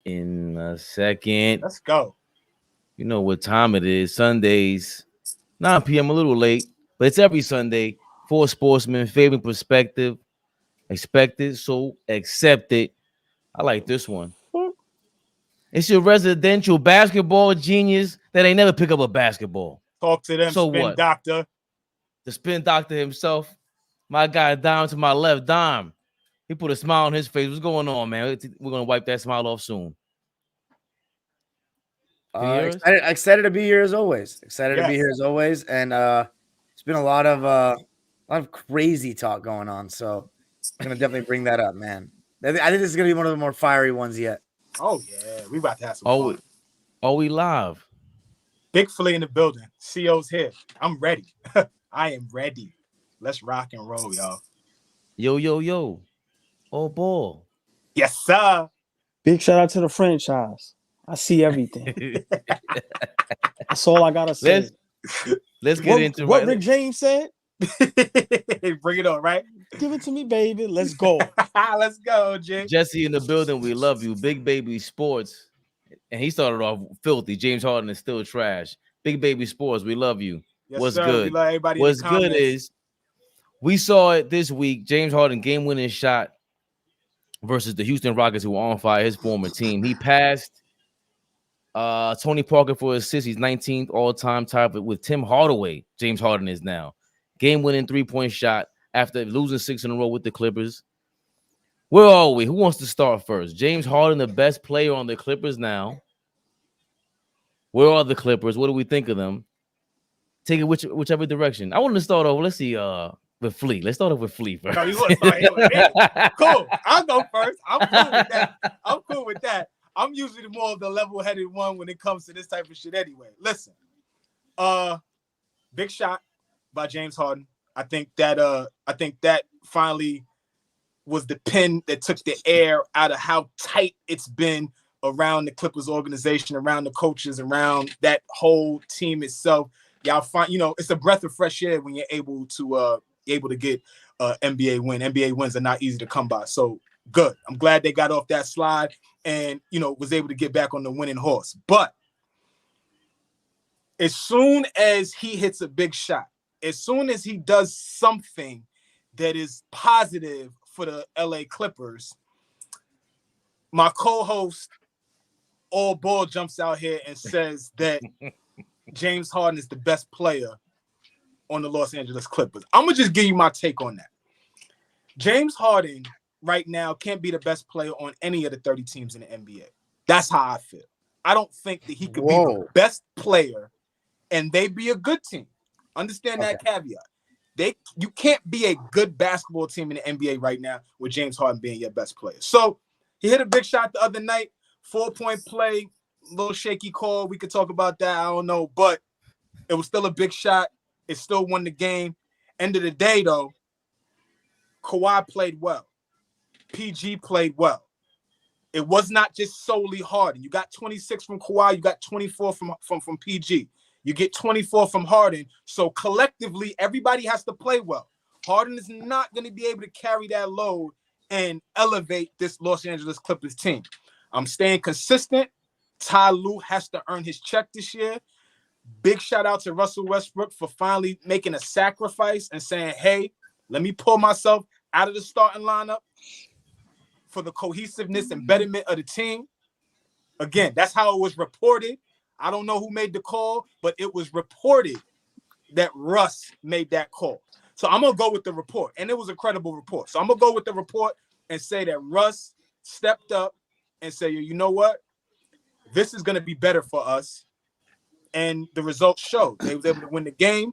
in a second. Let's go. You know what time it is. Sundays, 9 p.m. A little late, but it's every Sunday. For Sportsmen, favorite perspective, expected, so accepted. I like this one. It's your residential basketball genius that ain't never pick up a basketball. Talk to them, So spin what? doctor. The spin doctor himself, my guy Dime to my left, Dime. He put a smile on his face. What's going on, man? We're gonna wipe that smile off soon. Excited to be here as always. Excited to be Yes. here as always, and it's been a lot of crazy talk going on. So I'm gonna definitely bring that up, man. I think this is gonna be one of the more fiery ones yet. Oh yeah, we about to have some fun. Are we live? Big Philly in the building. CO's here. I'm ready. I am ready. Let's rock and roll, y'all. Yo. Oh, ball. Yes, sir. Big shout out to the franchise. I see everything. That's all I gotta say. Let's get into what Rick James said. Bring it on, right? Give it to me, baby. Let's go. Let's go, Jay. Jesse in the building. We love you. Big Baby Sports. And he started off filthy. James Harden is still trash. Big Baby Sports. We love you. Yes, What's sir. good? We love everybody. What's good is we saw it this week. James Harden game-winning shot versus the Houston Rockets, who were on fire, his former team. He passed Tony Parker for assists. He's 19th all-time, tied with Tim Hardaway. James Harden is now. Game-winning three-point shot after losing 6 in a row with the Clippers. Where are we? Who wants to start first? James Harden, the best player on the Clippers now. Where are the Clippers? What do we think of them? Take it whichever direction. I want to start off. Let's see. With Flea. Let's start off with Flea first. No, you want to start here with me? Cool. I'll go first. I'm cool with that. I'm usually more of the level-headed one when it comes to this type of shit anyway. Listen. Big shot by James Harden. I think that finally was the pin that took the air out of how tight it's been around the Clippers organization, around the coaches, around that whole team itself. Y'all find, it's a breath of fresh air when you're able to get NBA win. NBA wins are not easy to come by. So good. I'm glad they got off that slide and, was able to get back on the winning horse. But as soon as he hits a big shot, as soon as he does something that is positive for the LA Clippers, my co-host All Ball jumps out here and says that James Harden is the best player on the Los Angeles Clippers. I'm going to just give you my take on that. James Harden right now can't be the best player on any of the 30 teams in the NBA. That's how I feel. I don't think that he could be the best player and they be a good team. Understand that caveat. You can't be a good basketball team in the NBA right now with James Harden being your best player. So he hit a big shot the other night, 4-point play, little shaky call. We could talk about that. I don't know, but it was still a big shot. It still won the game. End of the day, though, Kawhi played well. PG played well. It was not just solely Harden. You got 26 from Kawhi. You got 24 from PG. You get 24 from Harden. So collectively, everybody has to play well. Harden is not going to be able to carry that load and elevate this Los Angeles Clippers team. I'm staying consistent. Ty Lue has to earn his check this year. Big shout out to Russell Westbrook for finally making a sacrifice and saying, hey, let me pull myself out of the starting lineup for the cohesiveness and betterment of the team. Again, that's how it was reported. I don't know who made the call, but it was reported that Russ made that call. So I'm going to go with the report, and it was a credible report. So I'm going to go with the report and say that Russ stepped up and say, you know what? This is going to be better for us. And the results showed. They was able to win the game.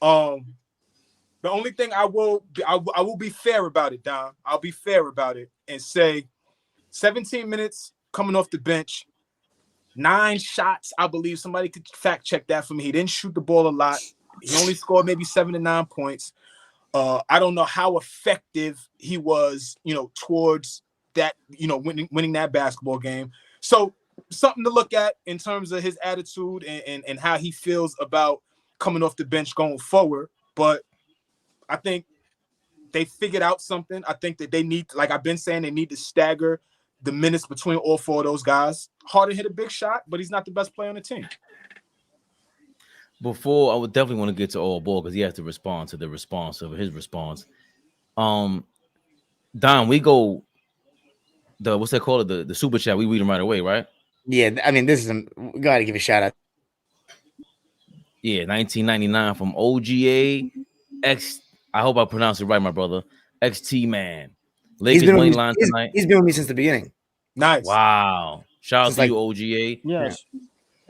The only thing I will be fair about it, Dom. I'll be fair about it and say 17 minutes coming off the bench, 9 shots. I believe somebody could fact check that for me. He didn't shoot the ball a lot. He only scored maybe 7 to 9 points. I don't know how effective he was, towards that, winning that basketball game. So something to look at in terms of his attitude and how he feels about coming off the bench going forward. But I think they figured out something. I think that they need, like I've been saying, they need to stagger the minutes between all four of those guys. Harden hit a big shot, but he's not the best player on the team. Before, I would definitely want to get to all ball because he has to respond to the response of his response. Don, we go what's that called? The super chat. We read them right away, right? Yeah, I mean, this is we gotta give a shout out. Yeah, 1999 from OGA X. I hope I pronounced it right, my brother. XT man. Lakers money line tonight. He's been with me since the beginning. Nice. Wow. Shout out to you, OGA. Yes.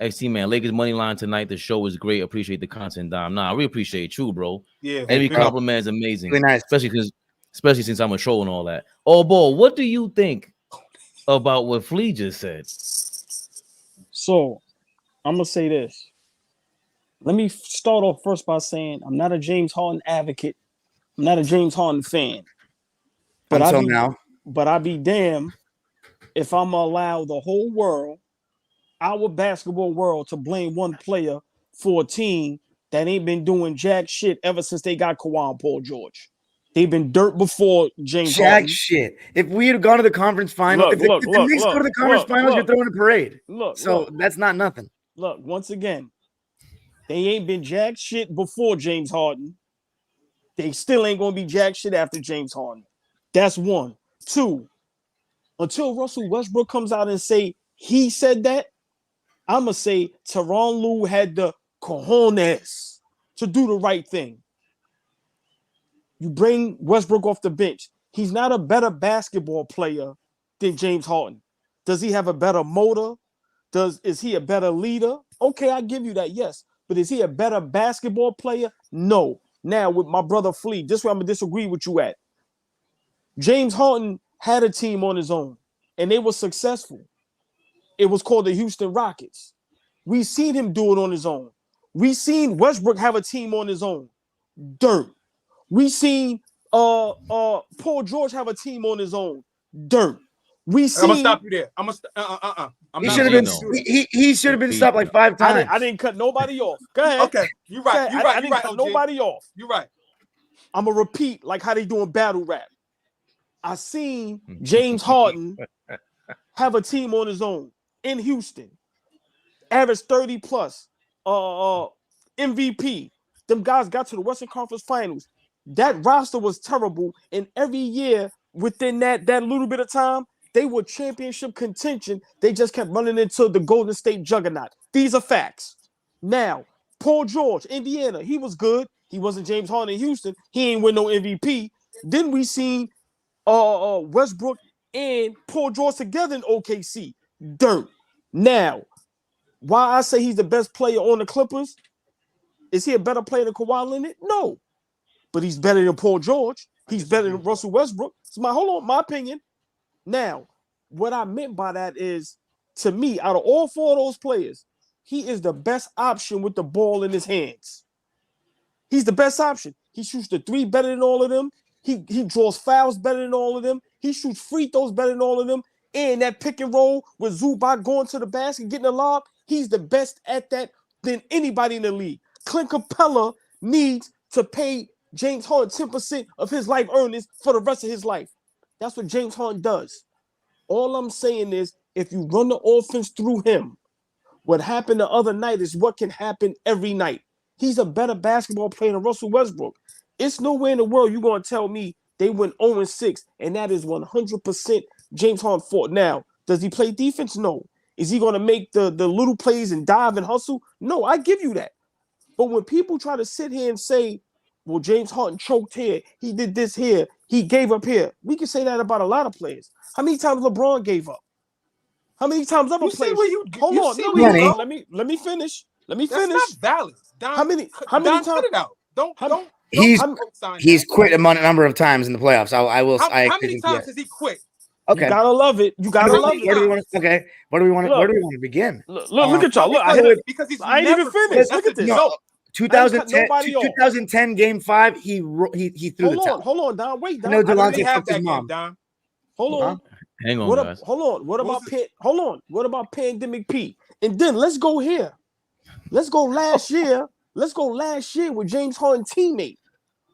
XT man. Lakers money line tonight. The show is great. Appreciate the content, Dom. Nah, I really appreciate you, bro. Yeah. Every compliment is amazing. Really nice. Especially since I'm a troll and all that. Oh, boy, what do you think about what Flea just said? So I'm gonna say this. Let me start off first by saying I'm not a James Harden advocate. I'm not a James Harden fan. But I'd be damned if I'm gonna allow the whole world, our basketball world, to blame one player for a team that ain't been doing jack shit ever since they got Kawhi and Paul George. They've been dirt before James Harden. Jack shit. If we had gone to the conference final, if the Knicks go to the conference finals, you're throwing a parade. That's not nothing. Look, once again, they ain't been jack shit before James Harden. They still ain't gonna be jack shit after James Harden. That's one. Two, until Russell Westbrook comes out and say he said that, I'ma say Tyronn Lue had the cojones to do the right thing. You bring Westbrook off the bench. He's not a better basketball player than James Harden. Does he have a better motor? Is he a better leader? Okay, I give you that, yes. But is he a better basketball player? No. Now, with my brother Flea, this is where I'm going to disagree with you at. James Harden had a team on his own, and they were successful. It was called the Houston Rockets. We seen him do it on his own. We seen Westbrook have a team on his own. Dirt. We seen Paul George have a team on his own. Dirt. We seen. I'm gonna stop you there. He should have been. He should have been stopped like 5 times. I didn't cut nobody off. Go ahead. Okay, you're right. You're right. I didn't cut nobody off. You're right. I'm gonna repeat like how they doing battle rap. I seen James Harden have a team on his own in Houston, average 30 plus, MVP. Them guys got to the Western Conference Finals. That roster was terrible, and every year within that little bit of time, they were championship contention. They just kept running into the Golden State juggernaut. These are facts. Now, Paul George, Indiana, he was good. He wasn't James Harden in Houston. He ain't win no MVP. Then we seen Westbrook and Paul George together in OKC. Dirt. Now, why I say he's the best player on the Clippers? Is he a better player than Kawhi Leonard? No. But he's better than Paul George. He's better than Russell Westbrook. It's my opinion. Now, what I meant by that is, to me, out of all four of those players, he is the best option with the ball in his hands. He's the best option. He shoots the three better than all of them. He draws fouls better than all of them. He shoots free throws better than all of them. And that pick and roll with Zubac going to the basket, getting a lob, he's the best at that than anybody in the league. Clint Capella needs to pay James Harden 10% of his life earnings for the rest of his life. That's what James Harden does. All I'm saying is, if you run the offense through him, what happened the other night is what can happen every night. He's a better basketball player than Russell Westbrook. It's nowhere in the world you're going to tell me they went 0-6, and that is 100% James Harden fault. Now, does he play defense? No. Is he going to make the little plays and dive and hustle? No, I give you that. But when people try to sit here and say, well, James Harden choked here, he did this here, he gave up here, we can say that about a lot of players. How many times LeBron gave up? How many times other players? Hold on, let me finish. That's not valid. Don, how many Don, times? Cut it out. Don't. He's quit a number of times in the playoffs. I will. How many times has he quit? Okay. You gotta love it. You gotta love it. Where do we want to begin? Look at y'all. Look, because he's I ain't even finished. Look at this. No, 2010 Game 5. He threw the towel. Hold on, Don. Wait, Don. No, Delonte fucked his his mom. Don. Hold on. Hang on, guys. Hold on. What about Pandemic P? And then let's go here. Let's go last year. With James Harden teammate.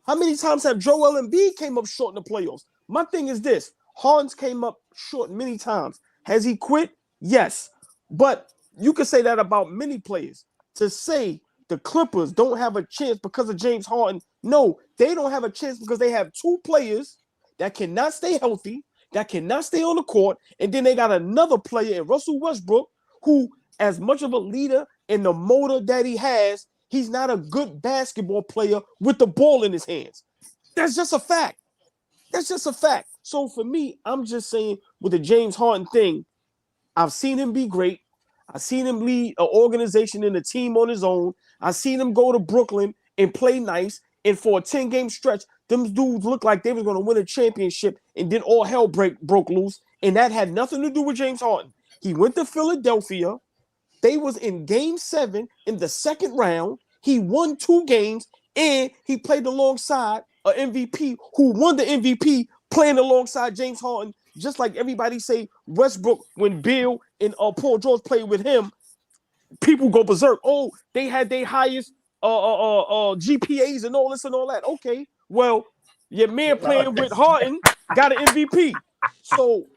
How many times have Joel Embiid came up short in the playoffs? My thing is this: Harden's came up short many times. Has he quit? Yes. But you can say that about many players. To say the Clippers don't have a chance because of James Harden, no, they don't have a chance because they have two players that cannot stay healthy, that cannot stay on the court, and then they got another player in Russell Westbrook who, as much of a leader and the motor that he has, he's not a good basketball player with the ball in his hands. That's just a fact. That's just a fact. So for me, I'm just saying with the James Harden thing, I've seen him be great. I've seen him lead an organization and a team on his own. I've seen him go to Brooklyn and play nice. And for a 10-game stretch, them dudes looked like they was going to win a championship, and then all hell broke loose. And that had nothing to do with James Harden. He went to Philadelphia. They was in game 7 in the second round. He won 2 games, and he played alongside an MVP who won the MVP playing alongside James Harden. Just like everybody say Westbrook, when Bill and Paul George played with him, people go berserk. Oh, they had their highest GPAs and all this and all that. Okay, well, your man playing with Harden got an MVP. So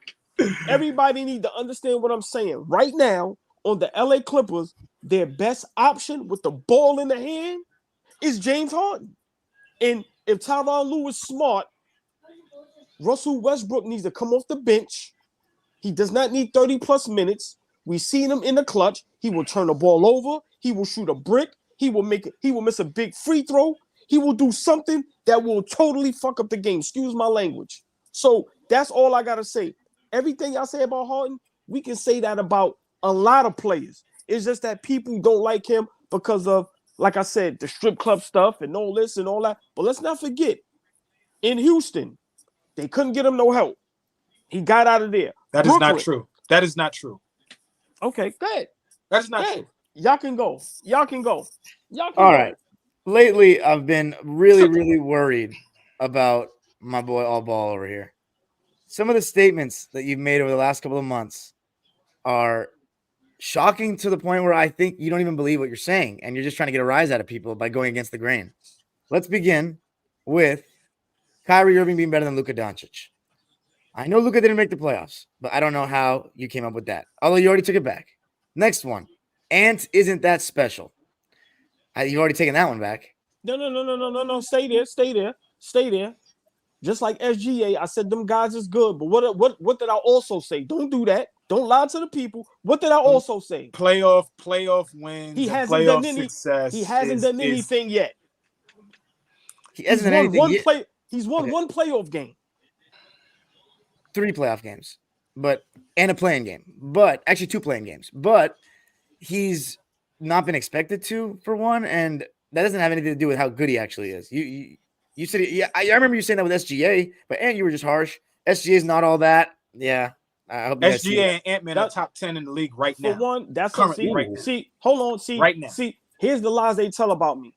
everybody need to understand what I'm saying. Right now, on the LA Clippers, their best option with the ball in the hand is James Harden. And if Tyronn Lue is smart, Russell Westbrook needs to come off the bench. He does not need 30-plus minutes. We've seen him in the clutch. He will turn the ball over. He will shoot a brick. He will miss a big free throw. He will do something that will totally fuck up the game. Excuse my language. So that's all I got to say. Everything y'all say about Harden, we can say that about a lot of players. It's just that people don't like him because of, like I said, the strip club stuff and all this and all that. But let's not forget, in Houston, they couldn't get him no help. He got out of there. That is not true. That is not true. Okay, go ahead. That is not true. Y'all can go. Y'all can go. Y'all can All go. right. Lately, I've been really, really worried about my boy All Ball over here. Some of the statements that you've made over the last couple of months are shocking to the point where I think you don't even believe what you're saying, and you're just trying to get a rise out of people by going against the grain. Let's begin with Kyrie Irving being better than Luka Doncic. I know Luka didn't make the playoffs, but I don't know how you came up with that. Although you already took it back. Next one. Ant isn't that special. You've already taken that one back. No. Stay there. Just like SGA, I said them guys is good. But what did I also say? Don't do that. Don't lie to the people. What did I also say? Playoff wins. He hasn't done any success. He hasn't done anything yet. He hasn't done anything yet. He's won one playoff game. 3 playoff games, and a playing game. But actually 2 playing games. But he's not been expected to for one, and that doesn't have anything to do with how good he actually is. You said, yeah, I remember you saying that with SGA, but you were just harsh. SGA is not all that. Yeah. I hope SGA and Ant-Man are top 10 in the league right now. For one, that's currently right now. See, hold on. See, right now. See, here's the lies they tell about me.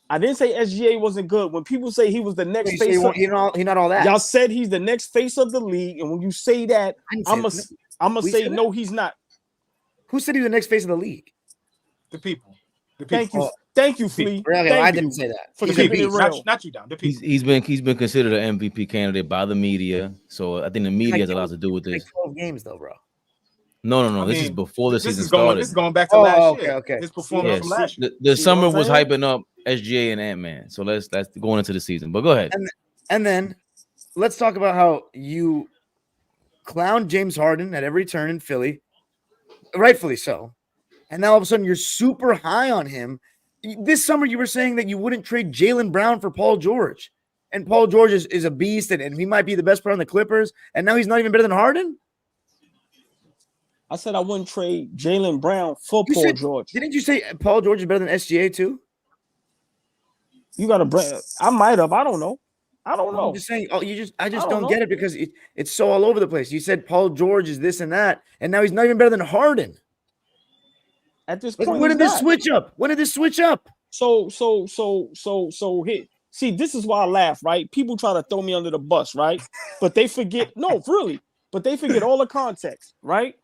I didn't say SGA wasn't good. When people say he was the next face, he's not all that. Y'all said he's the next face of the league, and when you say that, I'm gonna say no, he's not. Who said he was the next face of the league? The people. Thank you, Flea. I didn't say that. For keeping it real. Not you down. The people. He's been considered an MVP candidate by the media, so I think the media has a lot to do with this. 12 games though, bro. No. This is before the season started. This is going back to last year. Okay. His performance from last year. The summer was hyping up SGA and Ant-Man, so that's going into the season. But go ahead. And then let's talk about how you clowned James Harden at every turn in Philly, rightfully so. And now all of a sudden you're super high on him. This summer you were saying that you wouldn't trade Jaylen Brown for Paul George. And Paul George is a beast, and he might be the best player on the Clippers. And now he's not even better than Harden? I said I wouldn't trade Jaylen Brown for Paul George. Didn't you say Paul George is better than SGA too? You got to I might have. I don't know. I'm just saying. I just don't get it because it's so all over the place. You said Paul George is this and that, and now he's not even better than Harden. At this point, when did this switch up? So here. See, this is why I laugh, right? People try to throw me under the bus, right? But they forget. No, really. But they forget all the context, right?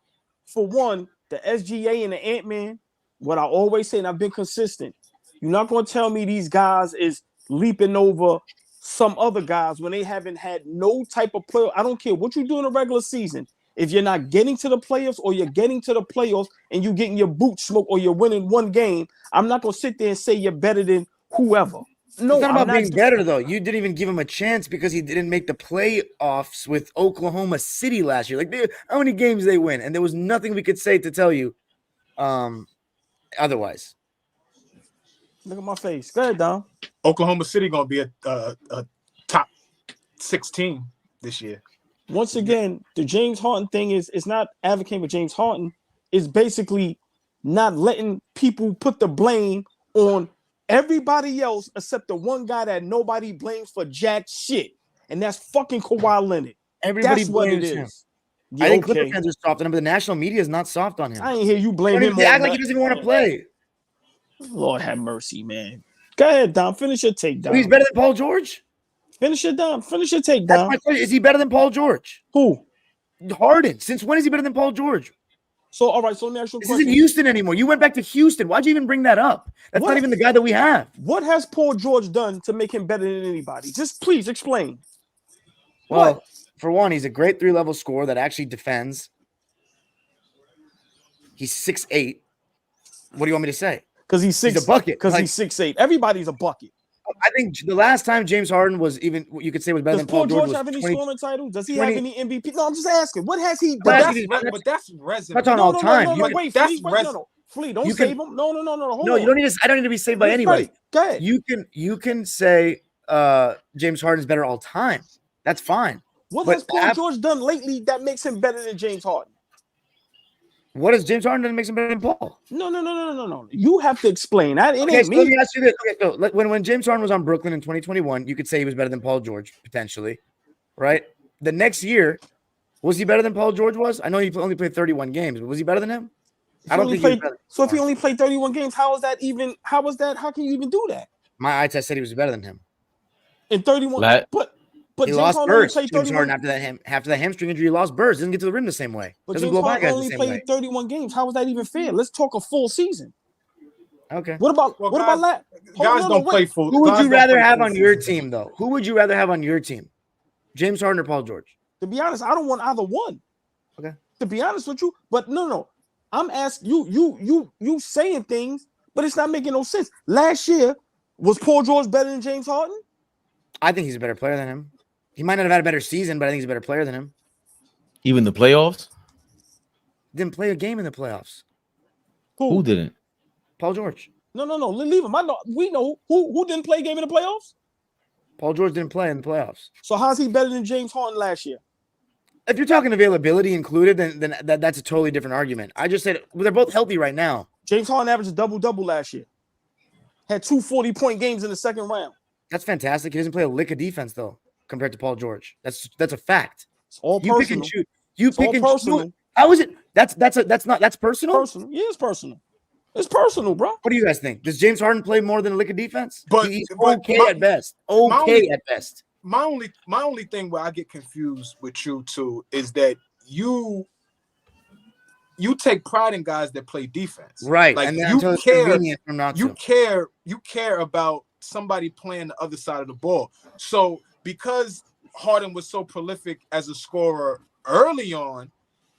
For one, the SGA and the Ant-Man. What I always say, and I've been consistent. You're not going to tell me these guys is leaping over some other guys when they haven't had no type of play. I don't care what you do in the regular season. If you're not getting to the playoffs or you're getting to the playoffs and you getting your boot smoked or you're winning one game, I'm not gonna sit there and say you're better than whoever. No, it's not about I'm being better though. You didn't even give him a chance because he didn't make the playoffs with Oklahoma City last year. Like, how many games they win, and there was nothing we could say to tell you otherwise. Look at my face. Go ahead, Dom. Oklahoma City gonna be a top 16 this year. Once again, the James Harden thing is not advocating for James Harden. It's basically not letting people put the blame on everybody else except the one guy that nobody blames for jack shit, and that's fucking Kawhi Leonard. Everybody That's what it blames him. is. Yeah, I think okay. Clipper fans are soft on him, but the national media is not soft on him. I ain't hear you blame him. They act like he doesn't even want to play. Lord have mercy, man. Go ahead, Dom. Finish your take, Dom. So he's better than Paul George? Finish your Dom. Finish your take, That's Dom. my question. Is he better than Paul George? Who? Harden. Since when is he better than Paul George? So, all right. So let me ask you a This question. isn't Houston anymore. You went back to Houston. Why'd you even bring that up? That's What? not even the guy that we have. What has Paul George done to make him better than anybody? Just please explain. Well, What? for one, he's a great 3-level scorer that actually defends. He's 6'8". What do you want me to say? Because he's He's a bucket. Because Like, he's 6'8". Everybody's a bucket. I think the last time James Harden was even what you could say was better Does than Paul Paul George George was have any 20. scoring titles? Does he 20 have any MVP? No, I'm just asking. What has he But done? But that's resume. That's on No, all no, time. no, You no, can- wait, that's Flea, wait, no. Flea, don't you can- save him. No, hold No, on. you don't need to. I don't need to be saved by anybody. Right. Go ahead. You can say James Harden's better all time. That's fine. What but has Paul George done lately that makes him better than James Harden? What does James Harden done that makes him better than Paul? No. You have to explain. It Okay, ain't so me. let me ask you this. Okay, so when James Harden was on Brooklyn in 2021, you could say he was better than Paul George, potentially, right? The next year, was he better than Paul George was? I know he only played 31 games, but was he better than him? I don't think he was better. So if he only played 31 games, how is that even? How was that? How can you even do that? My eye test said he was better than him. In 31, but he James lost Harden only burst. played James 31. Harden after that hamstring injury, he lost burst. Doesn't get to the rim the same way. But Doesn't James go by Harden guys only the same played way. 31 games. How is that even fair? Let's talk a full season. Okay. What about that? Guys don't play full. Who would guys you don't rather play have full on your season. team, though? Who would you rather have on your team? James Harden or Paul George? To be honest, I don't want either one. Okay. To be honest with you, but no. I'm asking you saying things, but it's not making no sense. Last year, was Paul George better than James Harden? I think he's a better player than him. He might not have had a better season, but I think he's a better player than him. Even the playoffs? Didn't play a game in the playoffs. Who didn't? Paul George. No. Leave him. We know who didn't play a game in the playoffs. Paul George didn't play in the playoffs. So how's he better than James Harden last year? If you're talking availability included, then that's a totally different argument. I just said they're both healthy right now. James Harden averaged a double-double last year. Had 2 40-point games in the second round. That's fantastic. He doesn't play a lick of defense though, compared to Paul George. That's a fact. It's all You pick personal. and choose. You pick and personal. choose. How is it? That's personal. Personal. Yeah, it's personal. It's personal, bro. What do you guys think? Does James Harden play more than a lick of defense? But- He's but okay my- at best. At best. My only thing where I get confused with you two is that you take pride in guys that play defense, Right. Like and then you until it's care, convenient for him not you to. care about somebody playing the other side of the ball. So because Harden was so prolific as a scorer early on,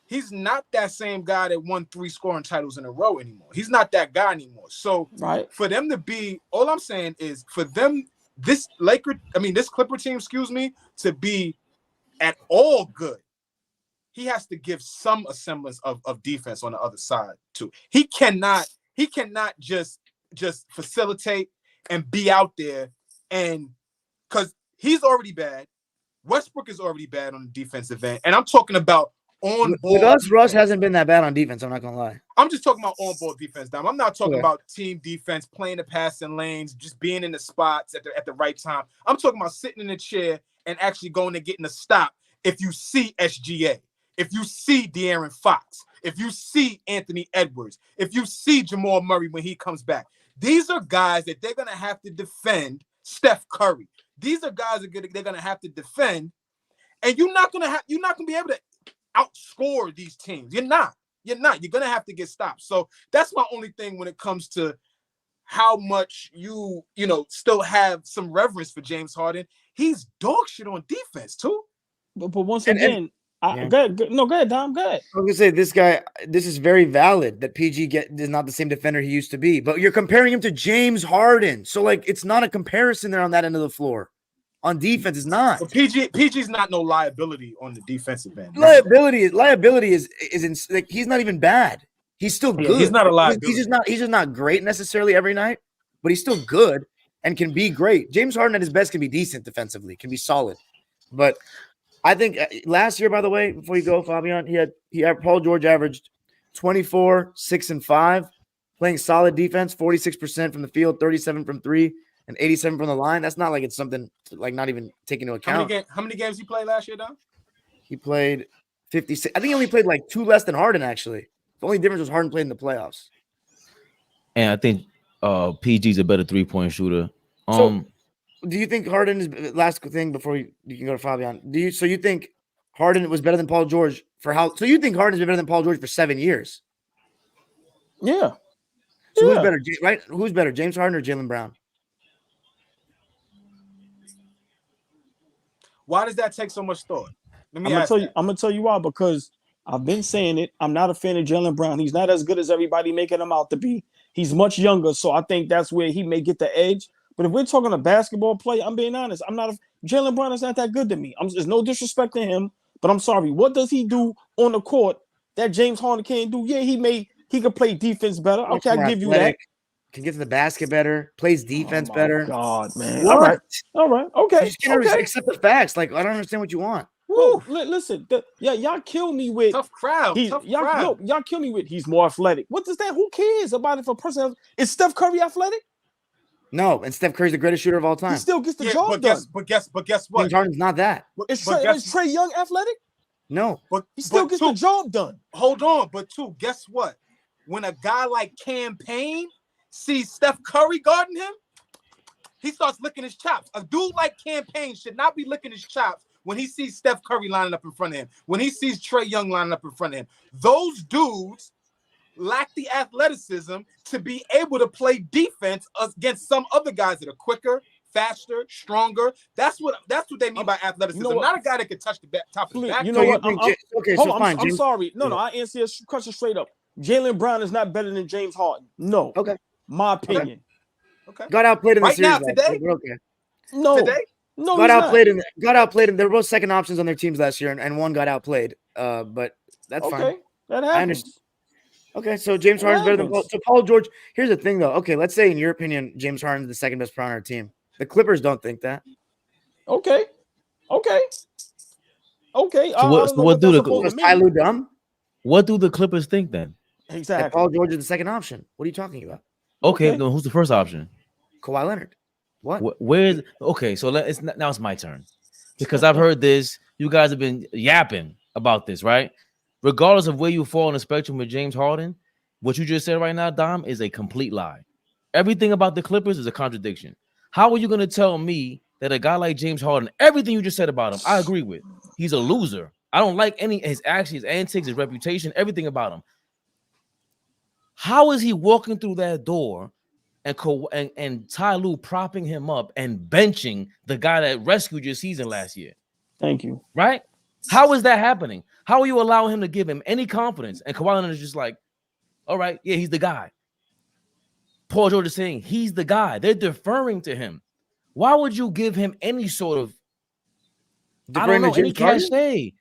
he's not that same guy that won 3 scoring titles in a row anymore. He's not that guy anymore. So Right. for them to be, all I'm saying is for them, this Clipper team, to be at all good, he has to give some semblance of defense on the other side too. He cannot just facilitate and be out there, and because he's already bad. Westbrook is already bad on the defensive end, and I'm talking about on ball. With us, defense. Russ hasn't been that bad on defense. I'm not gonna lie. I'm just talking about on ball defense, Dom. I'm not talking Okay. about team defense, playing the passing lanes, just being in the spots at the right time. I'm talking about sitting in a chair and actually going and getting a stop. If you see SGA, if you see De'Aaron Fox, if you see Anthony Edwards, if you see Jamal Murray when he comes back, these are guys that they're gonna have to defend. Steph Curry. These are guys that they're gonna have to defend, and you're not gonna be able to outscore these teams. You're not. You're gonna have to get stopped. So that's my only thing when it comes to how much you still have some reverence for James Harden. He's dog shit on defense too. But once And- again, Yeah. Go ahead. No, go ahead, Dom. Go ahead. I was gonna say this is very valid that PG is not the same defender he used to be, but you're comparing him to James Harden. So like it's not a comparison there on that end of the floor. On defense, it's not. But PG's not no liability on the defensive end. Liability is like he's not even bad. He's still good. He's not a liability. He's just not great necessarily every night, but he's still good and can be great. James Harden at his best can be decent defensively, can be solid. But I think last year, by the way, before you go, Fabian, he had Paul George averaged 24, 6, and 5, playing solid defense, 46% from the field, 37 from 3, and 87 from the line. That's not like it's something like not even taking into account. How many games he played last year, Don? He played 56. I think he only played like 2 less than Harden, actually. The only difference was Harden played in the playoffs. And I think PG's a better 3-point shooter. So, do you think Harden is last thing before you can go to Fabian? You think Harden was better than Paul George for how? So you think Harden's been better than Paul George for 7 years? Yeah. So who's better, right? Who's better, James Harden or Jaylen Brown? Why does that take so much thought? I'm gonna tell you why, because I've been saying it. I'm not a fan of Jaylen Brown. He's not as good as everybody making him out to be. He's much younger, so I think that's where he may get the edge. But if we're talking a basketball play, I'm being honest. Jaylen Brown is not that good to me. There's no disrespect to him, but I'm sorry. What does he do on the court that James Harden can't do? Yeah, he could play defense better. Okay, I give you that. Can get to the basket better, plays defense better. God, man. What? All right. Okay. You just can't accept the facts. Like, I don't understand what you want. Woo. Listen, y'all kill me with tough crowd. Y'all kill me with he's more athletic. What does that? Who cares about it for a person? Is Steph Curry athletic? No, and Steph Curry's the greatest shooter of all time. He still gets the job done. But guess what? James Harden's not that. Is Trae Young athletic? No. But he still gets the job done. Hold on, but guess what? When a guy like Cam Payne sees Steph Curry guarding him, he starts licking his chops. A dude like Cam Payne should not be licking his chops when he sees Steph Curry lining up in front of him, when he sees Trae Young lining up in front of him. Those dudes lack the athleticism to be able to play defense against some other guys that are quicker, faster, stronger. That's what they mean by athleticism. You know not a guy that can touch the top of the back. You know what? Fine. I'm sorry. No, I answer your question straight up. Jaylen Brown is not better than James Harden. No. Okay. My opinion. Okay. Got outplayed in the series. Now, today? Okay. No. Today? No, got outplayed. They were both second options on their teams last year, and one got outplayed. But that's fine. Okay. That happens. I understand. Okay, so James Harden's better than Paul. So Paul George. Here's the thing, though. Okay, let's say in your opinion, James Harden's the second best player on our team. The Clippers don't think that. Okay. So what do the Clippers? Tyloo dumb? What do the Clippers think then? Exactly. That Paul George is the second option. What are you talking about? Okay. Then who's the first option? Kawhi Leonard. What? Where's okay? So now it's my turn because I've heard this. You guys have been yapping about this, right? Regardless of where you fall on the spectrum with James Harden, what you just said right now, Dom, is a complete lie. Everything about the Clippers is a contradiction. How are you going to tell me that a guy like James Harden, everything you just said about him, I agree with. He's a loser. I don't like any his actions, his antics, his reputation, everything about him. How is he walking through that door and Ty Lue propping him up and benching the guy that rescued your season last year? Thank you. Right? How is that happening? How are you allowing him to give him any confidence? And Kawhi Leonard is just like, all right, yeah, he's the guy. Paul George is saying he's the guy. They're deferring to him. Why would you give him any sort of any cachet?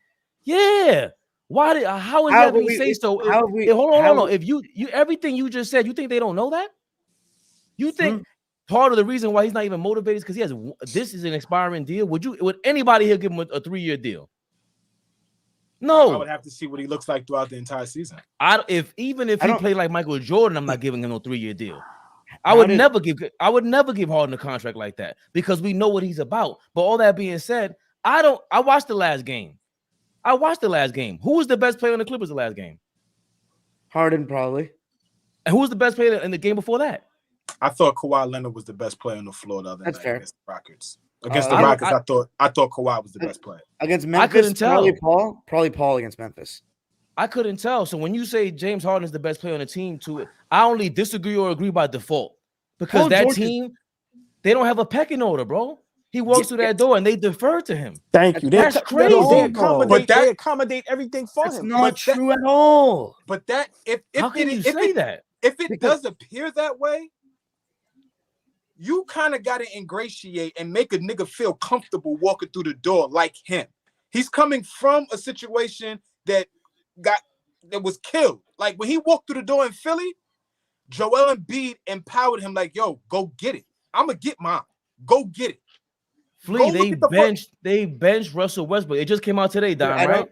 Yeah. How is that we say so? Hold on. If you everything you just said, you think they don't know that? You think part of the reason why he's not even motivated is because he has this is an expiring deal? Would anybody here give him a 3-year deal? No. I would have to see what he looks like throughout the entire season. If he played like Michael Jordan, I'm not giving him no 3-year deal. I would never give Harden a contract like that because we know what he's about. But all that being said, I watched the last game. Who was the best player in the Clippers the last game? Harden, probably. And who was the best player in the game before that? I thought Kawhi Leonard was the best player on the floor the other night against the Rockets. Against the I Rockets, I thought Kawhi was the best player. Against Memphis, I couldn't tell. Probably Paul against Memphis. I couldn't tell. So when you say James Harden is the best player on the team, I only disagree or agree by default because team, they don't have a pecking order, bro. He walks through that door and they defer to him. Thank you. That's crazy. They accommodate everything for That's him. not true at all. But that How can you say that? If it does appear that way, you kind of got to ingratiate and make a nigga feel comfortable walking through the door like him. He's coming from a situation that was killed. Like when he walked through the door in Philly, Joel Embiid empowered him like, yo, go get it. I'm going to get mine. Go get it. Flea, they benched Russell Westbrook. It just came out today, Don, right?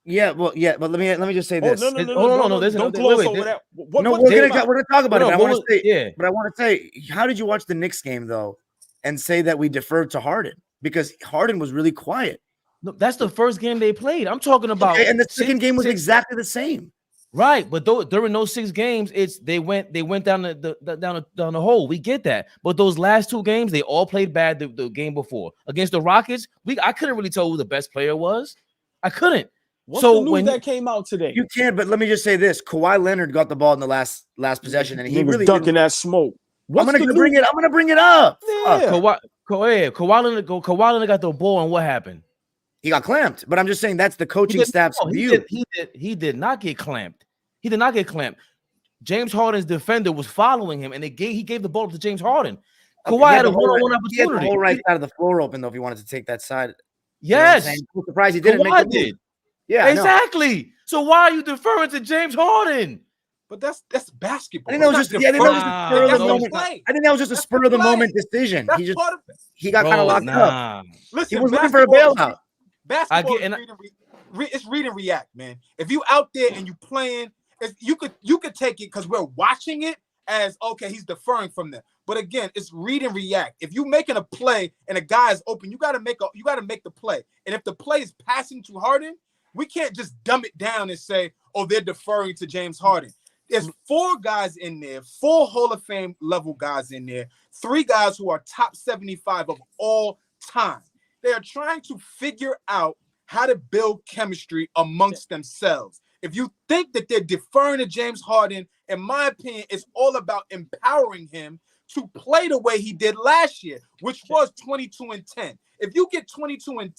Yeah, but let me just say this. No, don't gloss over that. We're gonna talk about it. But I want to say, how did you watch the Knicks game though, and say that we deferred to Harden because Harden was really quiet? No, that's the first game they played. I'm talking about, and the second game was exactly the same. Right, but during those 6 games, they went down the hole. We get that, but those last 2 games, they all played bad. The game before against the Rockets, I couldn't really tell who the best player was. I couldn't. What's the news that came out today? You can, but let me just say this: Kawhi Leonard got the ball in the last possession, and he really ducking that smoke. I'm gonna bring it up. Yeah. Kawhi Leonard got the ball, and what happened? He got clamped. But I'm just saying that's the coaching staff's view. He did not get clamped. He did not get clamped. James Harden's defender was following him, and he gave the ball to James Harden. Kawhi had a one-on-one opportunity. He had the whole right side of the floor open, though, if he wanted to take that side. Yes. You know I'm surprised he didn't. Kawhi did. Yeah, exactly. So why are you deferring to James Harden? But that's basketball. I think that was just a spur of the moment. I think that was just a spur of the moment decision. He got kind of locked up. Listen, he was looking for a bailout. Basketball is read and react, man. If you out there and you playing, you could take it because we're watching it as okay, he's deferring from them. But again, it's read and react. If you making a play and a guy is open, you gotta make the play. And if the play is passing to Harden, we can't just dumb it down and say, oh, they're deferring to James Harden. There's 4 guys in there, 4 Hall of Fame level guys in there, 3 guys who are top 75 of all time. They are trying to figure out how to build chemistry amongst themselves. If you think that they're deferring to James Harden, in my opinion, it's all about empowering him to play the way he did last year, which was 22-10. If you get 22 and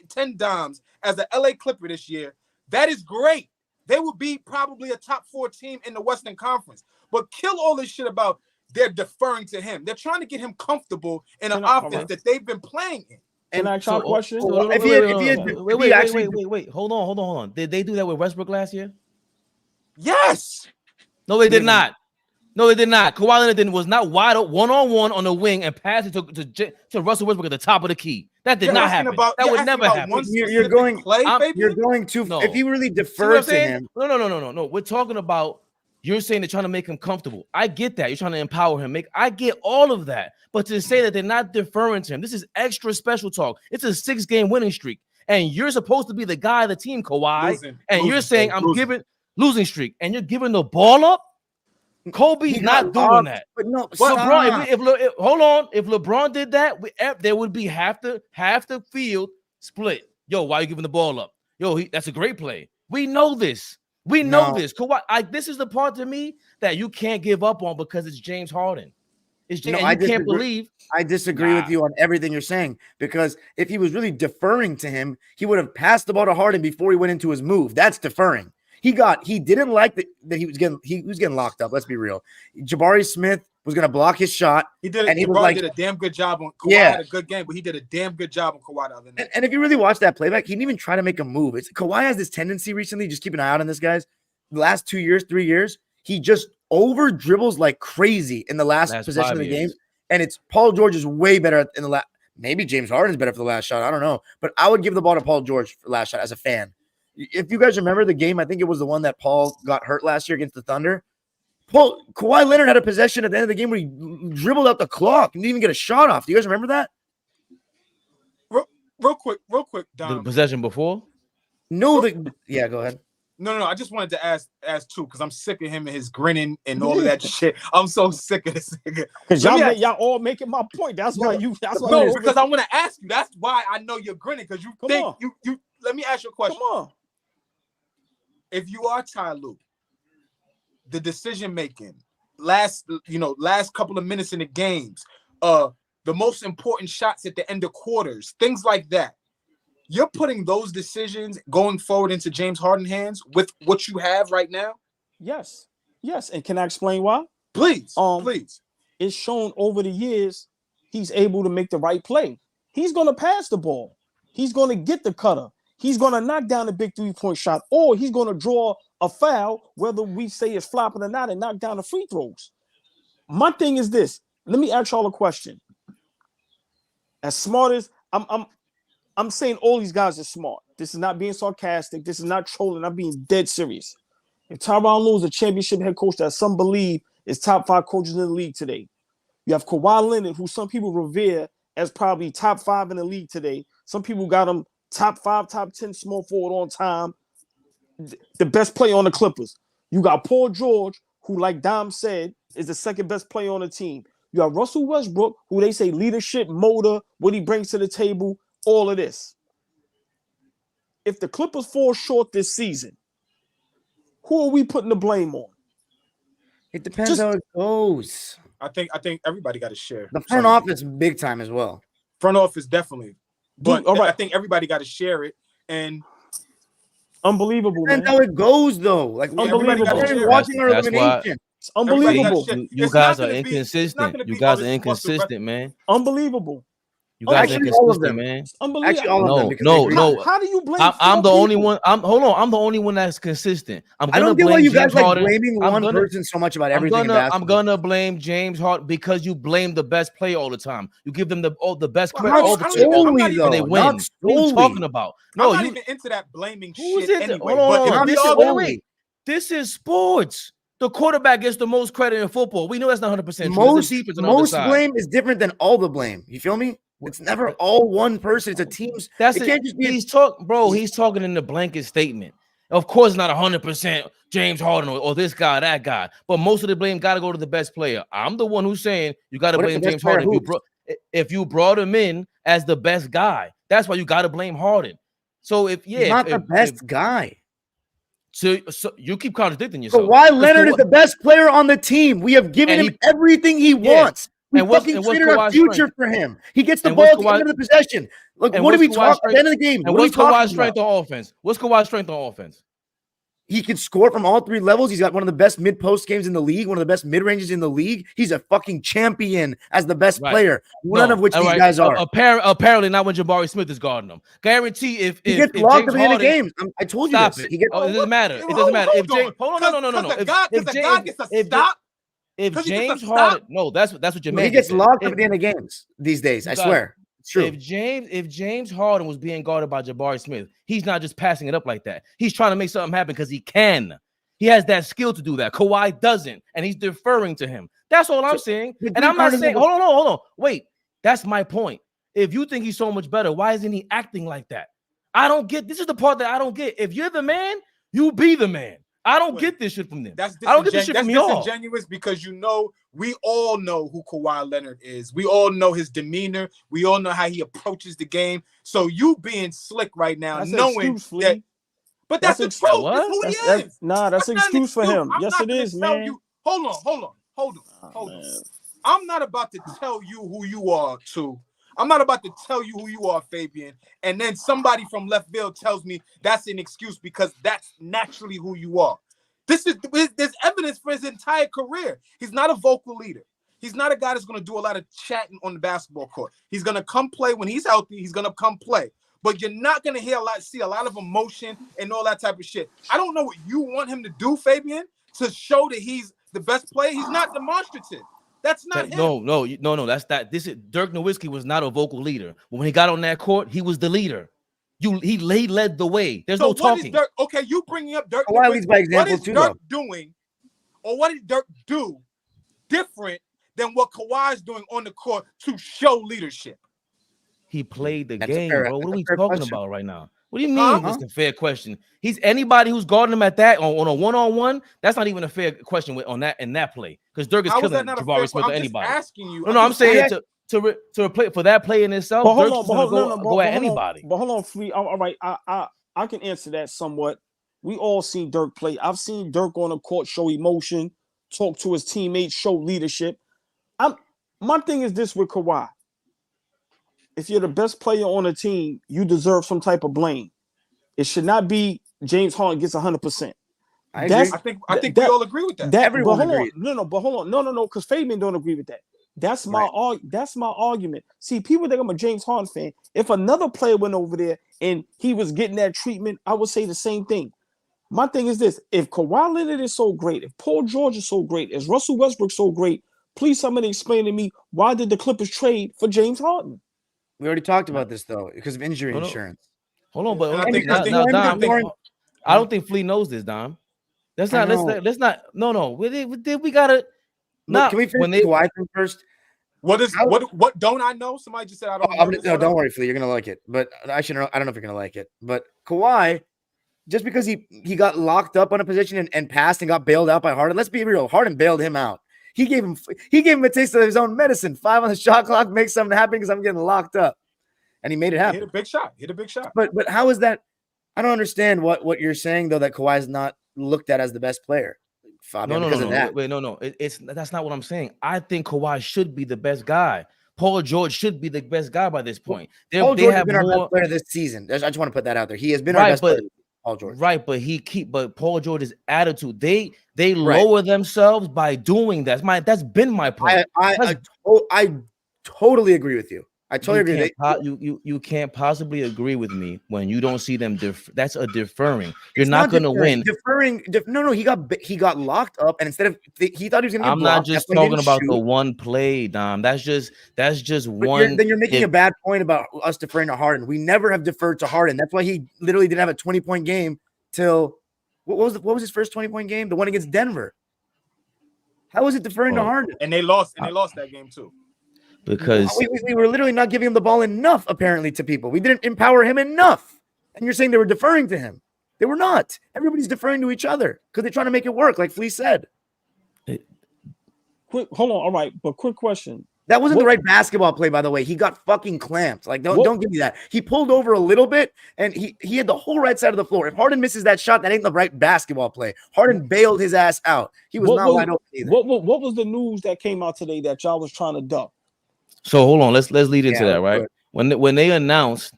10 dimes as an LA Clipper this year, that is great. They will be probably a top 4 team in the Western Conference. But kill all this shit about they're deferring to him. They're trying to get him comfortable in an offense that they've been playing in. Can I try a question? Wait. Hold on. Did they do that with Westbrook last year? Yes. No, they did not. Kawhi Leonard was not wide open one-on-one on the wing and passed it to Russell Westbrook at the top of the key. That did not happen. That would never happen. You're going too. No. If you really defer to him, no. We're talking about. You're saying they're trying to make him comfortable. I get that. You're trying to empower him. I get all of that. But to say that they're not deferring to him, this is extra special talk. It's a 6-game winning streak, and you're supposed to be the guy of the team, Kawhi. You're saying I'm giving losing streak, and you're giving the ball up. Kobe's not doing that. But no, LeBron. If LeBron did that, there would be half the field split. Yo, why are you giving the ball up? Yo, that's a great play. We know this. This. Kawhi, this is the part to me that you can't give up on because it's James Harden. I disagree with you on everything you're saying because if he was really deferring to him, he would have passed the ball to Harden before he went into his move. That's deferring. He didn't like that he was getting locked up. Let's be real. Jabari Smith was going to block his shot. He did a damn good job on Kawhi. Had a good game, but he did a damn good job on Kawhi the other night. And if you really watch that playback, he didn't even try to make a move. Kawhi has this tendency recently. Just keep an eye out on this, guys. The last 2 years, 3 years, he just over dribbles like crazy in the last possession of the game. And it's Paul George is way better in the last. Maybe James Harden's better for the last shot. I don't know, but I would give the ball to Paul George for the last shot as a fan. If you guys remember the game, I think it was the one that Paul got hurt last year against the Thunder. Kawhi Leonard had a possession at the end of the game where he dribbled out the clock and didn't even get a shot off. Do you guys remember that? Real quick, Dom. The possession before? No, go ahead. No. I just wanted to ask too, because I'm sick of him and his grinning and all of that shit. I'm so sick of this nigga. Because y'all all making my point. That's why because I want to ask you. That's why I know you're grinning, because you think you. Let me ask you a question. Come on. If you are Ty Lue, the decision making, last couple of minutes in the games, the most important shots at the end of quarters, things like that. You're putting those decisions going forward into James Harden's hands with what you have right now? Yes. Yes. And can I explain why? Please, please. It's shown over the years he's able to make the right play. He's going to pass the ball. He's going to get the cutter. He's going to knock down a big 3-point shot, or he's going to draw a foul, whether we say it's flopping or not, and knock down the free throws. My thing is this. Let me ask y'all a question. As smart as I'm saying all these guys are smart. This is not being sarcastic. This is not trolling. I'm being dead serious. If Tyronn Lue is a championship head coach that some believe is top 5 coaches in the league today, you have Kawhi Leonard, who some people revere as probably top 5 in the league today. Some people got him top 5, top 10 small forward on time. The best player on the Clippers. You got Paul George, who, like Dom said, is the second best player on the team. You have Russell Westbrook, who they say leadership, motor, what he brings to the table, all of this. If the Clippers fall short this season, who are we putting the blame on? It depends how it goes. I think everybody got to share. The front office big time as well. Front office definitely. But all right. I think everybody got to share it. And unbelievable, man. Man. That's how it goes, though. Like, unbelievable. Watching our elimination. It's unbelievable. You guys are inconsistent. You guys are inconsistent, man. Unbelievable. You guys are inconsistent, man. It's unbelievable. Actually, all of them. No. How do you blame? I'm the only one. Hold on. I'm the only one that's consistent. I don't get why you guys like blaming one person so much about everything. I'm gonna blame James Harden because you blame the best player all the time. You give them the best credit all the time. They win. What are you talking about? No, I'm not even into that blaming shit anyway. Wait. This is sports. The quarterback gets the most credit in football. We know that's not 100%. Most blame is different than all the blame. You feel me? It's never all one person. It's a team's. Can't just be. He's talking in the blanket statement. Of course, it's not 100% James Harden or this guy, that guy. But most of the blame got to go to the best player. I'm the one who's saying you got to blame James Harden. If you brought him in as the best guy, that's why you got to blame Harden. So he's not the best guy. So you keep contradicting yourself. So why Leonard is the best player on the team? We have given him everything he wants. We fucking traded our future for him. He gets the ball at the end of the possession. Look, what do we talk at the end of the game? And what's Kawhi's strength on offense? What's Kawhi's strength on offense? He can score from all 3 levels. He's got one of the best mid-post games in the league, one of the best mid-ranges in the league. He's a fucking champion as the best player, none of which these guys are. Apparently not when Jabari Smith is guarding them. Guarantee if he gets locked at the end of games. I told you this. It doesn't matter. It doesn't matter. If James, hold on, no. If James Harden, no, that's what you're. He gets locked at the end of games these days. I swear. It's true. If James Harden was being guarded by Jabari Smith, he's not just passing it up like that. He's trying to make something happen because he can. He has that skill to do that. Kawhi doesn't, and he's deferring to him. That's all I'm saying. And I'm not saying, hold on. Wait, that's my point. If you think he's so much better, why isn't he acting like that? I don't get. This is the part that I don't get. If you're the man, you be the man. I don't get this shit from them. I don't get this shit from y'all. That's disingenuous because we all know who Kawhi Leonard is. We all know his demeanor. We all know how he approaches the game. So you being slick right now, knowing that. But that's the truth. That's who he is. That's an excuse for him. Yes, it is, man. Hold on. I'm not about to tell you who you are, too. I'm not about to tell you who you are, Fabian, and then somebody from left field tells me that's an excuse because that's naturally who you are. There's evidence for his entire career. He's not a vocal leader. He's not a guy that's going to do a lot of chatting on the basketball court. He's going to come play when he's healthy. He's going to come play. But you're not going to see a lot of emotion and all that type of shit. I don't know what you want him to do, Fabian, to show that he's the best player. He's not demonstrative. That's not him. No. That's that. Dirk Nowitzki was not a vocal leader. When he got on that court, he was the leader. He led the way. There's no talking. Dirk, okay, you bringing up Dirk. Kawhi leads by example what is Dirk doing, or what did Dirk do different than what Kawhi's doing on the court to show leadership? He played the game, bro. What are we talking about right now? What do you mean? That's a fair question. He's anybody who's guarding him at that on a one-on-one. That's not even a fair question in that play because Dirk is killing Jabari Smith or anybody. Asking you. No, I'm saying to play for that play in itself. But go at anybody. But hold on, Free. All right, I can answer that somewhat. We all seen Dirk play. I've seen Dirk on the court show emotion, talk to his teammates, show leadership. My thing is this with Kawhi. if you're the best player on a team, you deserve some type of blame. It should not be James Harden gets 100%. I agree. I think we all agree with that. Everyone but hold agrees. on, no, because Fabian don't agree with that. That's my argument. See, people think I'm a James Harden fan. If another player went over there and he was getting that treatment, I would say the same thing. My thing is this: if Kawhi Leonard is so great, if Paul George is so great, if Russell Westbrook so great, please somebody explain to me why did the Clippers trade for James Harden? We already talked about this though, because of injury insurance. Hold on, but And I think- now, Dom, think- I don't think Flea knows this, Dom. Let's not. No. We gotta. Look, can we finish the Kawhi thing first? What don't I know? Somebody just said I don't know. No, don't worry, Flea. You're gonna like it. But I don't know if you're gonna like it. But Kawhi, just because he got locked up on a position and passed and got bailed out by Harden. Let's be real. Harden bailed him out. He gave him a taste of his own medicine. 5 on the shot clock, make something happen because I'm getting locked up, and he made it happen. Hit a big shot. But how is that? I don't understand what you're saying though. That Kawhi is not looked at as the best player. No. That's not what I'm saying. I think Kawhi should be the best guy. Paul George should be the best guy by this point. Paul George has been our best player this season. I just want to put that out there. He has been our best player. Paul George. Right, but Paul George's attitude, they lower themselves by doing that. That's been my point. I totally agree with you. I totally agree. You can't possibly agree with me when you don't see them. That's a deferring. You're not going to win. No. He got locked up, and instead of he thought he was going to. I'm not just talking about the one play, Dom. That's just one. Then you're making a bad point about us deferring to Harden. We never have deferred to Harden. That's why he literally didn't have a 20-point game till what was his first 20-point game? The one against Denver. How was it deferring to Harden? And they lost that game too. Because we were literally not giving him the ball enough, apparently, to people. We didn't empower him enough. And you're saying they were deferring to him. They were not. Everybody's deferring to each other because they're trying to make it work, like Flea said. Quick, hold on. All right, but quick question. That wasn't the right basketball play, by the way. He got fucking clamped. Like, don't give me that. He pulled over a little bit, and he had the whole right side of the floor. If Harden misses that shot, that ain't the right basketball play. Harden bailed his ass out. He was not wide open either. What was the news that came out today that y'all was trying to duck? So hold on, let's lead into that, right? Good. When they announced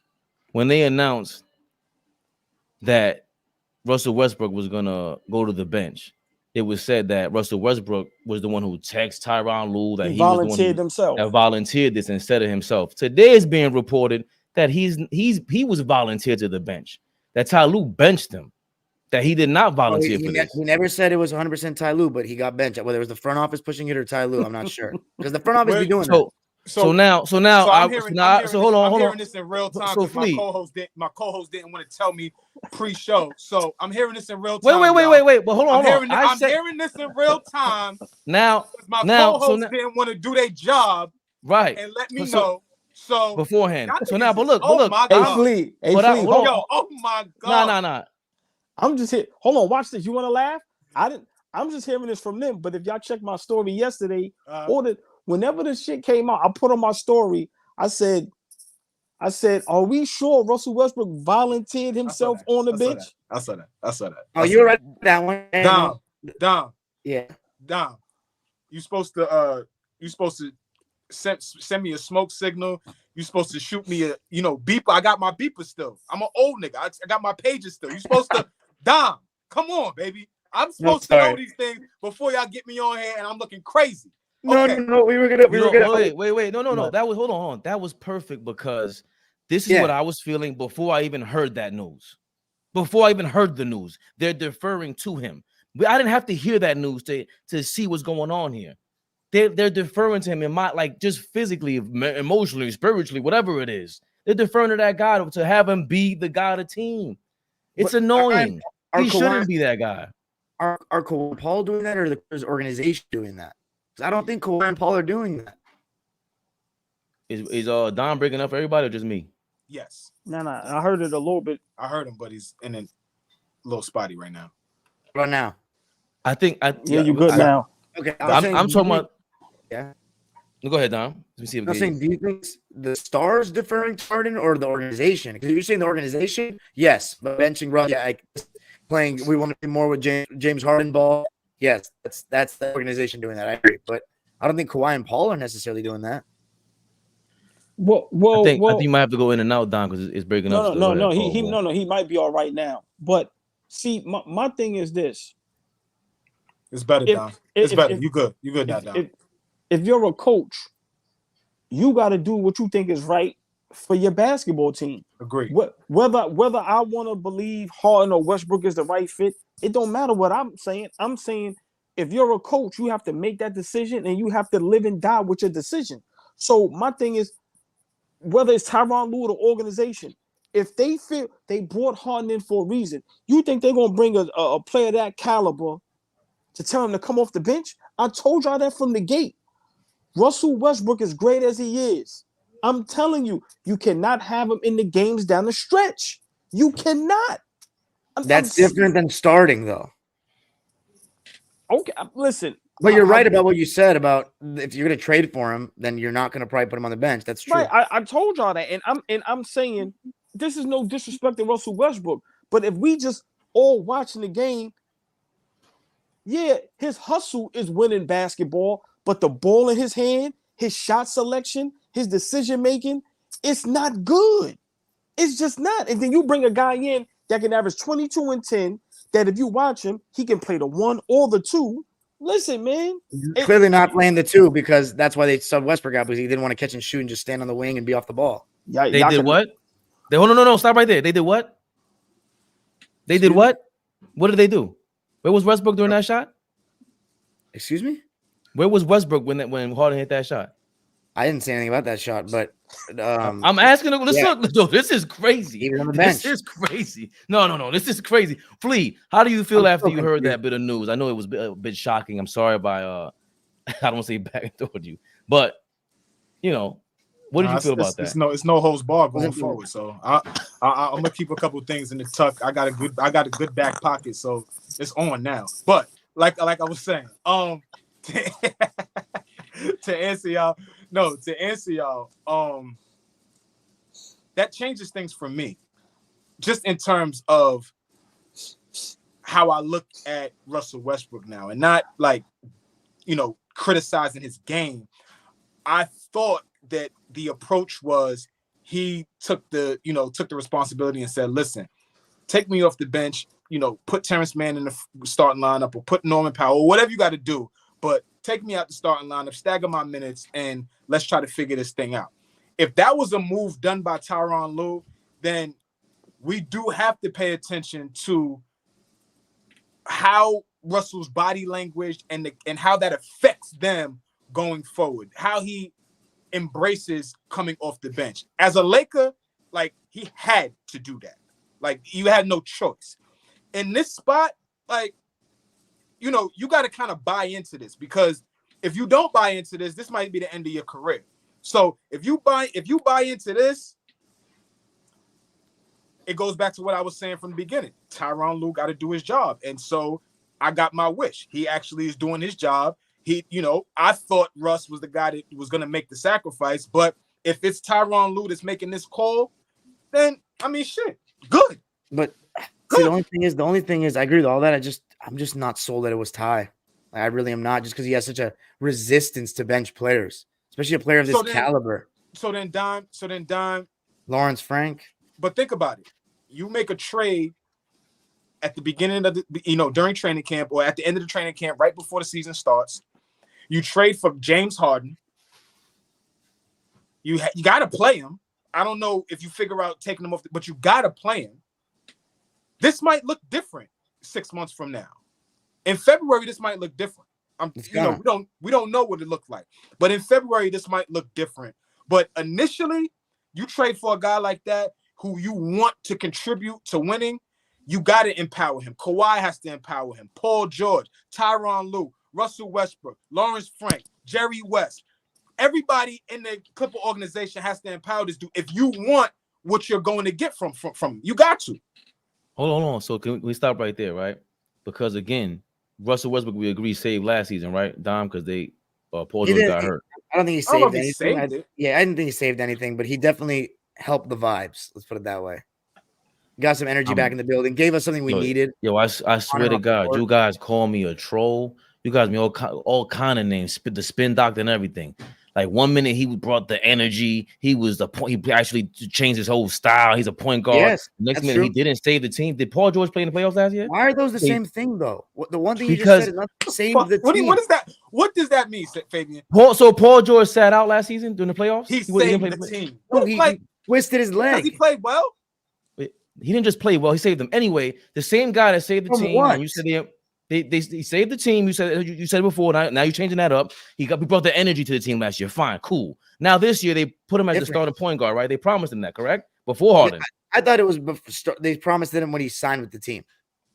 that Russell Westbrook was gonna go to the bench, it was said that Russell Westbrook was the one who texted Tyronn Lue that he volunteered himself. That volunteered this instead of himself. Today is being reported that he was volunteered to the bench. That Ty Lue benched him. That he did not volunteer for this. He never said it was 100% Ty Lue, but he got benched. Whether it was the front office pushing it or Ty Lue, I'm not sure because the front office be doing that. So now, hold on. I'm hearing this in real time because my co-host didn't want to tell me pre-show. So I'm hearing this in real time. Wait. But hold on. I'm hearing this in real time. Now, my co-host didn't want to do their job, right? And let me know. So beforehand. So now, but look. Hey, Flea. Oh my God. Nah. I'm just here. Hold on. Watch this. You want to laugh? I'm just hearing this from them. But if y'all check my story yesterday, whenever this shit came out, I put on my story. I said, are we sure Russell Westbrook volunteered himself on the bench? I saw that. Oh, you were right that one. Dom. Yeah. Dom. You supposed to send me a smoke signal. You supposed to shoot me a beeper. I got my beeper still. I'm an old nigga. I got my pages still. You supposed to Dom. Come on, baby. I'm supposed to know these things before y'all get me on here and I'm looking crazy. Okay. No. We were gonna. Wait. No. That was hold on. That was perfect because this is what I was feeling before I even heard that news. Before I even heard the news, they're deferring to him. I didn't have to hear that news to see what's going on here. They're deferring to him in just physically, emotionally, spiritually, whatever it is. They're deferring to that guy to have him be the guy of the team. It's annoying. He shouldn't be that guy. Are Kawhi and Paul doing that, or is the organization doing that? I don't think Kawhi and Paul are doing that. Is Don breaking up for everybody or just me? Yes. No. I heard it a little bit. I heard him, but he's in a little spotty right now. Right now. I think you're good now. Okay. I'm talking about. Yeah. Go ahead, Don. Let me see. I'm saying, do you think the stars deferring to Harden or the organization? Because you're saying the organization, yes, but benching Russ, playing. We want to be more with James Harden ball. Yes, that's the organization doing that. I agree, but I don't think Kawhi and Paul are necessarily doing that. I think Well. you might have to go in and out, Don, because it's breaking up. Still. Go ahead. No. He might be all right now. But see, my thing is this: It's better, Don. It's better. You good now, Don. If you're a coach, you got to do what you think is right for your basketball team. Agree. Whether I want to believe Harden or Westbrook is the right fit, it don't matter what I'm saying. I'm saying if you're a coach, you have to make that decision and you have to live and die with your decision. So my thing is, whether it's Tyronn Lue or the organization, if they feel they brought Harden in for a reason, you think they're gonna bring a player that caliber to tell him to come off the bench? I told y'all that from the gate. Russell Westbrook, as great as he is, I'm telling you, you cannot have him in the games down the stretch. You cannot. That's different than starting, though. Okay, listen. But you're right about what you said about if you're going to trade for him, then you're not going to probably put him on the bench. That's true. Right. I told y'all that, and I'm saying this is no disrespect to Russell Westbrook, but if we just all watching the game, yeah, his hustle is winning basketball, but the ball in his hand, his shot selection, his decision making, it's not good. It's just not. And then you bring a guy in that can average 22 and 10, that if you watch him, he can play the 1 or the 2. Listen, man. Clearly not playing the 2 because that's why they subbed Westbrook out, because he didn't want to catch and shoot and just stand on the wing and be off the ball. Yeah, they did what? No, stop right there. They did what? They did what? What did they do? Where was Westbrook during that shot? Excuse me? Where was Westbrook when Harden hit that shot? I didn't say anything about that shot, but I'm asking. Look, this is crazy. He was on the bench. This is crazy. No. This is crazy. Flea, how do you feel after you heard that bit of news? I know it was a bit shocking. I'm sorry if I don't want to say back towards you, but what did you feel about that? It's no holds bar going forward. So I'm gonna keep a couple things in the tuck. I got a good back pocket, so it's on now. But like I was saying, to answer y'all, that changes things for me, just in terms of how I look at Russell Westbrook now, and not like criticizing his game. I thought that the approach was he took the responsibility and said, listen, take me off the bench, put Terrence Mann in the starting lineup or put Norman Powell or whatever you got to do, but take me out the starting lineup, stagger my minutes, and let's try to figure this thing out. If that was a move done by Tyronn Lue, then we do have to pay attention to how Russell's body language and how that affects them going forward, how he embraces coming off the bench. As a Laker, like, he had to do that. Like, you had no choice. In this spot, like, you got to kind of buy into this, because if you don't buy into this, this might be the end of your career. So if you buy into this, it goes back to what I was saying from the beginning. Tyronn Lue got to do his job. And so I got my wish. He actually is doing his job. I thought Russ was the guy that was going to make the sacrifice, but if it's Tyronn Lue that's making this call, then shit, good. But see, the only thing is, I agree with all that. I'm just not sold that it was Ty. Like, I really am not, just because he has such a resistance to bench players, especially a player of this caliber. So then Dime, Lawrence Frank. But think about it. You make a trade at the beginning of the, during training camp or at the end of the training camp, right before the season starts. You trade for James Harden. You got to play him. I don't know if you figure out taking him off, but you got to play him. This might look different 6 months from now. In February, this might look different. We don't know what it looked like, but in February, this might look different. But initially, you trade for a guy like that who you want to contribute to winning. You got to empower him. Kawhi has to empower him. Paul George, Tyronn Lue, Russell Westbrook, Lawrence Frank, Jerry West. Everybody in the Clipper organization has to empower this dude. If you want what you're going to get from him, you got to. Hold on. So can we stop right there, right? Because again, Russell Westbrook, we agree, saved last season, right, Dom? Because Paul George got hurt. I don't think he saved anything. I didn't think he saved anything, but he definitely helped the vibes. Let's put it that way. Got some energy back in the building. Gave us something we needed. I swear to God, you guys call me a troll. You guys me all kind of names, the spin doctor and everything. Like 1 minute he brought the energy. He was the point. He actually changed his whole style. He's a point guard. Yes, Next that's minute true. he didn't save the team. Did Paul George play in the playoffs last year? Why are those the They- same thing though? The one thing you just Because- said is not save Fuck, the team. what is that? What does that mean, Fabian? Paul George sat out last season during the playoffs. He didn't saved play the team. No, What he like, twisted his because leg. he played well. He didn't just play well. He saved them anyway. The same guy that saved the From team. what? And you said he saved the team. You said it before. Now you're changing that up. He brought the energy to the team last year. Fine, cool. Now this year they put him as the Different. starting point guard, right? They promised him that, correct? Before Harden. I thought it was they promised it him when he signed with the team.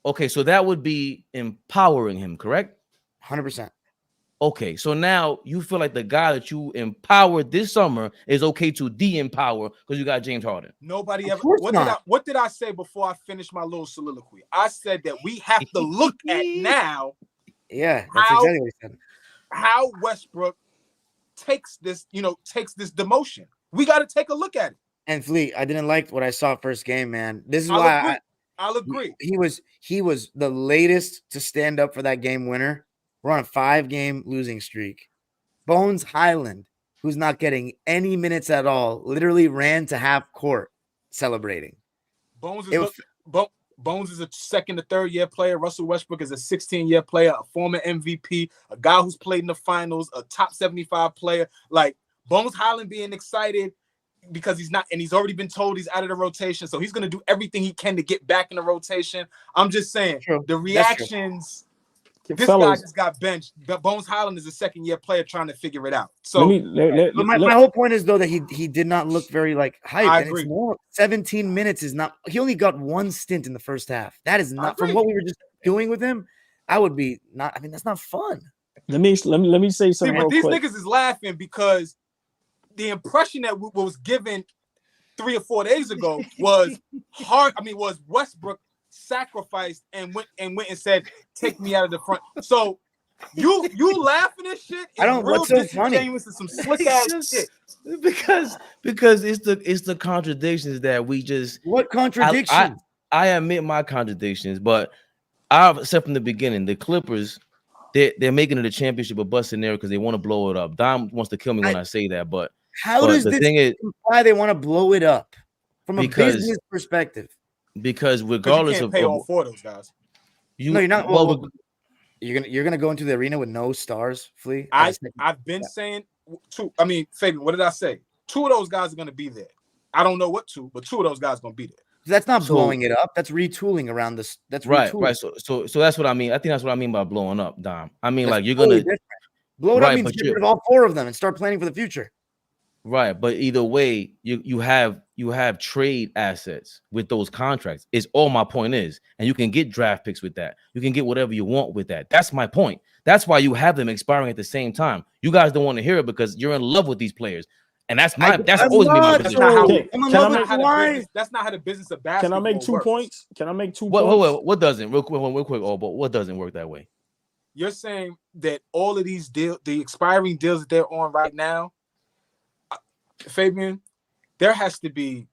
Okay, so that would be empowering him, correct? 100%. Okay, so now you feel like the guy that you empowered this summer is okay to de-empower because you got James Harden. Nobody Of ever. course What not. did I say before I finished my little soliloquy? I said that we have to look at now Yeah, that's How- exactly what he said. how Westbrook takes this demotion. We got to take a look at it. And Fleet, I didn't like what I saw first game, man. This is I'll why agree. I'll agree. he was the latest to stand up for that game winner. We're on a 5-game losing streak. Bones Highland, who's not getting any minutes at all, literally ran to half court celebrating. Bones It was- Bones is a second to third year player. Russell Westbrook is a 16-year player, a former MVP, a guy who's played in the finals, a top 75 player. Like Bones Highland being excited because he's already been told he's out of the rotation. So he's going to do everything he can to get back in the rotation. I'm just saying True. the reactions. This Fellas, guy just got benched. But Bones Highland is a second-year player trying to figure it out. So But my whole point is though that he did not look very like hyped. I And agree. it's more 17 minutes is not. He only got one stint in the first half. That is not from agree. what we were just doing with him. I would be not. I mean, that's not fun. let me say see, something but real these quick. niggas is laughing because the impression that was given 3 or 4 days ago was was Westbrook sacrificed and went and said, "Take me out of the front." So you laughing at shit? I don't- Real what's so funny? disingenuous and some slick ass It's shit. just- because it's the contradictions that we just What contradiction? I admit my contradictions, but I've said from the beginning the Clippers they're making it a championship a bust scenario because they want to blow it up. Dom wants to kill me when I say that, but How but does the this thing is imply they want to blow it up from a Because- business perspective? because Because you regardless can't of pay all 4 of those guys. you, No, you're not. well, Well, you're gonna go into the arena with no stars, Flea. As a- I've been saying 2. I mean, Fabian, what did I say? 2 of those guys are going to be there. I don't know what 2, but 2 of those guys are going to be there. That's not So- blowing it up. That's retooling around this. That's right. retooling. So that's what I mean. I think that's what I mean by blowing up, Dom. I mean, That's like you're totally gonna different. Blow it Right, up means but get you're- rid of all 4 of them and start planning for the future. right, but either way, you have trade assets with those contracts. Is all my point is, and you can get draft picks with that. You can get whatever you want with that. That's my point. That's why you have them expiring at the same time. You guys don't want to hear it because you're in love with these players, and that's I'm always been my not, position. not how- Okay, I'm in can I love make- with How the Kawhi. business- that's not how the business of Can basketball I make 2 works. points? Can I make 2 What, points? what doesn't real quick? Oh, but what doesn't work that way? You're saying that all of these the expiring deals that they're on right now, Fabian, there has to be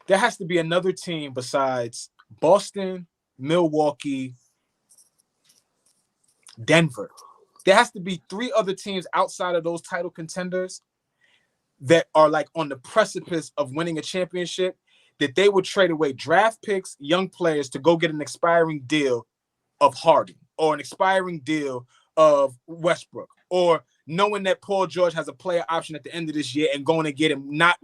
another team besides Boston, Milwaukee, Denver. There has to be 3 other teams outside of those title contenders that are like on the precipice of winning a championship that they would trade away draft picks, young players to go get an expiring deal of Harden or an expiring deal of Westbrook, or knowing that Paul George has a player option at the end of this year and going to get him, not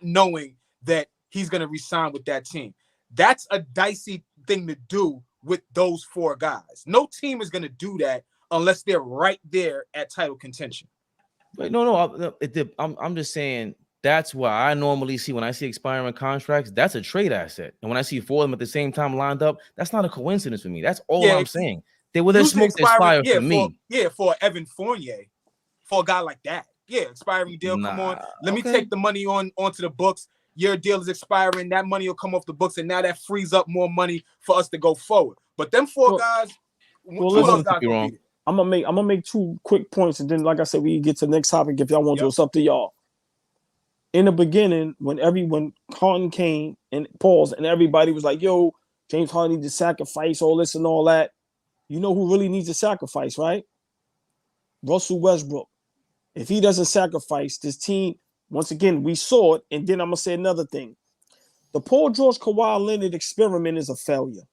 knowing that he's going to resign with that team. That's a dicey thing to do with those 4 guys. No team is going to do that unless they're right there at title contention. But no, I'm just saying that's why I normally see when I see expiring contracts, that's a trade asset. And when I see 4 of them at the same time lined up, that's not a coincidence for me. That's all Yeah, I'm saying. They were their Usually smoke expire for me. for Evan Fournier, for a guy like that. Yeah, expiring deal. Come on, let me okay. take the money onto the books. Your deal is expiring. That money will come off the books, and now that frees up more money for us to go forward. But them 4 guys, 2 of listen, those guys you're gonna wrong. be there. I'm gonna make 2 quick points, and then, like I said, we get to the next topic if y'all want to. Yep. It's up to y'all. In the beginning, when Harden came and paused, and everybody was like, "Yo, James Harden needs to sacrifice all this and all that." You know who really needs to sacrifice, right? Russell Westbrook. If he doesn't sacrifice this team, once again, we saw it. And then I'm going to say another thing. The Paul George Kawhi Leonard experiment is a failure.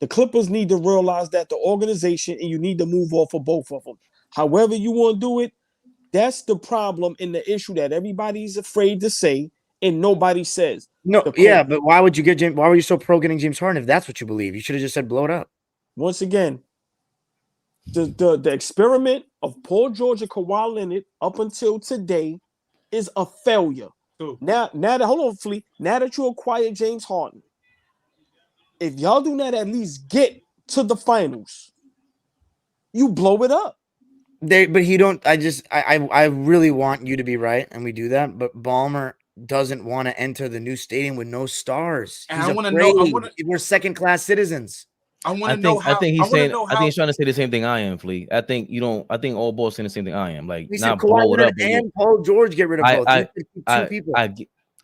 The Clippers need to realize that the organization, and you need to move off of both of them. However you want to do it, that's the problem and the issue that everybody's afraid to say and nobody says. No, but why would you get James? Why were you so pro getting James Harden if that's what you believe? You should have just said blow it up. Once again, the experiment of Paul George and Kawhi Leonard up until today is a failure. Ooh. Now that hold on, Flea. Now that you acquired James Harden, if y'all do not at least get to the finals, you blow it up. But he don't. I really want you to be right, and we do that. But Ballmer doesn't want to enter the new stadium with no stars. And He's I want to afraid. know. We're second-class citizens. I want to know how. I think he's saying. I think he's how. trying to say the same thing I am, Flea. I think you don't. I think all balls saying the same thing I am. Like We not said Kawhi blow it up. Leonard and Paul George get rid of both. Two people.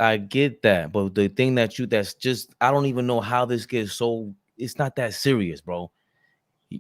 I get that, but the thing that's just I don't even know how this gets so. It's not that serious, bro.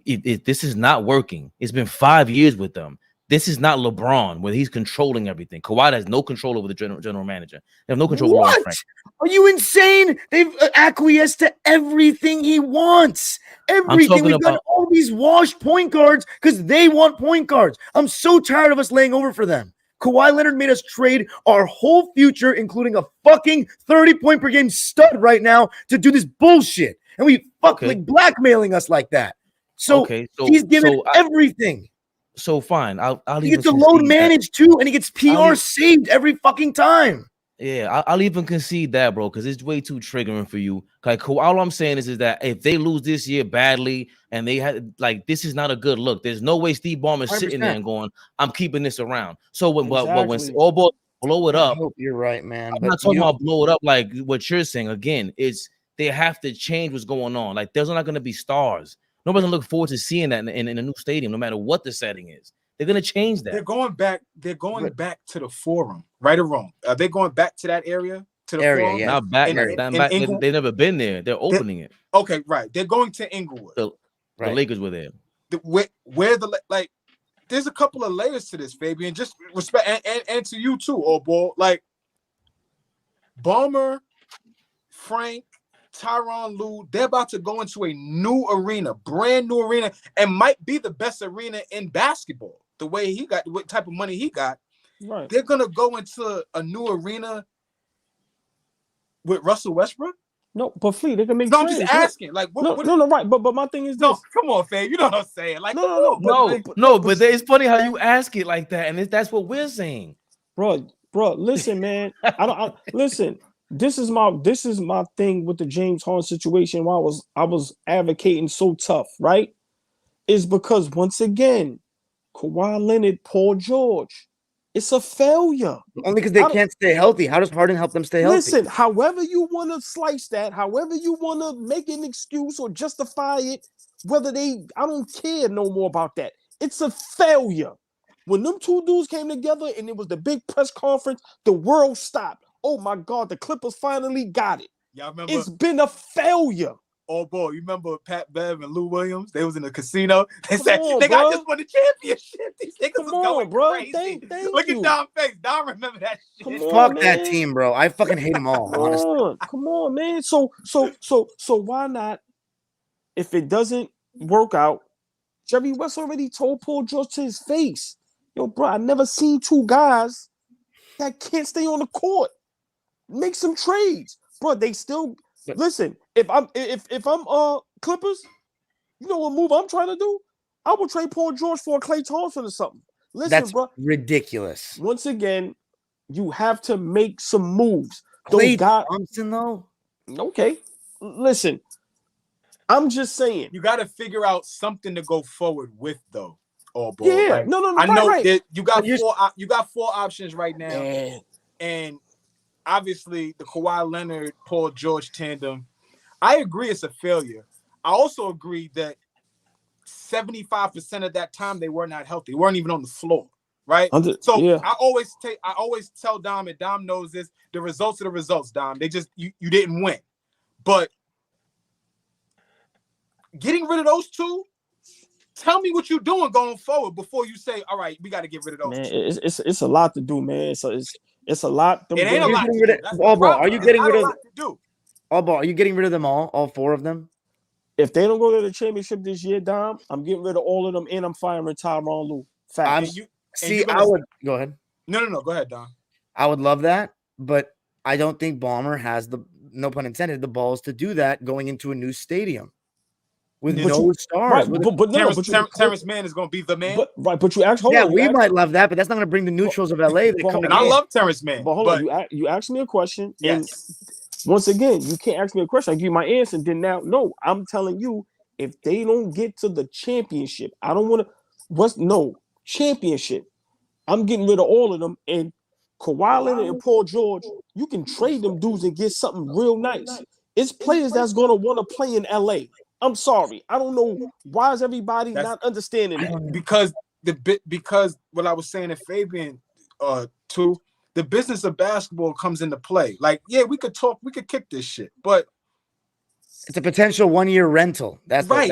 This is not working. It's been 5 years with them. This is not LeBron where he's controlling everything. Kawhi has no control over the general manager. They have no control over What? Are you insane? They've acquiesced to everything he wants. Everything. We've got all these washed point guards because they want point guards. I'm so tired of us laying over for them. Kawhi Leonard made us trade our whole future, including a fucking 30-point per game stud right now, to do this bullshit. And we like blackmailing us like that. So he's given everything. So fine, I'll he gets a load managed too, and he gets PR saved every fucking time. Yeah, I'll even concede that, bro, because it's way too triggering for you. Like, all I'm saying is that if they lose this year badly and they had this is not a good look. There's no way Steve Ballmer's sitting there and going, "I'm keeping this around." So when all balls blow it up, I hope you're right, man. I'm not talking about blow it up like what you're saying. Again, it's they have to change what's going on. Like, there's not going to be stars. Nobody's gonna look forward to seeing that in a new stadium, no matter what the setting is. They're gonna change that. They're going back to the Forum, right or wrong. Are they going back to that area? To the Forum? Yeah. Not back. They've never been there. They're opening it. Okay, right. They're going to Inglewood. The Lakers were there. Where there's a couple of layers to this, Fabian. Just respect and to you too, old boy. Like Ballmer, Frank, Tyronn Lue, they're about to go into a new arena, brand new arena, and might be the best arena in basketball. The way he got, what type of money he got, right? They're gonna go into a new arena with Russell Westbrook. No, but Flea, they can make. No, I'm just asking. Like, no, right. But my thing is this. No, come on, Fab. You know what I'm saying? Like, but it's funny how you ask it like that, and that's what we're saying, bro. Listen, man. Listen. This is my thing with the James Harden situation. Why I was advocating so tough, right? Is because once again, Kawhi Leonard, Paul George, it's a failure. Only because they can't stay healthy. How does Harden help them stay healthy? Listen, however you want to slice that, however you want to make an excuse or justify it, I don't care no more about that. It's a failure. When them two dudes came together and it was the big press conference, the world stopped. Oh my God, the Clippers finally got it. Y'all remember? It's been a failure. Oh boy, you remember Pat Bev and Lou Williams? They was in the casino. They said they just won the championship. These niggas was going crazy. Thank Look you. at Dom's face. Dom remember that shit. Fuck that team, bro. I fucking hate them all. Honestly. Come on, man. So why not? If it doesn't work out, Jerry West already told Paul George to his face, "Yo, bro, I never seen two guys that can't stay on the court. Make some trades, bro. They still listen. If I'm Clippers, you know what move I'm trying to do? I would trade Paul George for a Klay Thompson or something. Listen, that's bro, ridiculous. Once again, you have to make some moves. Klay Thompson, though. Okay, listen. I'm just saying you got to figure out something to go forward with, though. Oh boy, yeah, like, no. I know right. that you got four options right now, man. And obviously the Kawhi Leonard, Paul George tandem. I agree it's a failure. I also agree that 75% of that time they were not healthy. They weren't even on the floor, right? I always tell Dom, and Dom knows this, the results are the results, Dom. They just you didn't win. But getting rid of those two tell me what you're doing going forward before you say, all right, we got to get rid of those. Man, it's a lot to do, man. It's a lot. It ain't a lot to do. That's the All ball. problem. Are you It's getting not rid a of lot to do. all ball? Are you getting rid of them all 4 of them? If they don't go to the championship this year, Dom, I'm getting rid of all of them, and I'm firing Tyronn Lue. Facts. I would go ahead. No. Go ahead, Don. I would love that, but I don't think Ballmer has the, no pun intended, the balls to do that going into a new stadium with no stars. Right, but Terrence Mann is going to be the man. But you asked, we might love that, but that's not going to bring the neutrals of LA. And I love Terrence Mann. But hold on, you asked me a question, yes. And once again, you can't ask me a question. I give you my answer. And then now, no, I'm telling you, if they don't get to the championship, I don't want to. Championship. I'm getting rid of all of them. And Kawhi Leonard and Paul George, you can trade them dudes and get something real nice. It's players that's going to want to play in LA. I'm sorry. I don't know why is everybody not understanding that. Because what I was saying to Fabian too, the business of basketball comes into play. Like, yeah, we could kick this shit, but it's a potential 1-year rental. That's right.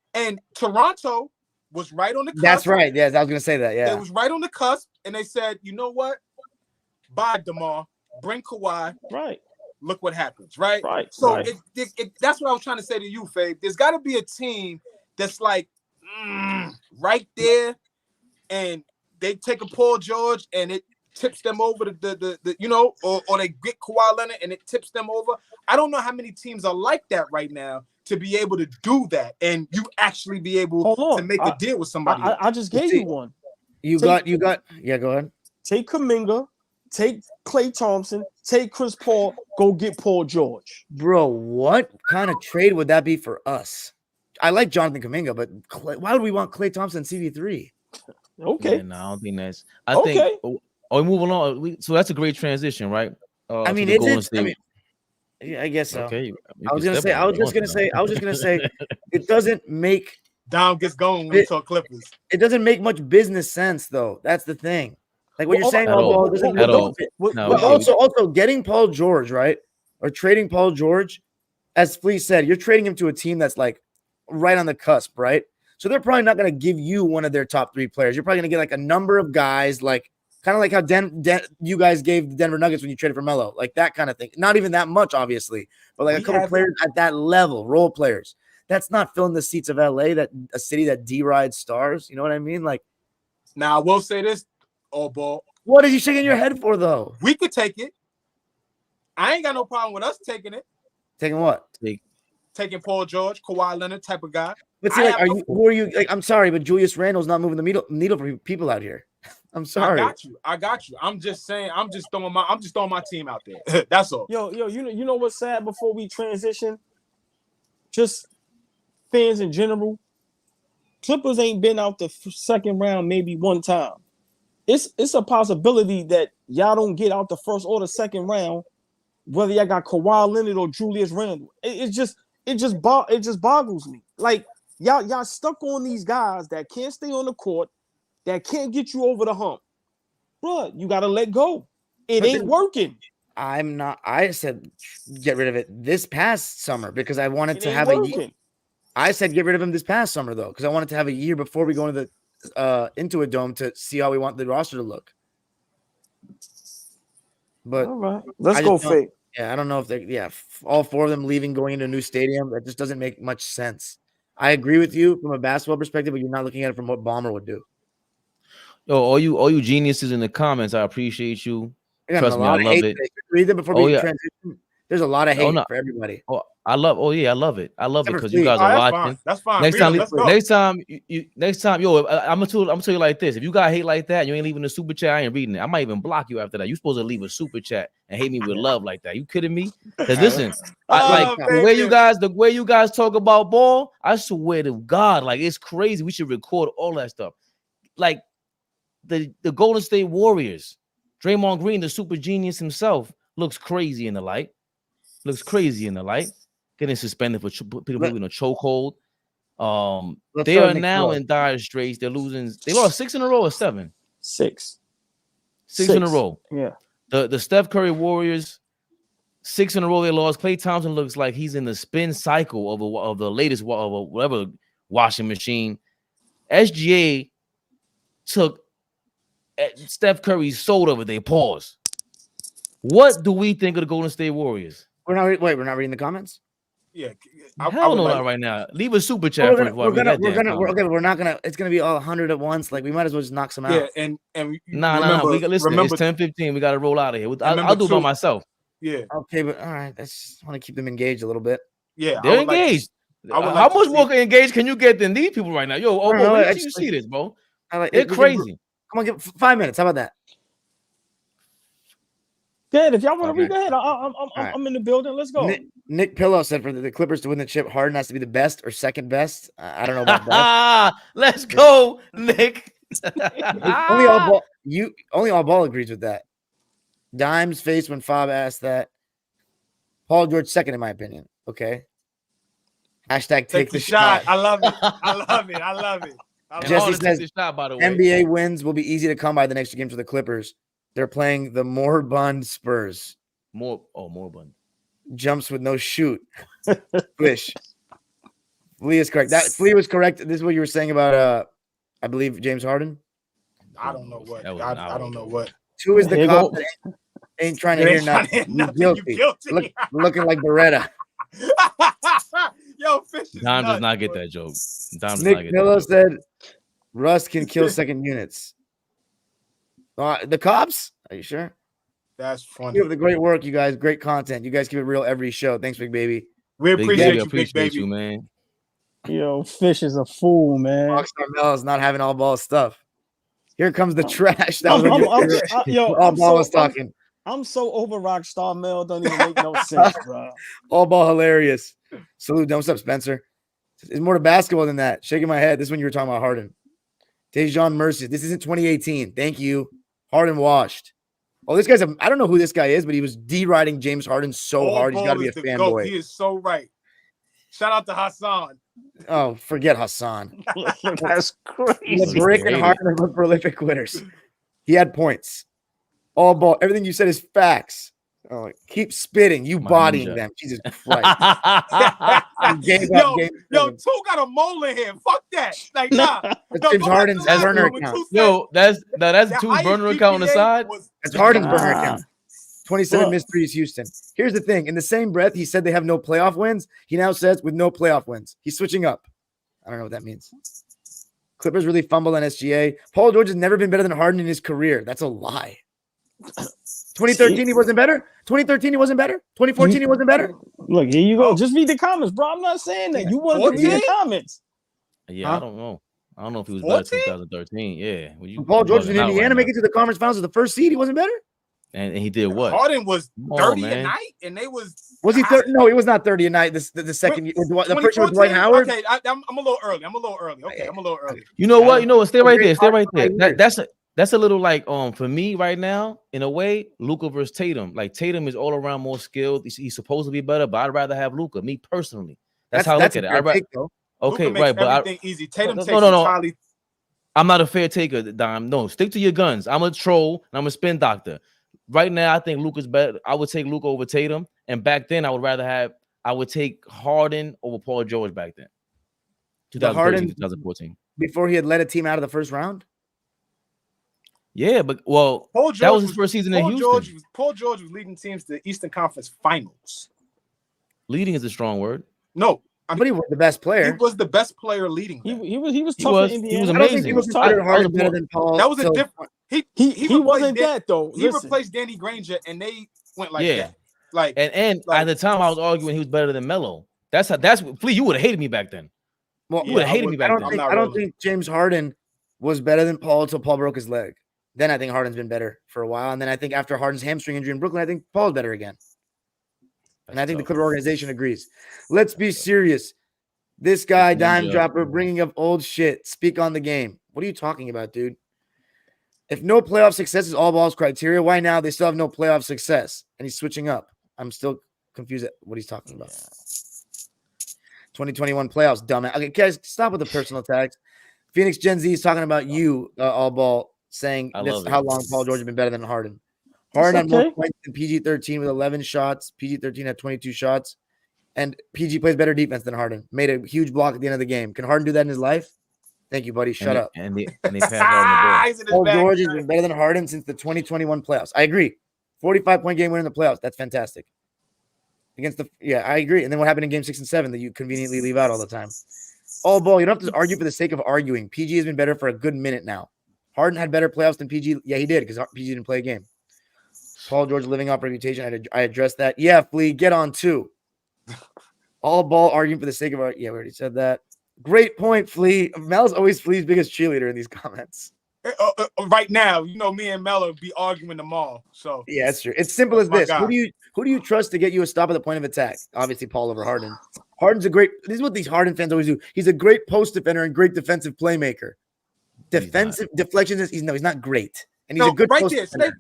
And Toronto was right on the cusp. That's right. Yes, I was gonna say that. Yeah, it was right on the cusp, and they said, you know what? Buy DeMar, bring Kawhi. Right. Look what happens. Right. Right. So right. That's what I was trying to say to you, Fabe. There's got to be a team that's like right there, and they take a Paul George, and it tips them over the or they get Kawhi Leonard, and it tips them over. I don't know how many teams are like that right now to be able to do that, and you actually be able to make a deal with somebody. I just gave you one. You got. Yeah, go ahead. Take Kuminga, take Klay Thompson, take Chris Paul, go get Paul George. Bro, what kind of trade would that be for us? I like Jonathan Kuminga, but why would we want Klay Thompson and CP3? Okay. Yeah, no, I don't think that's. I think. Oh, we moving on. So that's a great transition, right? I mean, I guess so. Okay. I was just gonna say, it doesn't make Dom gets going when we talk Clippers. It doesn't make much business sense, though. That's the thing. Like what you're saying, doesn't at all. But also getting Paul George, right, or trading Paul George, as Flea said, you're trading him to a team that's like right on the cusp, right? So they're probably not going to give you one of their top 3 players. You're probably going to get like a number of guys, like kind of like how you guys gave the Denver Nuggets when you traded for Melo, like that kind of thing. Not even that much, obviously, but like a couple players at that level, role players. That's not filling the seats of LA, that a city that derides stars. You know what I mean? Like, now I will say this, ball. What are you shaking your head for, though? We could take it. I ain't got no problem with us taking it. Taking what? Taking Paul George, Kawhi Leonard type of guy. But see, who are you? Like, I'm sorry, but Julius Randle's not moving the needle for people out here. I'm sorry. I got you. I'm just saying. I'm just throwing my team out there. That's all. Yo, you know what's sad before we transition? Just fans in general. Clippers ain't been out the second round maybe one time. It's a possibility that y'all don't get out the first or the second round, whether y'all got Kawhi Leonard or Julius Randle. It just boggles me. Like y'all stuck on these guys that can't stay on the court, that can't get you over the hump. Bro, you gotta let go. It ain't working. I said get rid of it this past summer because I wanted to have working. a year. I said get rid of him this past summer though, because I wanted to have a year before we go into a dome to see how we want the roster to look. But all right, let's go fake. Yeah, I don't know if all 4 of them leaving, going into a new stadium, that just doesn't make much sense. I agree with you from a basketball perspective, but you're not looking at it from what Ballmer would do. Yo, all you geniuses in the comments, I appreciate you. Trust me, I love it. Read them before we transition. There's a lot of hate for everybody. I love it. I love it because you guys are watching. That's fine. Next time, yo, I'm gonna tell you like this. If you got hate like that, you ain't leaving the super chat. I ain't reading it. I might even block you after that. You supposed to leave a super chat and hate me with love like that. You kidding me? Because listen, the way you guys talk about ball, I swear to God, like it's crazy. We should record all that stuff. Like the Golden State Warriors, Draymond Green, the super genius himself, looks crazy in the light. Getting suspended for people in a chokehold. They are now in dire straits. They're losing. They lost 6 in a row or 7. 6 in a row. Yeah. The Steph Curry Warriors, 6 in a row they lost. Klay Thompson looks like he's in the spin cycle of the latest whatever washing machine. SGA took Steph Curry's soul over there. Pause. What do we think of the Golden State Warriors? We're not reading the comments. Yeah, Hell no, not right now. Leave a super chat first. We're not gonna. It's gonna be all 100 at once. Like we might as well just knock some out. Yeah, and nah. We got listen. It's 10:15. We got to roll out of here. I'll do it by myself. Yeah. Okay, but all right. I just want to keep them engaged a little bit. Yeah, they're engaged. How much more engaged can you get than these people right now? Yo, wait till you see this, bro. They're crazy. Come on, give 5 minutes. How about that? Good. If y'all want to read, go ahead. I'm in the building. Let's go. Nick Pillow said for the Clippers to win the chip, Harden has to be the best or second best. I don't know about that. Let's go, Nick. only all ball agrees with that. Dime's face when Fob asked that. Paul George second in my opinion. Okay. Hashtag take the shot. I love it. Jesse says the shot, by the way. NBA wins will be easy to come by the next two games for the Clippers. They're playing the moribund Spurs. Moribund. Jumps with no shoot. Fish. Flea is correct. Flea was correct. This is what you were saying about I believe James Harden. I don't know what. I don't know what. Two is the cop that ain't trying to hear nothing. You guilty. Looking like Beretta. Yo, Fish. Dom does not get that joke. Nick Miller said Russ can kill second units. The cops? Are you sure? That's funny. You have the great work, you guys. Great content. You guys keep it real every show. Thanks, Big Baby. We appreciate you, Big Baby, man. Yo, Fish is a fool, man. Rockstar Mel is not having all ball stuff. Here comes the trash. That was all ball was talking. I'm so over Rockstar Mel. Don't even make no sense, bro. All ball hilarious. Salute. What's up, Spencer? It's more to basketball than that. Shaking my head. This is when you were talking about Harden. Dejan Mercy. This isn't 2018. Thank you. Harden washed. Oh, this guy's I don't know who this guy is, but he was deriding James Harden so hard. He's got to be a fanboy. He is so right. Shout out to Hassan. Oh, forget Hassan. That's crazy. The Brick and Harden were prolific quitters. He had points. All ball. Everything you said is facts. Oh, keep spitting. You bodying them. Jesus Christ. Yo, two got a mole in here. Fuck that. Like, nah. That's James Harden's burner account. Yo, that's two burner account on the side. That's Harden's burner account. 27 missed threes, Houston. Here's the thing. In the same breath, he said they have no playoff wins. He now says with no playoff wins. He's switching up. I don't know what that means. Clippers really fumbled on SGA. Paul George has never been better than Harden in his career. That's a lie. 2013, he wasn't better. 2013, he wasn't better. 2014, he wasn't better. Look, here you go. Just read the comments, bro. I'm not saying that. You want to read the comments. Yeah, I don't know. I don't know if he was better 2013. Yeah. Paul George in Indiana make it to the conference finals as the first seed. He wasn't better. And he did what? Harden was 30 a night, and they was he 30? No, he was not 30 a night. The second year, the first year was Dwight Howard. Okay, I'm a little early. Okay, I'm a little early. You know what? Stay right there. That's a little like for me right now, in a way, Luka versus Tatum. Like Tatum is all around more skilled. He's supposed to be better, but I'd rather have Luka. Me personally, that's how I look at it. Okay, right, but everything easy. Tatum takes entirely. I'm not a fair taker, Dom. No, stick to your guns. I'm a troll and I'm a spin doctor. Right now, I think Luka's better. I would take Luka over Tatum, and back then, I would take Harden over Paul George back then. 2013, 2014. Before he had led a team out of the first round. Yeah, but that was his first season in Houston. Paul George was leading teams to the Eastern Conference Finals. Leading is a strong word. No, but he was the best player. He was the best player leading. He was tough in Indiana. He was amazing. I don't think he was better than Paul. That was a different. He wasn't that though. He replaced Danny Granger, and they went like that. Like and at the time, I was arguing he was better than Melo. That's Flea. You would have hated me back then. Well, you would have hated me back then. I don't think James Harden was better than Paul until Paul broke his leg. Then I think Harden's been better for a while, and then I think after Harden's hamstring injury in Brooklyn, I think Paul's better again. And I think the Clipper organization agrees. Let's be serious. This guy, Dime Dropper, bringing up old shit. Speak on the game. What are you talking about, dude? If no playoff success is all balls criteria, why now they still have no playoff success? And he's switching up. I'm still confused at what he's talking about. 2021 playoffs, dumbass. Okay, guys, stop with the personal attacks. Phoenix Gen Z is talking about you, all ball, saying this how long Paul George has been better than Harden. Harden had more points than PG-13 with 11 shots. PG-13 had 22 shots. and PG plays better defense than Harden. Made a huge block at the end of the game. Can Harden do that in his life? Thank you, buddy. Shut up. And they pass Harden the ball. He's in his Paul bag George has tonight. been better than Harden since the 2021 playoffs. I agree. 45-point game win in the playoffs. That's fantastic. I agree. And then what happened in game 6 and 7 that you conveniently leave out all the time? All ball. You don't have to argue for the sake of arguing. PG has been better for a good minute now. Harden had better playoffs than PG. Yeah, he did because PG didn't play a game. Paul George living off reputation. I addressed that. Yeah, Flea, get on too. All ball arguing for the sake of our. Yeah, we already said that. Great point, Flea. Mel's always Flea's biggest cheerleader in these comments. Right now, you know, me and Mel will be arguing them all. So yeah, it's true. It's simple as my this. guy. Who do you trust to get you a stop at the point of attack? Obviously, Paul over Harden. Harden's a great. This is what these Harden fans always do. He's a great post defender and great defensive playmaker. Defensive deflections. He's not great, and he's a good right post there. defender.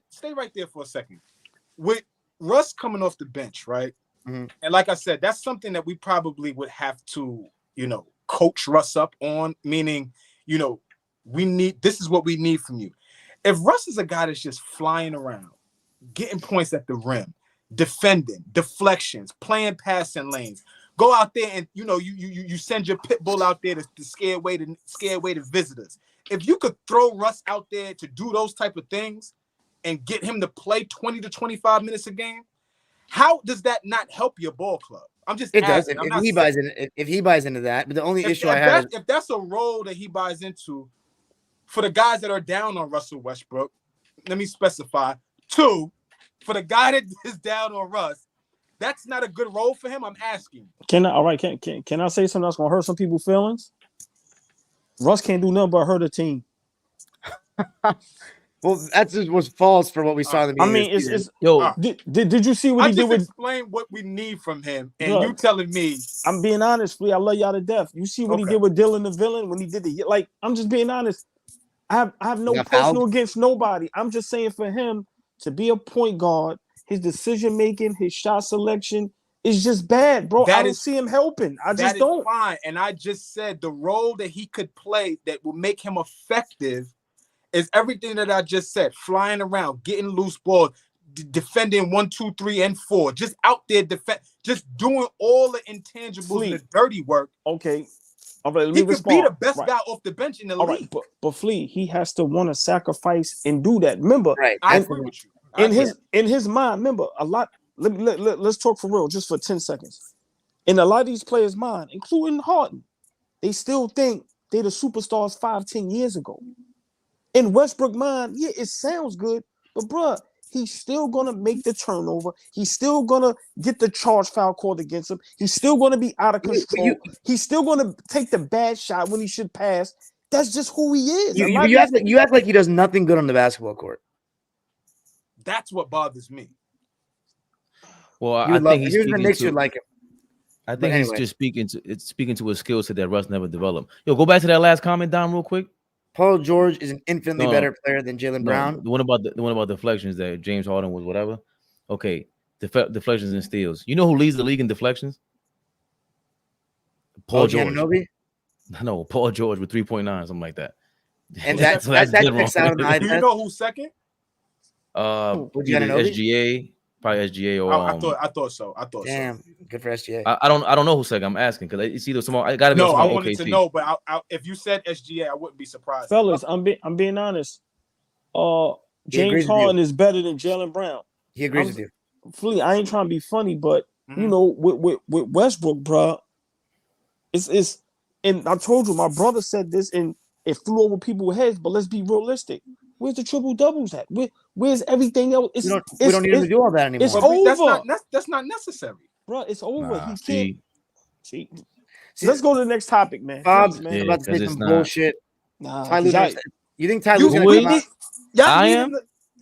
Stay right there for a second. With Russ coming off the bench, right? Mm-hmm. And like I said, that's something that we probably would have to, coach Russ up on. Meaning, this is what we need from you. If Russ is a guy that's just flying around, getting points at the rim, defending, deflections, playing passing lanes, go out there and you send your pit bull out there to scare away the visitors. If you could throw Russ out there to do those type of things and get him to play 20 to 25 minutes a game, how does that not help your ball club? I'm just asking. If he buys into that, but the only issue I have if that's a role that he buys into for the guys that are down on Russell Westbrook, let me specify 2 for the guy that is down on Russ. That's not a good role for him. I'm asking. Can I say something that's gonna hurt some people's feelings? Russ can't do nothing but hurt a team. Well, that just was false for what we saw in the beginning. I mean, did you see what he did with? Explain what we need from him, and you telling me. I'm being honest, Flea. I love y'all to death. You see what he did with Dylan the Villain when he did I'm just being honest. I have no personal against nobody. I'm just saying for him to be a point guard, his decision making, his shot selection is just bad, bro. I don't see him helping. I just don't. Fine, and I just said the role that he could play that will make him effective is everything that I just said: flying around, getting loose ball, defending 1, 2, 3, and 4, just out there just doing all the intangibles and the dirty work. Okay. All right, he could be the best guy off the bench in the league. Right, but Flea, he has to want to sacrifice and do that. Remember, I agree with you. In his mind, remember a lot. Let's talk for real, just for 10 seconds. In a lot of these players' mind, including Harden, they still think they're the superstars 5-10 years ago. In Westbrook mind, yeah, it sounds good, but bruh, he's still gonna make the turnover. He's still gonna get the charge foul called against him. He's still gonna be out of control. He's still gonna take the bad shot when he should pass. That's just who he is. You act like he does nothing good on the basketball court. That's what bothers me. Well, I think he's the Knicks would like him. I think he's just speaking to a skill set that Russ never developed. Yo, go back to that last comment, Dom, real quick. Paul George is an infinitely better player than Jaylen Brown. The one about deflections that James Harden was whatever. Okay, deflections and steals. You know who leads the league in deflections? Paul George. No, Paul George with 3.9, something like that. And that checks out on the eye test. Do you know who's second? SGA. Probably SGA or I thought so. Damn, good for SGA. I don't know who's second. I'm asking because it's either someone. I gotta be. No, I wanted to know, but if you said SGA, I wouldn't be surprised. Fellas, I'm being honest. James Harden is better than Jaylen Brown. He agrees with you. Flea, I ain't trying to be funny, but with Westbrook, bro, it's and I told you, my brother said this and it flew over people's heads. But let's be realistic. Where's the triple doubles at? Where's everything else? We don't need him to do all that anymore. It's over. That's not necessary, bro. It's over. He can't. See, let's go to the next topic, man. Bob, man. about to say some bullshit. Nah, you think Ty Lue's gonna come out? I am.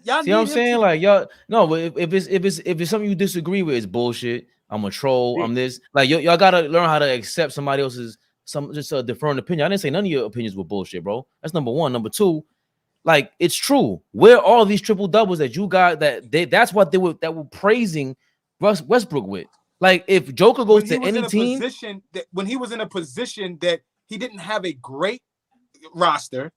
See what I'm saying? Like y'all, no, but if it's something you disagree with, it's bullshit. I'm a troll. I'm this. Like y'all gotta learn how to accept somebody else's just a different opinion. I didn't say none of your opinions were bullshit, bro. That's number one. Number two. Like it's true. Where are all these triple doubles that you got? That's what they were praising Westbrook with. Like if Joker goes to any team, when he was in a position that he didn't have a great roster,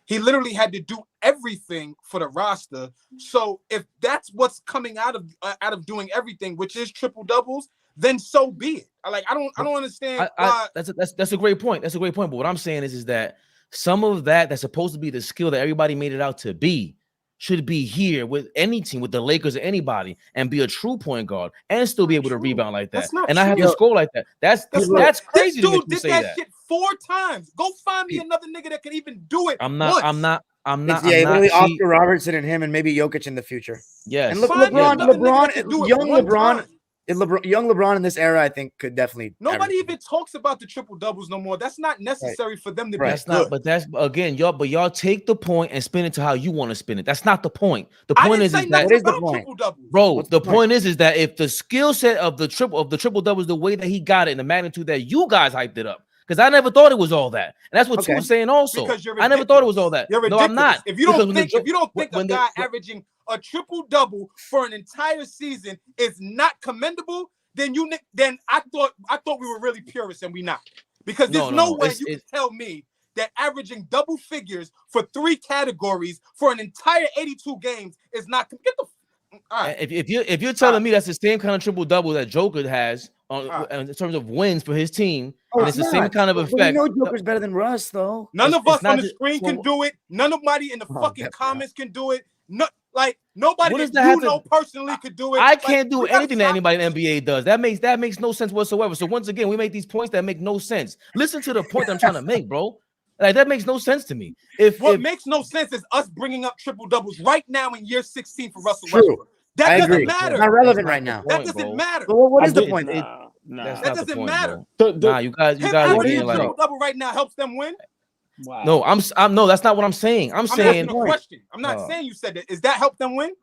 he literally had to do everything for the roster. So if that's what's coming out of doing everything, which is triple doubles, then so be it. I don't understand why. That's a great point. That's a great point. But what I'm saying is that some of that's supposed to be the skill that everybody made it out to be should be here with any team, with the Lakers or anybody, and be a true point guard and still be able to rebound like that. That's not and true. I have to score like that. That's crazy. This dude did that shit 4 times. Go find me another nigga that can even do it. I'm not. Literally Oscar Robertson and him and maybe Jokic in the future. Yes. And young LeBron in this era, I think, could definitely. Nobody even talks about the triple doubles no more. That's not necessary for them to be That's good. not. But that's again, y'all take the point and spin it to how you want to spin it. That's not the point. The point is that what is the point, bro? The point is that if the skill set of the triple doubles the way that he got it and the magnitude that you guys hyped it up. Because I never thought it was all that, and that's what you were saying also. I never thought it was all that. No, I'm not. If you don't think a guy averaging a triple double for an entire season is not commendable, then I thought we were really purists, and we not. Because there's no way you can tell me that averaging double figures for 3 categories for an entire 82 games is not. Get the. Right. If you're telling me that's the same kind of triple double that Joker has in terms of wins for his team, and it's the same kind of effect. We know Joker's better than Russ, though. None of us on the screen can do it. Nobody in the fucking comments can do it. No, nobody that personally could do it. I can't do anything that anybody in the NBA does. That makes no sense whatsoever. So once again, we make these points that make no sense. Listen to the point that I'm trying to make, bro. Like that makes no sense to me. What makes no sense is us bringing up triple doubles right now in year 16 for Russell Westbrook. That doesn't matter. It's not relevant right now. That doesn't matter. Well, what is the point? That doesn't matter. You guys are being like triple double right now helps them win. Wow. No, I'm no, that's not what I'm saying. I'm saying asking a question. I'm not saying you said that. Is that help them win?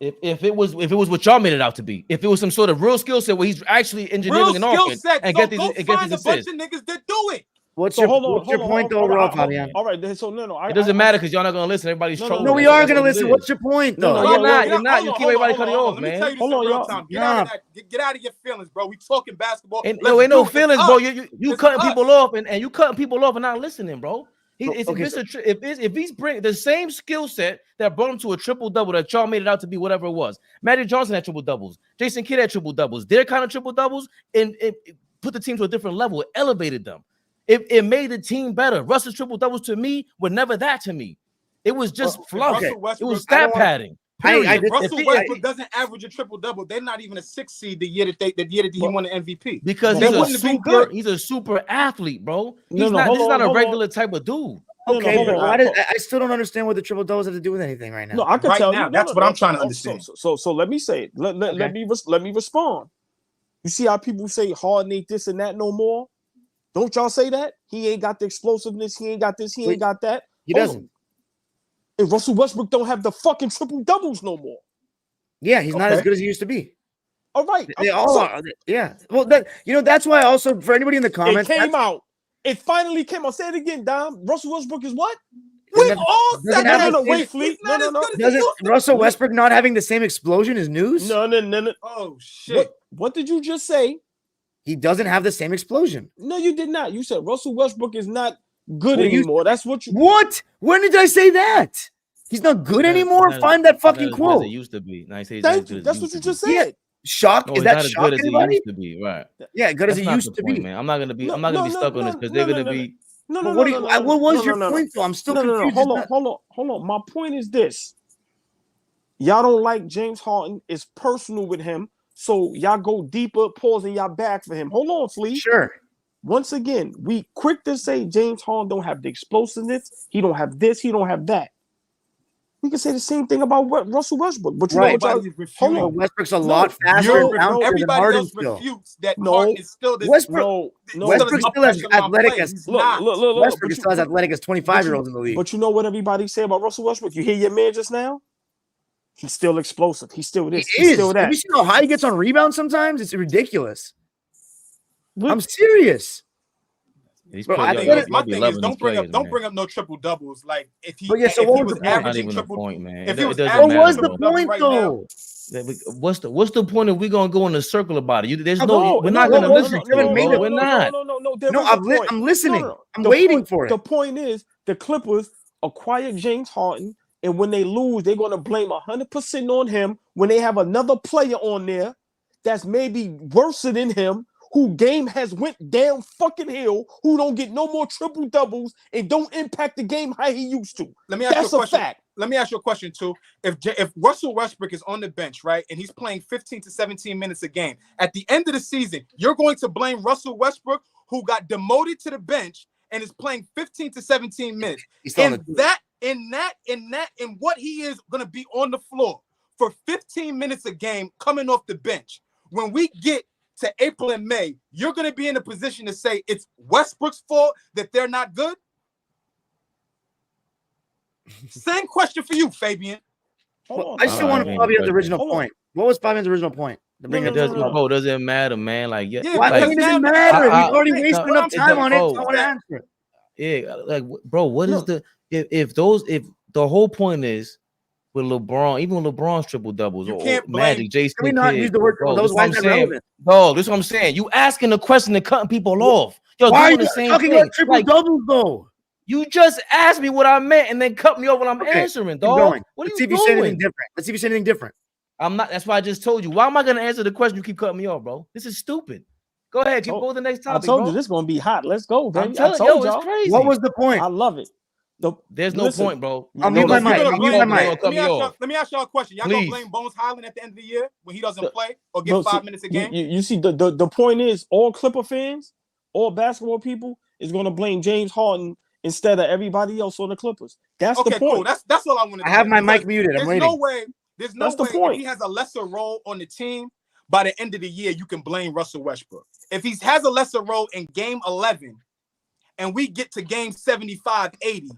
If it was what y'all made it out to be, if it was some sort of real skill set where he's actually engineering an offense and get these assists. Find a bunch of niggas that do it. What's your point overall, Fabian? All right, so no. It doesn't matter because y'all not gonna listen. Everybody's trolling. No, we are gonna listen. What's your point, though? No, you're not. You keep everybody cutting off, man. Let me tell you something. Get out of your feelings, bro. We talking basketball. Ain't no feelings, bro. You cutting people off and you cutting people off and not listening, bro. If he's bringing the same skill set that brought him to a triple double that y'all made it out to be, whatever it was. Magic Johnson had triple doubles. Jason Kidd had triple doubles. Their kind of triple doubles and it put the team to a different level. It elevated them. It made the team better. Russell's triple doubles to me were never that to me. It was just fluff. It was stat padding. Russell Westbrook doesn't average a triple double. They're not even a 6 seed the year that he won the MVP. Because he's a super athlete, bro. He's not a regular type of dude. Okay, but I still don't understand what the triple doubles have to do with anything right now. No, I can tell you. That's what I'm trying to understand. So let me say it. Let me respond. You see how people say Harden ain't this and that no more? Don't y'all say that? He ain't got the explosiveness. He ain't got this. He ain't got that. He doesn't. And Russell Westbrook don't have the fucking triple doubles no more. Yeah, he's not as good as he used to be. All right. They all are. Yeah. Well, that's why also for anybody in the comments. It came out. It finally came out. Say it again, Dom. Russell Westbrook is what? We've all said that. Doesn't Russell Westbrook not having the same explosion is news? No. Oh, shit. What did you just say? He doesn't have the same explosion. No, you did not. You said Russell Westbrook is not good anymore. That's what you. What? When did I say that? He's not good anymore. Find that fucking quote. It used to be. That's what you just said. Yeah. Shock? Is that shock? As he used to be, right? Yeah, good as he used to be. Man, I'm not gonna be stuck on this because they're gonna be. What was your point though? I'm still confused. Hold on. My point is this: y'all don't like James Harden. It's personal with him. So y'all go deeper, pausing y'all back for him. Hold on, Flea. Sure. Once again, we quick to say James Harden don't have the explosiveness. He don't have this. He don't have that. We can say the same thing about Russell Westbrook. But you know what? Hold on. Westbrook's a lot faster. Everybody else refutes that Harden is still this. Westbrook still as athletic as Westbrook is still as athletic as 25-year-olds in the league. But you know what everybody say about Russell Westbrook? You hear your man just now? He's still explosive. He's still this. He's still that. Have you seen how high he gets on rebounds sometimes? It's ridiculous. I'm serious. My thing is don't bring up no triple doubles. Like if he was averaging triple point, man. If he was what was the point though? What's the point if we're gonna go in a circle about it? We're not gonna listen to it. We're not. No, I'm listening. I'm waiting for it. The point is the Clippers acquired James Harden. And when they lose, they're going to blame 100% on him. When they have another player on there that's maybe worse than him, who game has went down fucking hill, who don't get no more triple doubles and don't impact the game how he used to. Let me ask That's you a a question. fact. Let me ask you a question too. If Russell Westbrook is on the bench, right, and he's playing 15 to 17 minutes a game, at the end of the season, you're going to blame Russell Westbrook, who got demoted to the bench and is playing 15 to 17 minutes. In what he is going to be on the floor for 15 minutes a game coming off the bench. When we get to April and May, you're going to be in a position to say it's Westbrook's fault that they're not good? Same question for you, Fabian. Well, I still want Fabian's original point. What was Fabian's original point? Bro, doesn't matter, man. Like, yeah, why like, it doesn't matter? We've already wasted enough time on it. I want to answer. Yeah, like, bro, what is the if the whole point is with LeBron, even with LeBron's triple doubles or Magic, Jason, can we not use the word triple doubles? Why is that relevant? Bro, this is what I'm saying. You asking the question and cutting people off. Yo, why are you talking about triple doubles though? You just asked me what I meant and then cut me off when I'm answering, dog. What are you doing? Let's see if you say anything different. I'm not. That's why I just told you. Why am I gonna answer the question? You keep cutting me off, bro. This is stupid. Go ahead. Keep going to the next topic. I told you this is gonna be hot. Let's go, baby. I told you, it's crazy. What was the point? I love it. There's no point, bro. I'll mute my mic. Let me ask y'all a question. Y'all gonna blame Bones Highland at the end of the year when he doesn't play or get 5 minutes a game? You see, the point is, all Clipper fans, all basketball people is gonna blame James Harden instead of everybody else on the Clippers. That's the point. Cool. That's all I want to do. I have my mic muted. I'm waiting. There's no way if he has a lesser role on the team, by the end of the year, you can blame Russell Westbrook. If he has a lesser role in game 11 and we get to game 75, 80,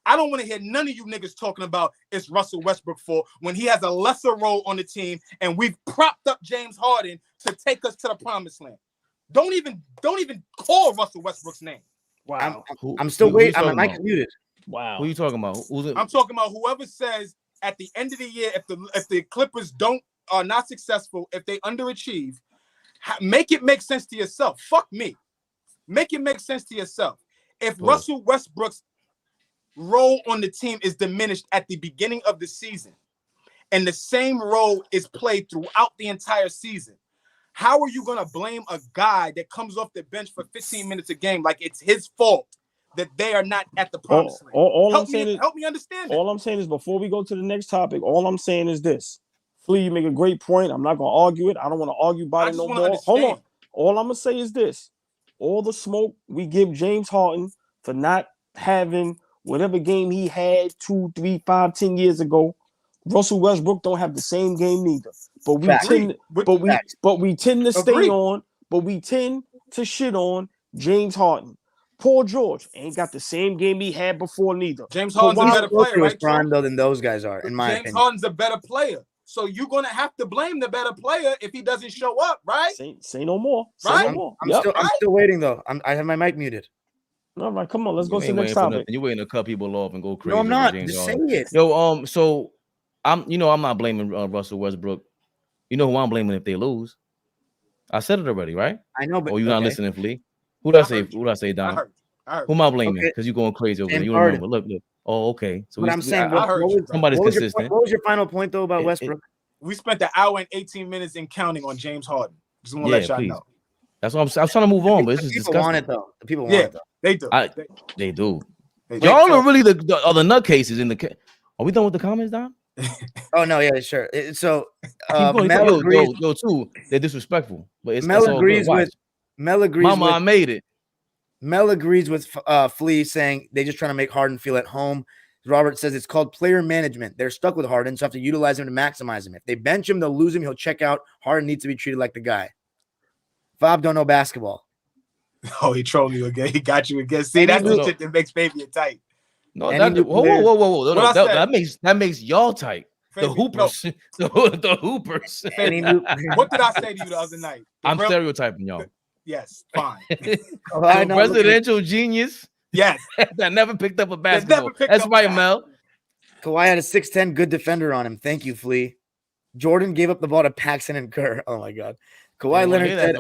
I don't want to hear none of you niggas talking about it's Russell Westbrook fault when he has a lesser role on the team and we've propped up James Harden to take us to the promised land. Don't even call Russell Westbrook's name. Wow. I'm still waiting. My mic is muted. Wow. Who are you talking about? I'm talking about whoever says at the end of the year, if the Clippers are not successful, if they underachieve, make it make sense to yourself. Fuck me. Make it make sense to yourself. If Russell Westbrook's role on the team is diminished at the beginning of the season and the same role is played throughout the entire season, how are you going to blame a guy that comes off the bench for 15 minutes a game like it's his fault that they are not at the promised land? Help me understand that. All I'm saying is, before we go to the next topic, all I'm saying is this. Flea, you make a great point. I'm not going to argue it. I don't want to argue about it no more. Hold on. All I'm going to say is this. All the smoke we give James Harden for not having whatever game he had 2, 3, 5, 10 years ago, Russell Westbrook don't have the same game neither. But we tend to stay on, but we tend to shit on James Harden. Paul George ain't got the same game he had before neither. James Harden's a better player, right? Prime though than those guys are, in my opinion. James Harden's a better player. So you're gonna have to blame the better player if he doesn't show up, right? Say no more. Right? No more. I'm still waiting though. I have my mic muted. All right, come on, let's go to the next topic. You're waiting to cut people off and go crazy. No, I'm not. Just saying it. Yo, so I'm not blaming Russell Westbrook. You know who I'm blaming if they lose? I said it already, right? I know, but you're not listening, Flea. Who did I say, Don? I heard. Who am I blaming? Because you're going crazy over there. You remember? Look. Oh, okay. So I'm saying, somebody's consistent. What was your final point though about Westbrook? We spent an hour and 18 minutes in counting on James Harden. Just want to let y'all know. That's what I'm trying to move on, but it's just disgusting. Want it though. The people want it though. They do. They do. Y'all are really the nutcases in the. Are we done with the comments, Don? Oh no, yeah, sure. So Mel agrees. Yo, too. They're disrespectful, but it's Mel agrees with. Mama, I made it. Mel agrees with Flea saying they just trying to make Harden feel at home. Robert says it's called player management. They're stuck with Harden, so have to utilize him to maximize him. If they bench him, they'll lose him. He'll check out. Harden needs to be treated like the guy. Bob don't know basketball. Oh, he trolled you again. He got you again. See, that's the shit that makes Fabian tight. No, whoa. No, that makes y'all tight. The Hoopers. No. the Hoopers. What did I say to you the other night? I'm stereotyping y'all. Yes, fine. Presidential genius. Yes. That never picked up a basketball. That's right, Mel. Kawhi had a 6'10" good defender on him. Thank you, Flea. Jordan gave up the ball to Paxson and Kerr. Oh, my God. Kawhi Leonard said,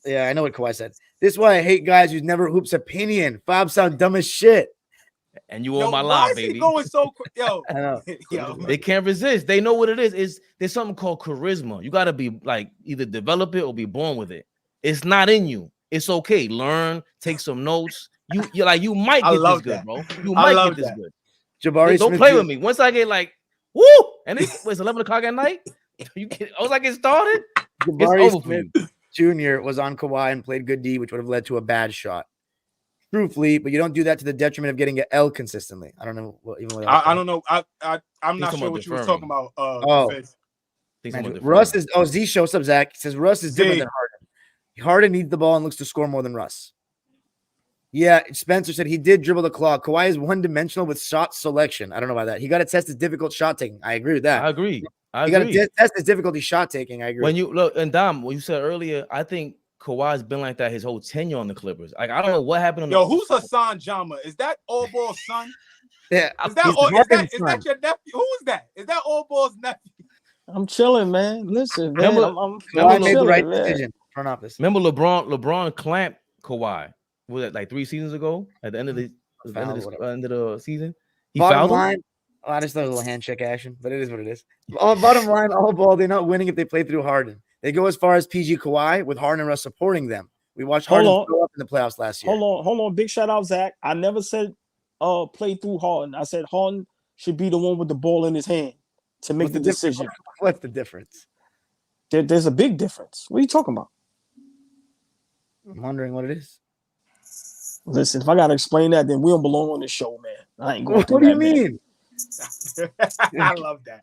yeah, I know what Kawhi said. This is why I hate guys who never hoops opinion. Fob sound dumb as shit. And you Yo, on my why line, is baby. he going so quick? Yo, I know. yo, They can't resist. They know what it is. There's something called charisma. You got to be like either develop it or be born with it. It's not in you. It's okay. Learn, take some notes. You're like, you might I get this love good, that. bro. You I might love get this that. good. Jabari Don't Smith play Jr. with me. Once I get like, woo, and it's 11 o'clock at night. Once I get started, it's Jabari over for Smith you. Jr. was on Kawhi and played good D, which would have led to a bad shot. Truthfully, but you don't do that to the detriment of getting an L consistently. I don't know even what I don't know. I'm not talking sure about what you were deferring. talking about. Fitz. Think Man, someone Russ deferring. is Z show. What's up, Zach? He says Russ is different Z. than Harden. Harden needs the ball and looks to score more than Russ. Yeah, Spencer said he did dribble the clock. Kawhi is one-dimensional with shot selection. I don't know about that. He got to test his difficult shot taking. I agree with that. I agree. You got to test his difficulty shot taking. I agree. When you look, and Dom, what you said earlier, I think Kawhi's been like that his whole tenure on the Clippers. Like, I don't know what happened. Yo, who's Hassan Jama? Is that All Ball's son? Yeah, Is that your nephew? Who is that? Is that All Ball's nephew? I'm chilling, man. Listen, man. Remember- Kawhi made the chilling, right man. decision. Front office. Remember LeBron clamped Kawhi. Was that like 3 seasons ago? At the end of the end of the season, he Bottom fouled him? line, I just thought it was a little handshake action, but it is what it is. Bottom line, all ball, they're not winning if they play through Harden. They go as far as PG Kawhi with Harden and Russ supporting them. We watched Harden throw up in the playoffs last year. Hold on. Big shout out, Zach. I never said play through Harden. I said Harden should be the one with the ball in his hand to make the decision. What's the difference? There's a big difference. What are you talking about? I'm wondering what it is. Listen, if I gotta explain that, then we don't belong on this show, man. I ain't going through What do you that, man. mean? I love that.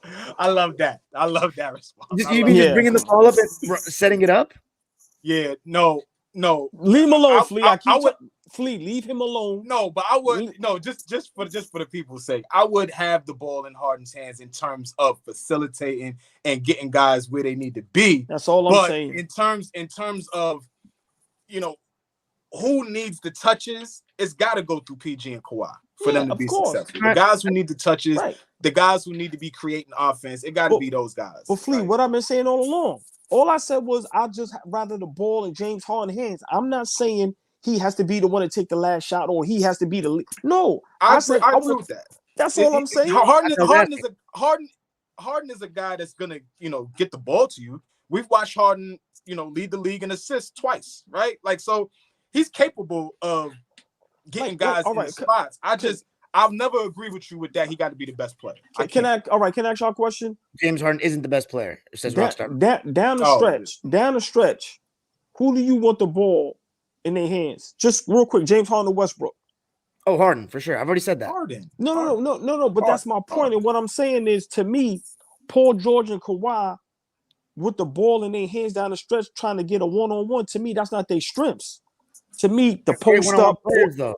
I love that response. You mean just bringing the ball up and setting it up? Yeah, no. Leave him alone, Flea. Flea, leave him alone. No, but I would just for the people's sake, I would have the ball in Harden's hands in terms of facilitating and getting guys where they need to be. That's all I'm saying. In terms of who needs the touches, it's got to go through PG and Kawhi for them to be successful. The guys who need the touches, the guys who need to be creating offense, it got to be those guys. But Flea, what I've been saying all along, all I said was I just rather the ball in James Harden's hands. I'm not saying he has to be the one to take the last shot or he has to be the lead. No, I agree with that. That's all I'm saying. Harden is a guy that's gonna get the ball to you. We've watched Harden lead the league in assists twice, right? Like, so he's capable of getting guys in the spots. I'll never agree with you with that. He got to be the best player. Can I ask y'all a question? James Harden isn't the best player. It says Rockstar. Down the stretch, who do you want the ball in their hands? Just real quick, James Harden or Westbrook? Oh, Harden, for sure. I've already said that. Harden. No. But that's my point. And what I'm saying is, to me, Paul George and Kawhi with the ball in their hands down the stretch trying to get a one-on-one, to me, that's not their strengths. To me, the post up players, though.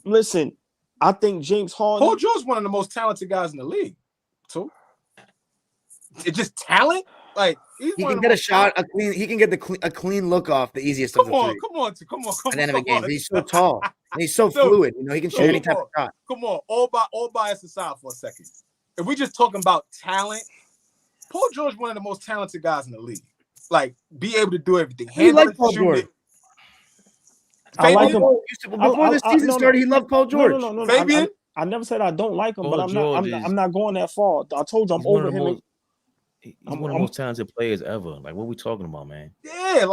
Listen, I think James Harden. Paul George is one of the most talented guys in the league, too. It's just talent. Like, he can get a shot, he can get a clean look off the easiest of the three. Come on. At the end of the game, he's so tall. And he's so fluid. He can shoot any type of shot. Come on, all bias aside for a second. If we're just talking about talent, Paul George is one of the most talented guys in the league. Like, be able to do everything. He liked Paul George. I like him. Before the season started, he loved Paul George. No. Fabian? I never said I don't like him, Paul but I'm not going that far. I told you I'm over him. He's one of the most talented players ever. Like, what are we talking about, man? Yeah,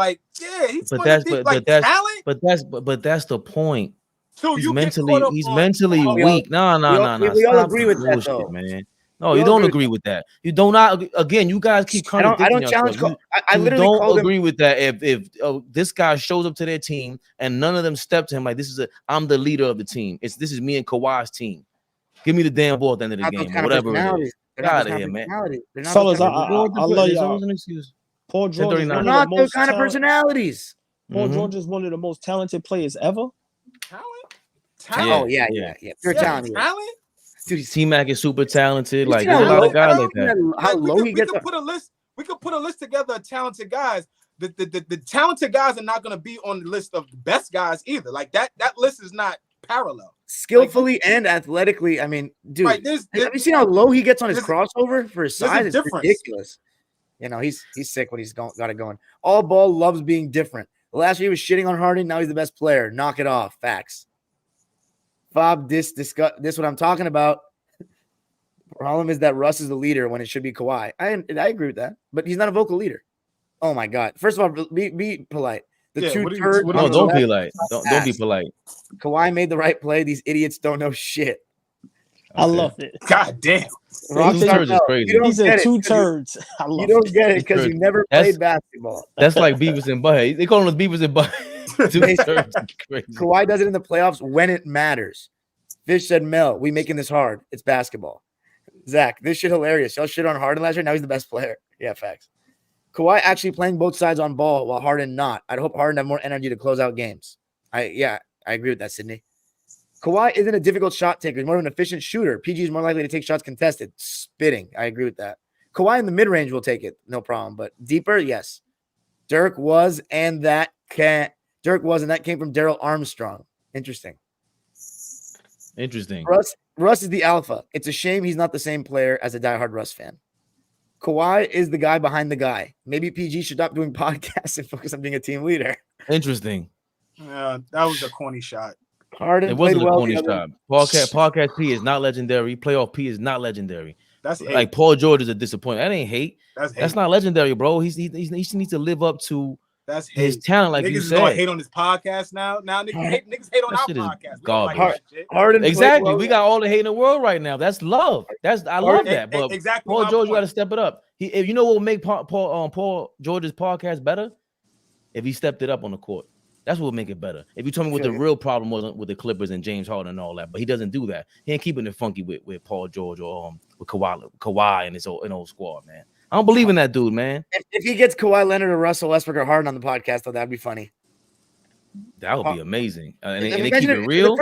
he's talent. But that's the point. So he's mentally weak. No. We all agree with that, though, man. No, you don't agree with that. You do not. Again, you guys keep contradicting. I don't challenge. I literally don't agree with that. If this guy shows up to their team and none of them step to him like I'm the leader of the team. This is me and Kawhi's team. Give me the damn ball at the end of the game, or whatever it is. Get out of here, man. Fellas, I love y'all. Paul George is not those kind of personalities. Paul George is one of the most talented players ever. Talent? Oh yeah. Pure talent. Dude, T-Mac is super talented. Like, there's a lot of guys like that. How low he gets. We could put a list together of talented guys. The talented guys are not going to be on the list of the best guys either. Like, that list is not parallel. Skillfully and athletically, I mean, dude, have you seen how low he gets on his crossover for his size? It's ridiculous. He's sick when he's got it going. All ball loves being different. Last year he was shitting on Harden. Now he's the best player. Knock it off. Facts. Fob, this what I'm talking about. Problem is that Russ is the leader when it should be Kawhi. I agree with that, but he's not a vocal leader. Oh my God! First of all, be polite. The Yeah, two what are you- turds. what are No, you- don't be like. Don't be polite. Kawhi made the right play. These idiots don't know shit. I Okay. love it. God damn. Rockstar turds is Mel, crazy. You He don't said get it. 2 'cause you- turds. I You love don't it. get it because you never That's- played basketball. That's like Beavis and Butthead. They call them Beavis and Butthead. Two turds. Crazy. Kawhi does it in the playoffs when it matters. Fish said, Mel, we making this hard. It's basketball. Zach, this shit hilarious. Y'all shit on Harden last year. Now he's the best player. Yeah, facts. Kawhi actually playing both sides on ball while Harden not. I'd hope Harden have more energy to close out games. I agree with that, Sydney. Kawhi isn't a difficult shot taker. He's more of an efficient shooter. PG is more likely to take shots contested. Spitting. I agree with that. Kawhi in the mid-range will take it. No problem. But deeper, yes. Dirk was, and that came from Daryl Armstrong. Interesting. Russ is the alpha. It's a shame he's not the same player as a diehard Russ fan. Kawhi is the guy behind the guy. Maybe PG should stop doing podcasts and focus on being a team leader. Interesting. Yeah, that was a corny shot. Harden It wasn't played a well. corny shot. Podcast P is not legendary. Playoff P is not legendary. That's hate. Like Paul George is a disappointment. That ain't hate. That's hate. That's not legendary, bro. He needs to live up to That's hate. his talent, like niggas you is gonna said. hate on his podcast now. Now niggas hate on That our shit is podcast. We don't garbage. like that shit. Harden played Exactly. well. We got all the hate in the world right now. That's love. I love that. But Exactly Paul my George, you got to point. step it up. If you know what will make Paul George's podcast better, if he stepped it up on the court. That's what would make it better. If you told me what the real problem was with the Clippers and James Harden and all that, but he doesn't do that. He ain't keeping it funky with Paul George or with Kawhi and his old squad, man. I don't believe in that dude, man. If he gets Kawhi Leonard or Russell Westbrook or Harden on the podcast, though, that'd be funny. That would be amazing. And they Imagine keep if it real.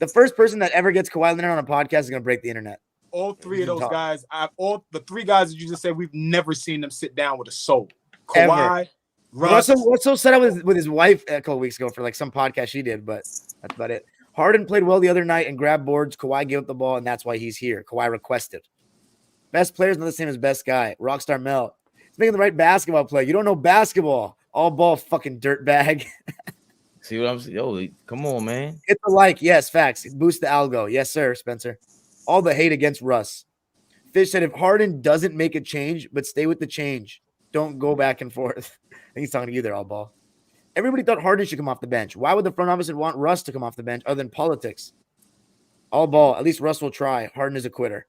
The first person that ever gets Kawhi Leonard on a podcast is gonna break the internet. All three of those guys, all the three guys that you just said, we've never seen them sit down with a soul. Kawhi, Russell set up with his wife a couple weeks ago for like some podcast she did, but that's about it. Harden played well the other night and grabbed boards. Kawhi gave up the ball, and that's why he's here. Kawhi requested. Best player's not the same as best guy. Rockstar Mel. He's making the right basketball play. You don't know basketball. All ball fucking dirtbag. See what I'm saying? Yo, come on, man. Hit the like. Yes, facts. Boost the algo. Yes, sir, Spencer. All the hate against Russ. Fish said if Harden doesn't make a change, but stay with the change, don't go back and forth. I think he's talking to you there, all ball. Everybody thought Harden should come off the bench. Why would the front office want Russ to come off the bench other than politics? All ball. At least Russ will try. Harden is a quitter.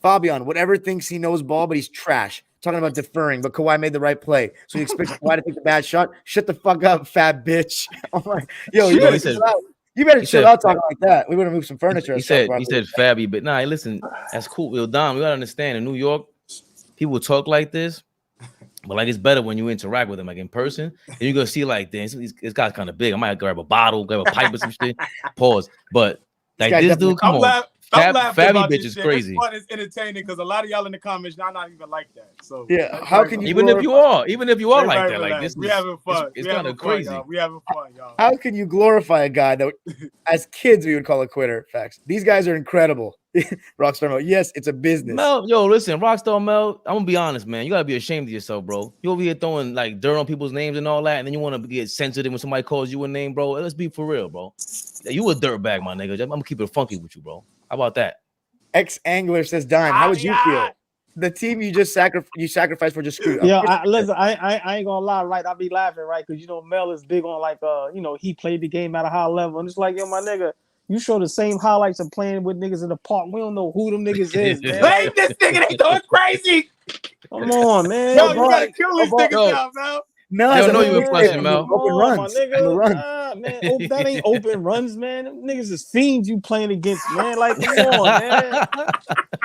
Fabian, whatever thinks he knows ball, but he's trash. Talking about deferring, but Kawhi made the right play. So he expects Kawhi to take the bad shot. Shut the fuck up, fat bitch. Oh my, yo, you better chill out. You better chill out talking like that. We would have moved some furniture. He said Fabby, but nah, listen, that's cool. Yo, Don, we gotta understand in New York, people talk like this, but like it's better when you interact with them, like in person. And you're gonna see like this guy's kind of big. I might grab a bottle, grab a pipe or some shit. Pause. But like this dude, come on. Fabby bitch is crazy. It's fun, it's entertaining because a lot of y'all in the comments, y'all not even like that. So yeah, how can you even if you are like that, like this, we having fun. It's kind of crazy. Y'all. We having fun, y'all. How can you glorify a guy that, as kids, we would call a quitter? Facts. These guys are incredible. Rockstar Mel. Yes, it's a business. Mel, yo, listen, Rockstar Mel. I'm gonna be honest, man. You gotta be ashamed of yourself, bro. You over here throwing like dirt on people's names and all that, and then you want to get sensitive when somebody calls you a name, bro. Let's be for real, bro. You a dirtbag, my nigga. I'm gonna keep it funky with you, bro. How about that? Ex-angler says, Dime, how would you feel? The team you just sacrificed for just screwed. Yeah, listen, I ain't gonna lie, right? I'll be laughing, right? Because you know Mel is big on like he played the game at a high level, and it's like, yo, my nigga, you show the same highlights of playing with niggas in the park. We don't know who them niggas is, man. Blame this nigga, they going crazy. Come on, man. Yo, you gotta kill these niggas now, Mel. Mel, I know you were flashing, Mel. Open runs. My nigga. Man, that ain't open runs, man. Them niggas is fiends you playing against, man. Like, come on, man.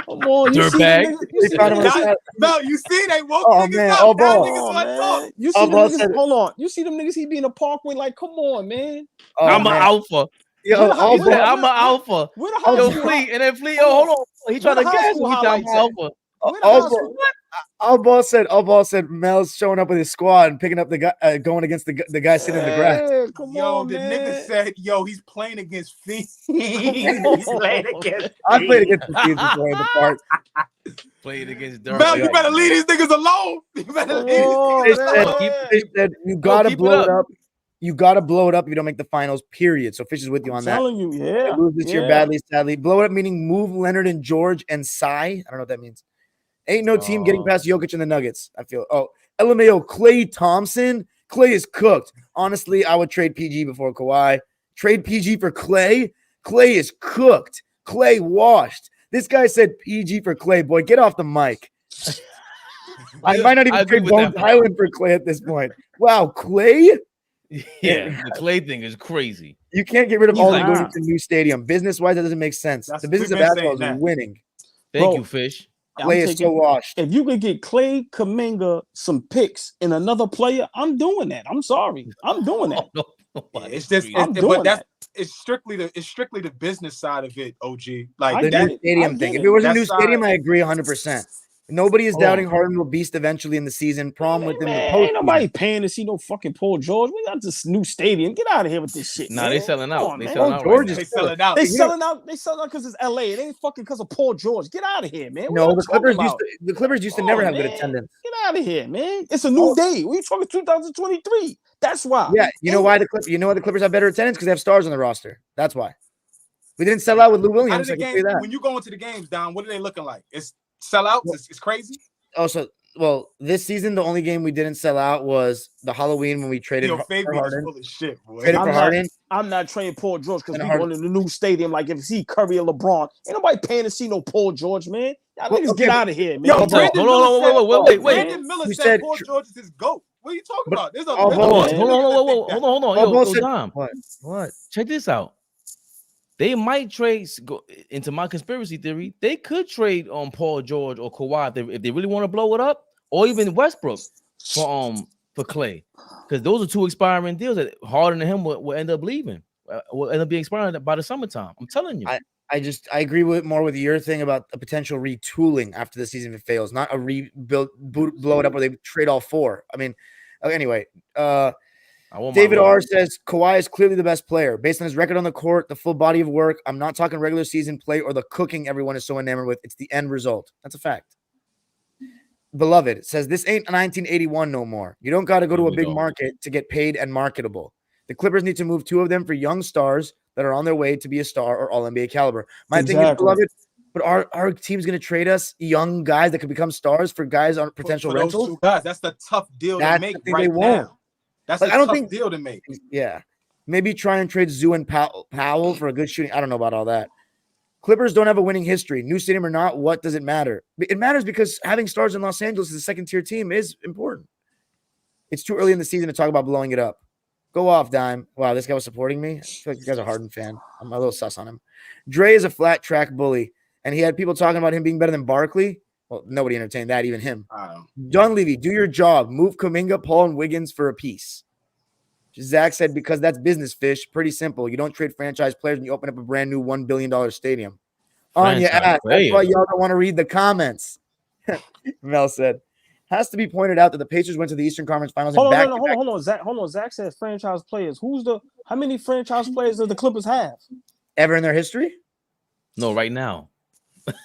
Come on, you Dirtbag. Mel, you see they woke niggas man, up. all Now ball. niggas want to talk. You see them niggas, hold on. You see them niggas he be in the park with, like, come on, man. I'm an alpha. Yo, I'm an alpha. Where the high Yo, school? Fleet, and then Fleet, yo, hold on. He trying to guess me. I'm alpha. All ball said Mel's showing up with his squad and picking up the guy, going against the guy sitting in the grass. Come Yo, on, the man. nigga said, yo, he's playing against fiends. He's playing against I played against the fiends before in the park. Played against Dirk. Mel, you better leave these niggas alone. You better leave these niggas alone. They said you gotta blow it up. You got to blow it up if you don't make the finals, period. So Fish is with you on that. Telling you, They yeah. lose this year badly, sadly. Blow it up meaning move Leonard and George and Cy. I don't know what that means. Ain't no team getting past Jokic and the Nuggets, I feel. Oh, LMAO, Klay Thompson. Klay is cooked. Honestly, I would trade PG before Kawhi. Trade PG for Klay. Klay is cooked. Klay washed. This guy said PG for Klay. Boy, get off the mic. I might not even trade Bones Highland for Klay at this point. Wow, Klay? Yeah, the Klay thing is crazy. You can't get rid of all the going to new stadium. Business-wise, that doesn't make sense. The business of basketball is winning. Thank you, Fish. Klay is so washed. If you could get Klay, Kuminga, some picks, and another player, I'm doing that. I'm sorry. I'm doing that. It's just it's strictly the business side of it, OG. Like the new stadium thing. If it was a new stadium, I agree 100%. Nobody is doubting Harden will beast eventually in the season. Problem with them, ain't nobody paying to see no fucking Paul George. We got this new stadium. Get out of here with this shit. Nah, they selling out. They selling out. George is selling out. They selling out. They selling out because it's LA. It ain't fucking because of Paul George. Get out of here, man. No, the Clippers used to never have good attendance. Get out of here, man. It's a new day. We talking 2023. That's why. Yeah, you know why the Clippers have better attendance? Because they have stars on the roster. That's why. We didn't sell out with Lou Williams. When you go into the games, Don, what are they looking like? It's sellouts. It's crazy. Also, this season the only game we didn't sell out was the Halloween when we traded for Harden. Full of shit, boy. I'm not trading Paul George because we're going to the new stadium. Like if you see Curry or LeBron, ain't nobody paying to see no Paul George, man. Y'all niggas get out of here, man. Hold on, wait. Brandon Miller said Paul George is his GOAT. What are you talking about? Hold on. What? Check this out. They might trade into my conspiracy theory. They could trade on Paul George or Kawhi if they really want to blow it up, or even Westbrook for Klay, because those are two expiring deals that Harden and him will end up leaving. Will end up being expiring by the summertime. I'm telling you. I agree more with your thing about a potential retooling after the season if it fails, not a rebuild, blow it up where they trade all four. I mean, anyway. David R says Kawhi is clearly the best player based on his record on the court, the full body of work. I'm not talking regular season play or the cooking everyone is so enamored with. It's the end result. That's a fact. Beloved says this ain't 1981 no more. You don't got to go to a big market to get paid and marketable. The Clippers need to move two of them for young stars that are on their way to be a star or all NBA caliber. My thing is, beloved, but our team's going to trade us young guys that could become stars for guys on potential rentals? Those two guys, that's the tough deal to make right now. That's like, a tough deal to make. Yeah. Maybe try and trade Zoo and Powell for a good shooting. I don't know about all that. Clippers don't have a winning history. New stadium or not, what does it matter? It matters because having stars in Los Angeles as a second-tier team is important. It's too early in the season to talk about blowing it up. Go off, Dime. Wow, this guy was supporting me. I feel like you guys are a Harden fan. I'm a little sus on him. Dre is a flat track bully, and he had people talking about him being better than Barkley. Well, nobody entertained that, even him. John Levy, do your job. Move Kuminga, Paul, and Wiggins for a piece. Zach said, because that's business, Fish. Pretty simple. You don't trade franchise players and you open up a brand new $1 billion stadium. On your ass. That's why y'all don't want to read the comments. Mel said, has to be pointed out that the Pacers went to the Eastern Conference Finals. Hold on. Zach says franchise players. How many franchise players does the Clippers have? Ever in their history? No, right now.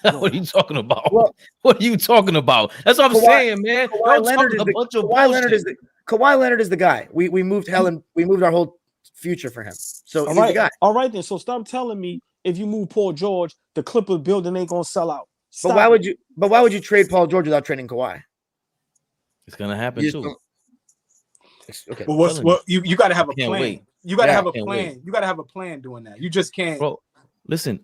What are you talking about? What are you talking about? That's what I'm saying, man. Kawhi Leonard is the guy. We moved we moved our whole future for him. So he's the guy. All right, then. So stop telling me if you move Paul George, the Clippers building ain't gonna sell out. But why would you trade Paul George without trading Kawhi? It's gonna happen too. Okay. But you gotta have a plan. You gotta have a plan. You gotta have a plan doing that. You just can't. Bro, listen.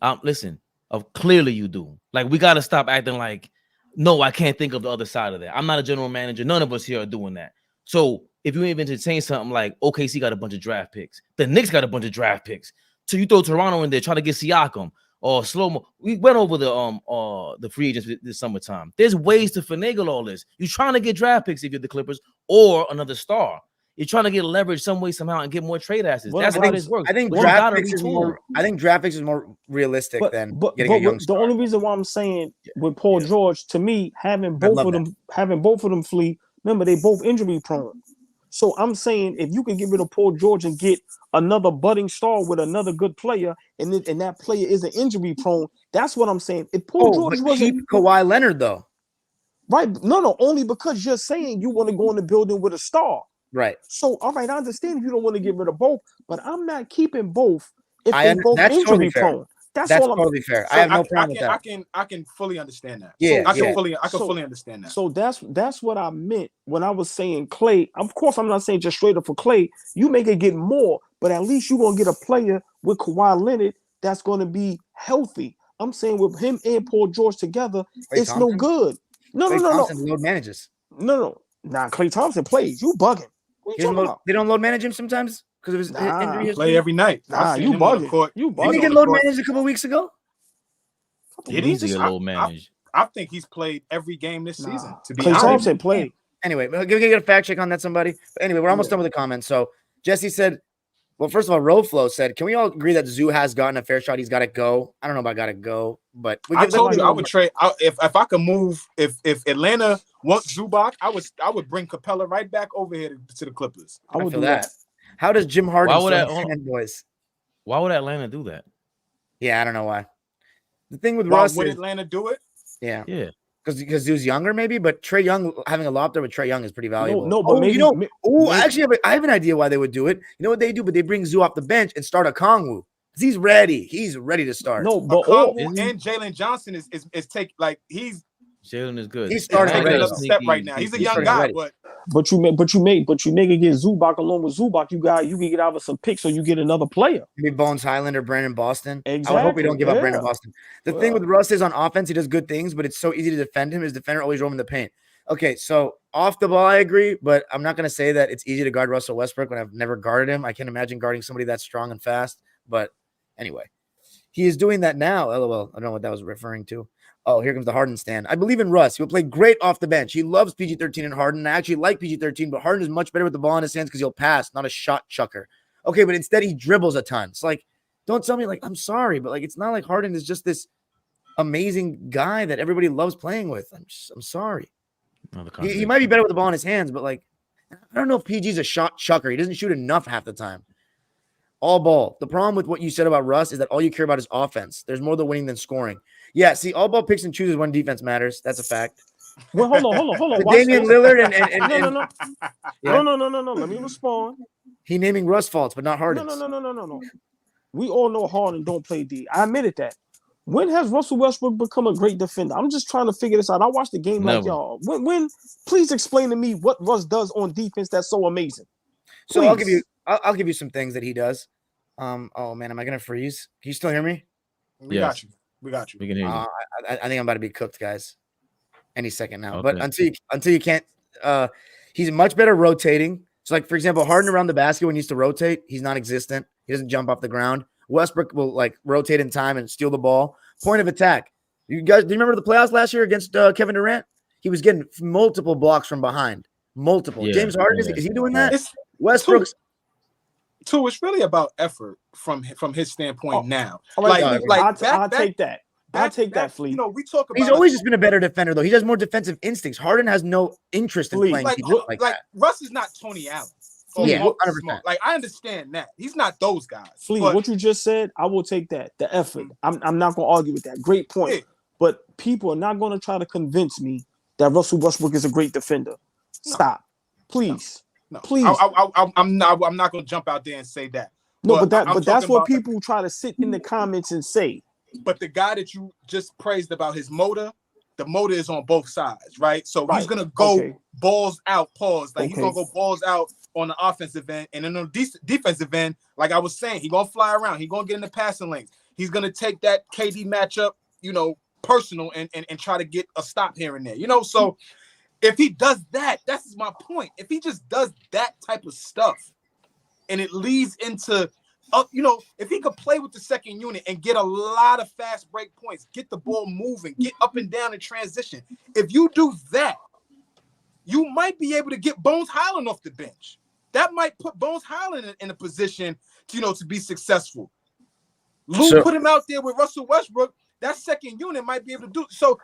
Clearly you do. Like, we got to stop acting like, no, I can't think of the other side of that. I'm not a general manager. None of us here are doing that. So if you even entertain something like OKC got a bunch of draft picks, the Knicks got a bunch of draft picks. So you throw Toronto in there, try to get Siakam or Slow-Mo. We went over the free agents this summertime. There's ways to finagle all this. You're trying to get draft picks if you're the Clippers or another star. You're trying to get leverage some way, somehow, and get more trade assets. That's how this works. I think draft picks is more realistic than getting a young star. The only reason why I'm saying with Paul George, to me, having both of them flee. Remember, they both injury prone. So I'm saying if you can get rid of Paul George and get another budding star with another good player, and that player isn't injury prone, that's what I'm saying. If Paul George wasn't keep Kawhi Leonard though, right? No, only because you're saying you want to go in the building with a star. Right. So, all right, I understand if you don't want to get rid of both, but I'm not keeping both if I they both that's injury totally fair. prone. That's That's all I'm. totally fair. I So have no problem with that. I can fully understand that. Yeah, I can yeah. fully understand that. So that's what I meant when I was saying Clay. Of course, I'm not saying just straight up for Clay. You may get more, but at least you're gonna get a player with Kawhi Leonard that's gonna be healthy. I'm saying with him and Paul George together, Klay it's no Thompson? good. No, Klay no, no, no, Thompson load manages. no. Nah, Klay Thompson plays. You bugging. What He you doesn't talking load, about? they don't load manage him sometimes because of his Nah. injury He history. play every night. Nah, I seen you him on the bugging. court. You He's Didn't he bugging. get on the load court. managed a couple weeks ago? Couple Did He needs to weeks. get low managed. I think he's played every game this season. Nah. To be Klay honest, Thompson played. Anyway, we're gonna get a fact check on that, somebody. But anyway, we're almost done with the comments. So Jesse said, well, first of all, Roadflow said, can we all agree that Zoo has gotten a fair shot? He's got to go. I don't know about got to go, but I told you I would trade. If I could move, if Atlanta wants Zubac, I would bring Capella right back over here to the Clippers. I would feel do that. How does Jim Harden Why would still that- have fanboys? Why would Atlanta do that? Yeah, I don't know why. The thing with Why Russ would is, Atlanta do it? yeah, Yeah. because Zoo's younger, maybe, but Trae Young having a lob there with Trae Young is pretty valuable. No, but maybe. I have an idea why they would do it. You know what they do? But they bring Zoo off the bench and start a Kongwu. He's ready. He's ready to start. No, but and Jalen Johnson is take like he's Jalen is good. He's starting taking ready. another step right now. He's a young guy, ready. but you may get Zubac along with Zubac. You can get out of some picks, so you get another player. Maybe Bones Highland or Brandon Boston. Exactly. I would hope we don't give up Yeah. Brandon Boston. The thing with Russ is on offense, he does good things, but it's so easy to defend him. His defender always roaming the paint. Okay, so off the ball, I agree, but I'm not going to say that it's easy to guard Russell Westbrook when I've never guarded him. I can't imagine guarding somebody that's strong and fast. But anyway, he is doing that now. LOL. I don't know what that was referring to. Oh, here comes the Harden stand. I believe in Russ. He will play great off the bench. He loves PG-13 and Harden. I actually like PG-13, but Harden is much better with the ball in his hands because he'll pass, not a shot chucker. Okay, but instead he dribbles a ton. It's like, don't tell me, like, I'm sorry, but like, it's not like Harden is just this amazing guy that everybody loves playing with. I'm sorry. He might be better with the ball in his hands, but like, I don't know if PG's a shot chucker. He doesn't shoot enough half the time. All ball. The problem with what you said about Russ is that all you care about is offense. There's more to winning than scoring. Yeah, see, all ball picks and chooses when defense matters. That's a fact. Well, hold on. Damian Lillard and No. Let me respond. He naming Russ faults, but not Harden. No. We all know Harden don't play D. I admitted that. When has Russell Westbrook become a great defender? I'm just trying to figure this out. I watched the game like y'all. When? Please explain to me what Russ does on defense that's so amazing. So I'll give you some things that he does. Oh man, am I gonna freeze? Can you still hear me? We got you. We can hear you. I think I'm about to be cooked, guys. Any second now. Okay. But until you can't, he's much better rotating. So, like for example, Harden around the basket when he used to rotate, he's non-existent. He doesn't jump off the ground. Westbrook will like rotate in time and steal the ball. Point of attack. You guys, do you remember the playoffs last year against Kevin Durant? He was getting multiple blocks from behind. Multiple. Yeah, James Harden, is he doing that? Westbrook's. So it's really about effort from his standpoint now. Right, I'll take that. I'll take that, Flea. You know, we talk about. He's always just been a better defender, though. He has more defensive instincts. Harden has no interest in playing like that. Russ is not Tony Allen. Yeah, 100%. Like I understand that he's not those guys. Flea, what you just said, I will take that. The effort. I'm not going to argue with that. Great point. Yeah. But people are not going to try to convince me that Russell Westbrook is a great defender. Stop, please. No. Please. I'm not going to jump out there and say that. No, but that's what people try to sit in the comments and say. But the guy that you just praised about his motor, the motor is on both sides, right? So he's gonna go balls out, pause. Like he's gonna go balls out on the offensive end, and then on the defensive end, like I was saying, he's gonna fly around. He's gonna get in the passing lanes. He's gonna take that KD matchup, personal and try to get a stop here and there. So if he does that, that's my point. If he just does that type of stuff, and it leads into if he could play with the second unit and get a lot of fast break points, get the ball moving, get up and down in transition. If you do that, you might be able to get Bones Highland off the bench. That might put Bones Highland in a position to be successful. Lou put him out there with Russell Westbrook. That second unit might be able to do so.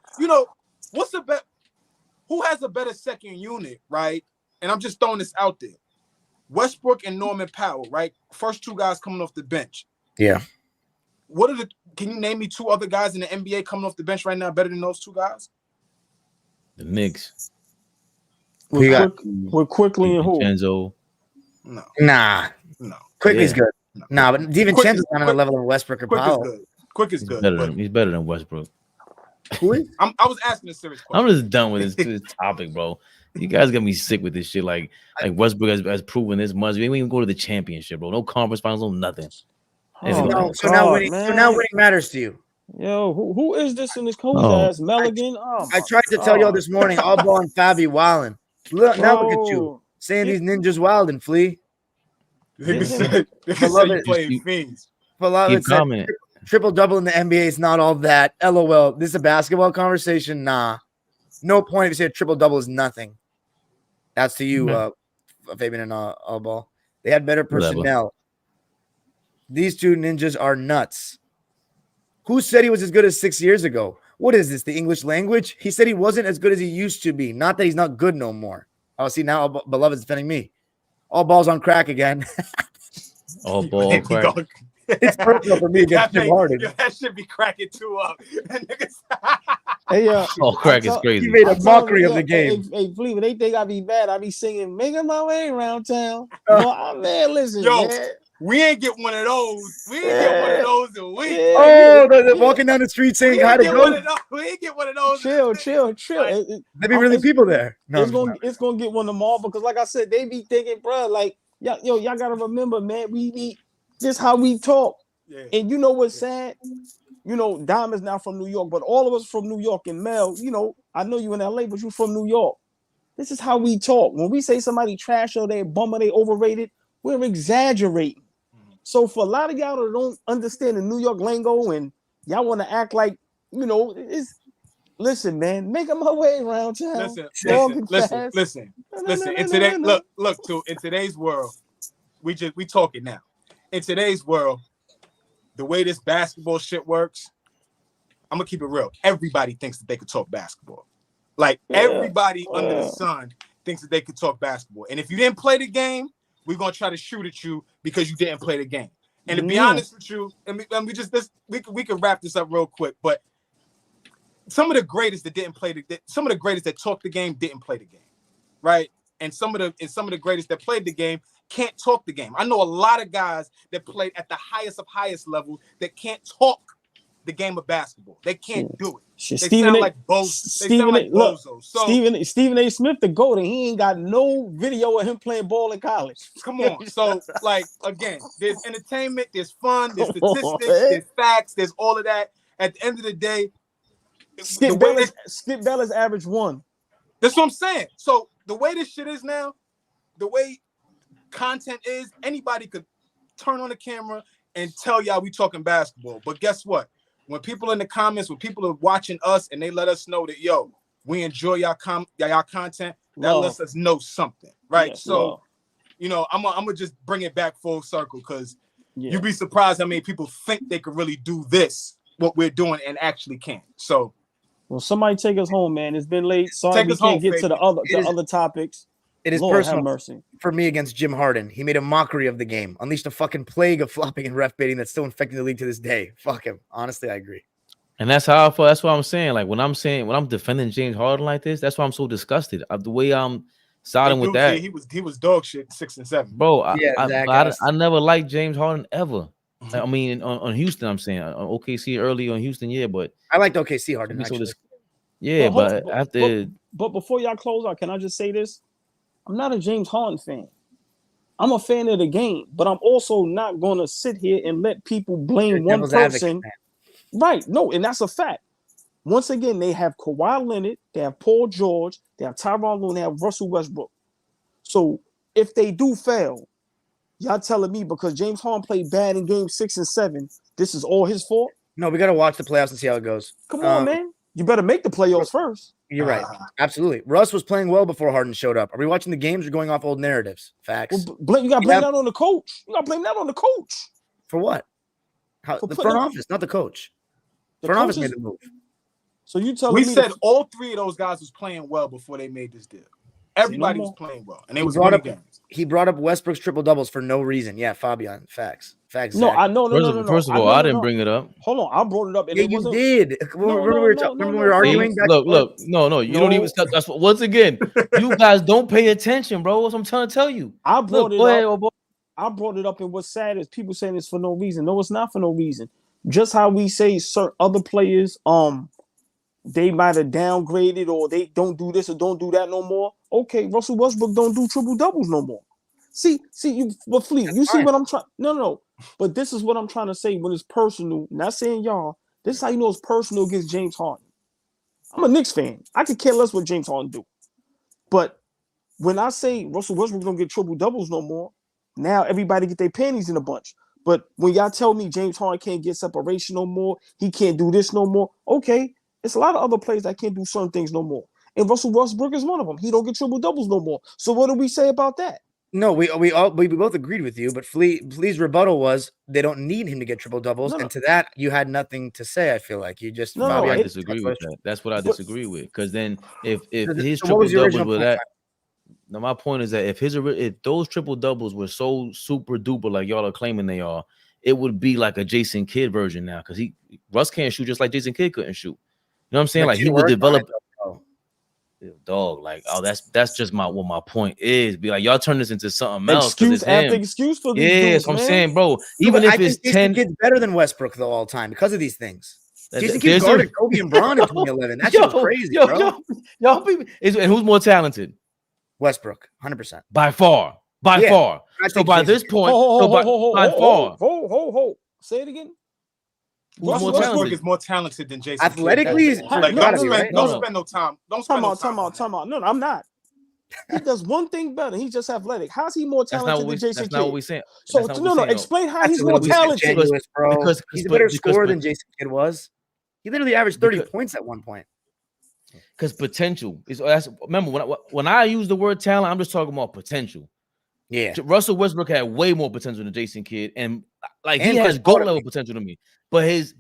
What's the bet? Who has a better second unit, right? And I'm just throwing this out there. Westbrook and Norman Powell, right? First two guys coming off the bench. Yeah. Can you name me two other guys in the NBA coming off the bench right now better than those two guys? The Knicks. We're quickly and who? Vincenzo. Nah. No. Quickly's good. No. Nah, but DiVincenzo's not on the Quick- level of Westbrook or Quick is Powell. good. Quick is good. He's better than Westbrook. Who is? I was asking a serious question. I'm just done with this topic, bro. You guys got me sick with this shit. Like Westbrook has proven this much. We didn't even go to the championship, bro. No conference finals, no nothing. Oh, So now winning matters to you. Yo, who is this in this coach ass Mulligan? I tried to tell y'all this morning, all ball and Fabi wildin'. Now look at you saying these ninjas wildin', Flea. Beloved playing fiends. Beloved said triple double in the NBA is not all that. LOL. This is a basketball conversation. Nah, no point if you say a triple double is nothing. That's to you, Fabian and all ball. They had better personnel. These two ninjas are nuts. Who said he was as good as 6 years ago? What is this, the English language? He said he wasn't as good as he used to be. Not that he's not good no more. Oh, see, now Beloved's defending me. All balls on crack again. All ball crack. It's personal for me against Jim Harden. That should be cracking two up. Hey, all crack is crazy. He made a mockery of the game. Hey, Flea, when they think I be bad, I be singing, making my way around town. Man, listen, man. We ain't get one of those. We ain't get one of those in weeks. They're walking down the street saying how to go. We ain't get one of those. Chill. There be really people there. No, it's gonna get one tomorrow because, like I said, they be thinking, bro, like y'all gotta remember, man, we be just how we talk. Yeah. And you know what's sad? You know, Dom is not from New York, but all of us from New York. And Mel, you know, I know you in LA, but you from New York. This is how we talk. When we say somebody trash or they bum or they overrated, we're exaggerating. So for a lot of y'all that don't understand the New York lingo and y'all want to act like, you know, listen, man, making my way around town. Listen. In today's world, we talking now. In today's world, the way this basketball shit works, I'm gonna keep it real. Everybody thinks that they could talk basketball. Like everybody under the sun thinks that they could talk basketball. And if you didn't play the game, we're gonna try to shoot at you because you didn't play the game. And to be honest with you, we can wrap this up real quick. But some of the greatest that didn't play some of the greatest that talked the game didn't play the game, right? And some of the greatest that played the game can't talk the game. I know a lot of guys that played at the highest level that can't talk the game of basketball. They can't do it. They sound like bozos. So Stephen A. Smith, the GOAT, and he ain't got no video of him playing ball in college. Come on. So, like, again, there's entertainment, there's fun, there's statistics, there's facts, there's all of that. At the end of the day, Skip Bayless average 1. That's what I'm saying. So the way this shit is now, the way content is, anybody could turn on the camera and tell y'all we talking basketball. But guess what? When people in the comments, when people are watching us and they let us know that, yo, we enjoy y'all content, that lets us know something, right? So, you know, I'm gonna just bring it back full circle because you'd be surprised how many people think they could really do this, what we're doing, and actually can. So, well, somebody take us home, man. It's been late. Sorry we can't get to the other topics. It is Lord personal have mercy. For me against Jim Harden. He made a mockery of the game, unleashed a fucking plague of flopping and ref baiting that's still infecting the league to this day. Fuck him. Honestly, I agree. And that's how I feel. That's what I'm saying. Like when I'm defending James Harden like this, that's why I'm so disgusted. The way I'm siding with that. He was dog shit 6 and 7. Bro, I never liked James Harden ever. I mean, on Houston, I'm saying on OKC early on Houston, but I liked OKC Harden. But before y'all close out, can I just say this? I'm not a James Harden fan. I'm a fan of the game, but I'm also not going to sit here and let people blame one person. Right. No, and that's a fact. Once again, they have Kawhi Leonard, they have Paul George, they have Tyronn Lue, and they have Russell Westbrook. So if they do fail, y'all telling me because James Harden played bad in game 6 and 7, this is all his fault? No, we got to watch the playoffs and see how it goes. Come on, man. You better make the playoffs first. You're right. Absolutely. Russ was playing well before Harden showed up. Are we watching the games or going off old narratives? Facts. Well, you got to blame that on the coach. You got to blame that on the coach. For what? The front office, not the coach. The front office made the move. So you tell me we said all 3 of those guys was playing well before they made this deal. Everybody was playing well, and they was winning games. He brought up Westbrook's triple doubles for no reason. Yeah, Fabian, facts. No, Zach. I know. No. First of all, I didn't bring it up. Hold on, I brought it up. And Yeah, it you wasn't... did. Remember we were arguing. Look, no, you don't even. That's what. Once again, you guys don't pay attention, bro. That's what I'm trying to tell you. I brought it up. I brought it up, and what's sad is people saying it's for no reason. No, it's not for no reason. Just how we say certain other players, they might have downgraded or they don't do this or don't do that no more. Okay, Russell Westbrook don't do triple doubles no more. See, but Fleet, you see what I'm trying? No. But this is what I'm trying to say when it's personal. Not saying y'all. This is how you know it's personal against James Harden. I'm a Knicks fan. I could care less what James Harden do. But when I say Russell Westbrook don't get triple doubles no more, now everybody get their panties in a bunch. But when y'all tell me James Harden can't get separation no more, he can't do this no more. Okay, it's a lot of other players that can't do certain things no more. And Russell Westbrook is one of them. He don't get triple doubles no more. So what do we say about that? No, we both agreed with you, but Flea's rebuttal was they don't need him to get triple doubles, and to that you had nothing to say. I feel like you just I disagree with that. That's what I disagree with. Because then if his triple doubles were that, now my point is that if those triple doubles were so super duper like y'all are claiming they are, it would be like a Jason Kidd version now. Because Russ can't shoot just like Jason Kidd couldn't shoot. You know what I'm saying? Like he would develop. Dog, like, that's just what my point is. Be like, y'all turn this into something else. Excuse after excuse for these dudes, I'm saying, bro. Even if it's 10, Kidd's better than Westbrook though all time because of these things. Jason Kidd guarded Kobe and Bron in 2011. That's just crazy, bro. Y'all people, and who's more talented? Westbrook, 100%. By far. So by this point, by far. Say it again. Westbrook is more talented than Jason. Athletically, don't spend no time. Time out. No, I'm not. He does one thing better. He's just athletic. How's he more talented than Jason Kidd? That's not what we're saying. So explain how he's more talented. Because he's a better scorer than Jason Kidd was. He literally averaged 30 points at one point. Because potential is. Remember when I use the word talent, I'm just talking about potential. Yeah, Russell Westbrook had way more potential than Jason Kidd, and he has GOAT level potential to me. But his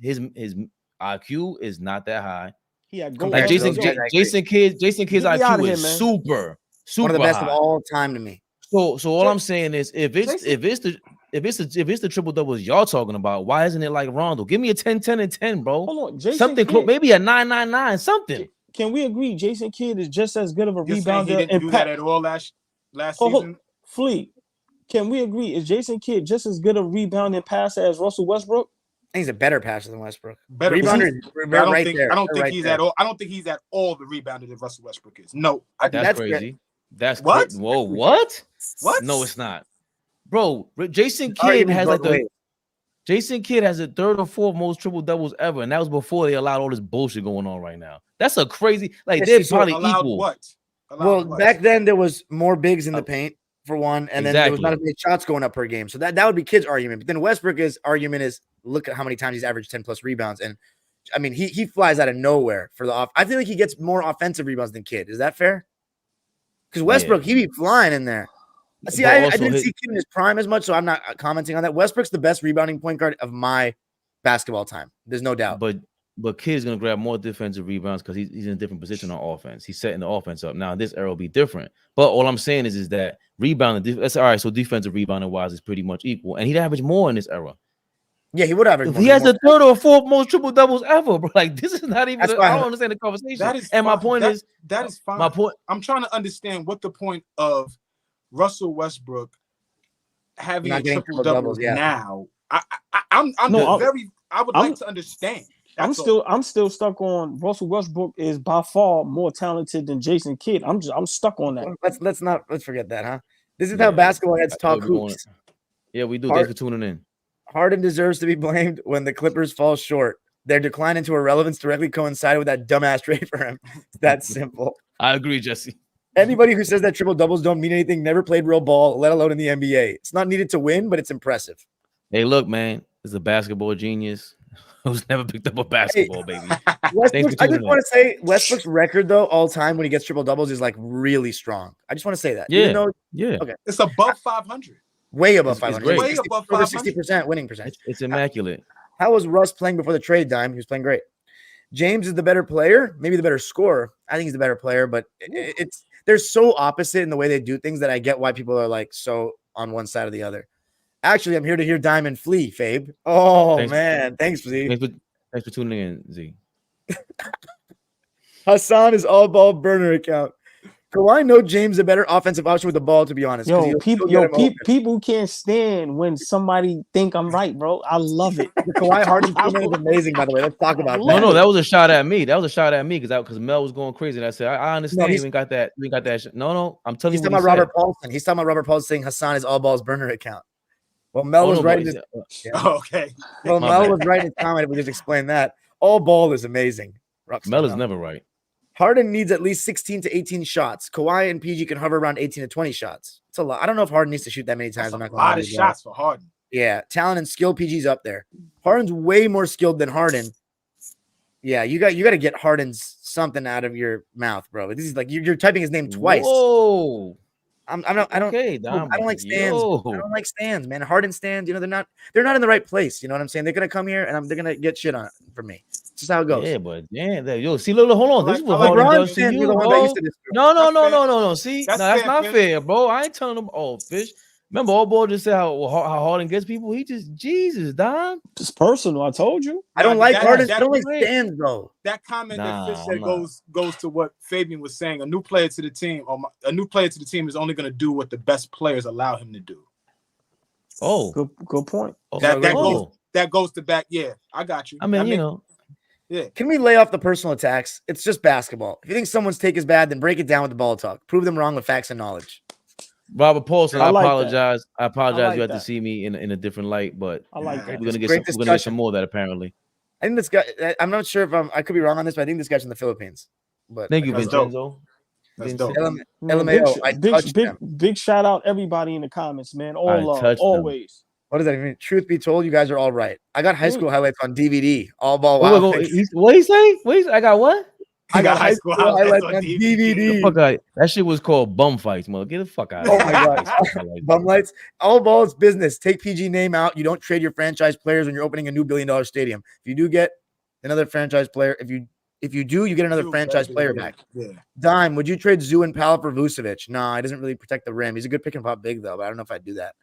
IQ is not that high. He had GOAT. Like Jason Kidd's IQ is super one of the best high. of all time to me. So all I'm saying is if it's the triple doubles y'all talking about, why isn't it like Rondo? Give me a 10, 10, and 10, bro. Hold on, something close, maybe a 9, 9, 9, something. Can we agree Jason Kidd is just as good of a rebounder? He didn't do that at all last season. Fleet, can we agree? Is Jason Kidd just as good a rebounding passer as Russell Westbrook? I think he's a better passer than Westbrook. Better rebounder. I don't think he's at all. I don't think he's at all the rebounder that Russell Westbrook is. No, that's crazy. That's what? Whoa, what? What? No, it's not, bro. Jason Kidd has the third or fourth most triple doubles ever, and that was before they allowed all this bullshit going on right now. That's a crazy. Like they're probably equal. What? Back then there was more bigs in the paint. For one, and then there was not as many shots going up per game. So that would be Kidd's argument. But then Westbrook's argument is look at how many times he's averaged 10 plus rebounds. And I mean, he flies out of nowhere for the off. I feel like he gets more offensive rebounds than Kidd. Is that fair? Because Westbrook, he be flying in there. See, I didn't see Kidd in his prime as much, so I'm not commenting on that. Westbrook's the best rebounding point guard of my basketball time. There's no doubt. But Kidd's gonna grab more defensive rebounds because he's in a different position on offense. He's setting the offense up. Now this era will be different. But all I'm saying is that rebounding, that's all right. So defensive rebounding wise is pretty much equal, and he'd average more in this era. Yeah, he would average more. He has the third or fourth most triple doubles ever, bro. Like this is not even. I don't understand the conversation. My point is fine. My point. I'm trying to understand what the point of Russell Westbrook having a triple doubles now. I would like to understand. I'm still stuck on Russell Westbrook is by far more talented than Jason Kidd. I'm stuck on that. Let's forget that, huh? This is how basketball heads talk hoops. Yeah, we do. Thanks for tuning in. Harden deserves to be blamed when the Clippers fall short. Their decline into irrelevance directly coincided with that dumbass trade for him. It's that simple. I agree, Jesse. Anybody who says that triple doubles don't mean anything never played real ball, let alone in the NBA. It's not needed to win, but it's impressive. Hey, look, man, this is a basketball genius who's never picked up a basketball, baby. I just want to say Westbrook's record, though, all time when he gets triple doubles is like really strong. I just want to say that. Yeah. Okay. It's above 500. Way above 500. Way above 500. Over 60% winning percentage. It's immaculate. How was Russ playing before the trade, Dime? He was playing great. James is the better player, maybe the better scorer. I think he's the better player, but they're so opposite in the way they do things that I get why people are like so on one side or the other. Actually, I'm here to hear Diamond flee, Fabe. Oh, man. Thanks, Z. Thanks for tuning in, Z. Hassan is all ball burner account. Kawhi know James a better offensive option with the ball, to be honest. People can't stand when somebody think I'm right, bro. I love it. The Kawhi Harden is amazing, by the way. Let's talk about that. No, that was a shot at me. That was a shot at me because Mel was going crazy, and I said, I understand you ain't got that. You ain't got that. No, I'm telling you. He's talking about Robert Paulson. He's talking about Robert Paulson saying Hassan is all balls burner account. Well, Mel was right. Okay. Well, Mel was right in his comment. If we just explain that, all ball is amazing. Mel is never right. Harden needs at least 16 to 18 shots. Kawhi and PG can hover around 18 to 20 shots. It's a lot. I don't know if Harden needs to shoot that many times. That's a lot of shots for Harden. Yeah, talent and skill. PG's up there. Harden's way more skilled than Harden. Yeah, you got to get Harden's something out of your mouth, bro. This is like you're typing his name twice. Whoa. I don't like stands. I don't like stands, man. Harden stands, they're not in the right place. You know what I'm saying? They're gonna come here and they're gonna get shit on from me. It's just how it goes. Yeah, but see, look, hold on. This is what Harden does to you, bro. No. See, that's not fair, bro. I ain't telling them. Oh, Fish. Remember, old boy just said how Harden gets people. He just Jesus, Don. It's personal. I told you. I don't like Harden. I don't like stands, bro. That comment that Fish said goes to what Fabian was saying. A new player to the team, is only going to do what the best players allow him to do. Oh, good point. That goes to back. Yeah, I got you. I mean, yeah. Can we lay off the personal attacks? It's just basketball. If you think someone's take is bad, then break it down with the ball talk. Prove them wrong with facts and knowledge. Robert Paulson, I apologize. I apologize. You had to see me in a different light, but I like that. We're gonna get some more of that apparently. I think this guy. I'm not sure if I could be wrong on this, but I think this guy's in the Philippines. But thank you, Vincenzo. That's dope. LMAO. Big shout out everybody in the comments, man. All love, always. What does that mean? Truth be told, you guys are all right. I got high school highlights on DVD. All ball. What he say? I got what? I got high school highlights on DVD. That shit was called bum fights, mother. Get the fuck out. Oh my god, bum lights. All ball is business. Take PG name out. You don't trade your franchise players when you're opening a new $1 billion stadium. If you do get another franchise player, if you do, you get another franchise player back. Yeah. Dime, would you trade Zoo and Pal for Vucevic? Nah, he doesn't really protect the rim. He's a good pick and pop big though, but I don't know if I'd do that.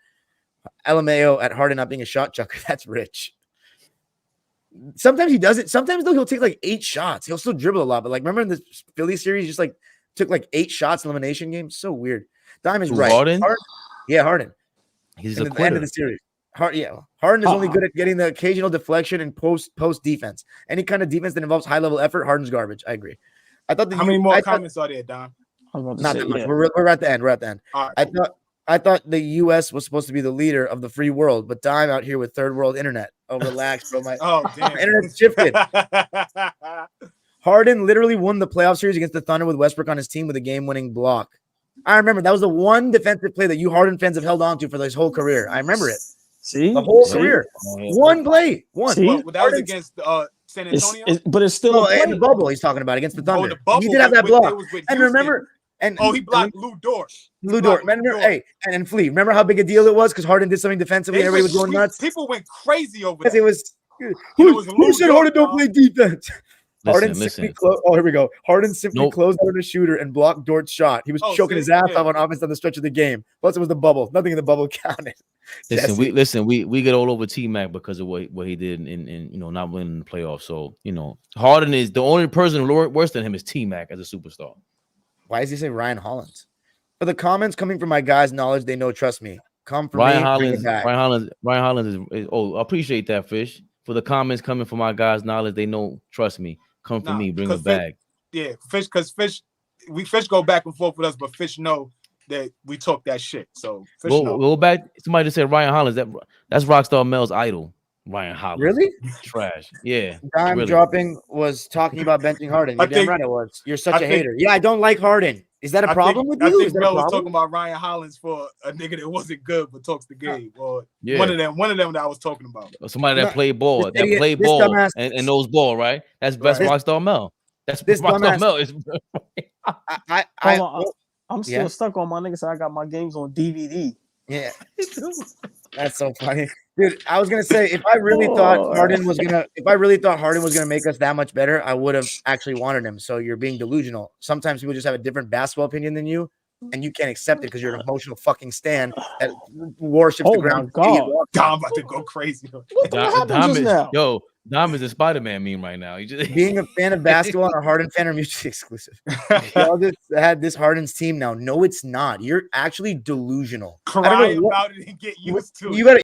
LMAO at Harden not being a shot chucker. That's rich. Sometimes he does it. Sometimes though he'll take like 8 shots. He'll still dribble a lot, but like remember in the Philly series, he just like took like 8 shots in elimination games. So weird. Diamond's right. Harden? Harden. He's at the end of the series. Harden is only good at getting the occasional deflection and post defense. Any kind of defense that involves high level effort, Harden's garbage. I agree. I thought how many more comments are there, Dom? Not that much. We're at the end. All right, I thought the U.S. was supposed to be the leader of the free world, but Dime out here with third world internet. Oh, relax, bro. My internet's shifted. Harden literally won the playoff series against the Thunder with Westbrook on his team with a game-winning block. I remember that was the one defensive play that you Harden fans have held on to for his whole career. I remember it. The whole career. One play. One. Well, that was against San Antonio. But it's still in the bubble he's talking about against the Thunder. He did have that block. And remember... he blocked Lou Dort. Remember, and Flea. Remember how big a deal it was because Harden did something defensively. Everybody was going nuts. People went crazy over that. It was. Who said Harden don't play defense? Harden simply closed. Oh, here we go. Harden simply closed out a shooter and blocked Dort's shot. He was choking his ass off on offense on the stretch of the game. Plus, it was the bubble. Nothing in the bubble counted. We get all over T-Mac because of what he did in not winning the playoffs. So Harden is the only person worse than him is T-Mac as a superstar. Why does he say Ryan Hollins? For the comments coming from my guys' knowledge, they know, trust me. Come from Ryan me. Hollins. Ryan Hollins is. Oh, I appreciate that, Fish. For the comments coming from my guys' knowledge, they know, trust me. Come for me. Bring a bag. Fish, because Fish go back and forth with us, but Fish know that we talk that shit. So Fish know. Go back. Somebody just said Ryan Hollins. That's Rockstar Mel's idol. Ryan Hollins. Really? Trash. Yeah. Dime dropping was talking about benching Harden. You're damn right it was. You're such a hater. Yeah, I don't like Harden. Is that a problem with you? I think Mel was talking about Ryan Hollins for a nigga that wasn't good but talks the game. Or one of them that I was talking about. Somebody that played ball. And knows ball, right? That's best Rockstar Mel. That's this Rockstar Mel is. I'm still stuck on my nigga. So I got my games on DVD. Yeah. That's so funny. Dude, I was gonna say if I really thought Harden was gonna make us that much better, I would have actually wanted him. So you're being delusional. Sometimes people just have a different basketball opinion than you, and you can't accept it because you're an emotional fucking stan that worships the Oh my ground. God. Dom about to go crazy. What happened just now? Dom is a Spider-Man meme right now. He just Being a fan of basketball and a Harden fan are mutually exclusive. Y'all just had this Harden's team now. No, it's not. You're actually delusional. Cry about it and get used to it. You gotta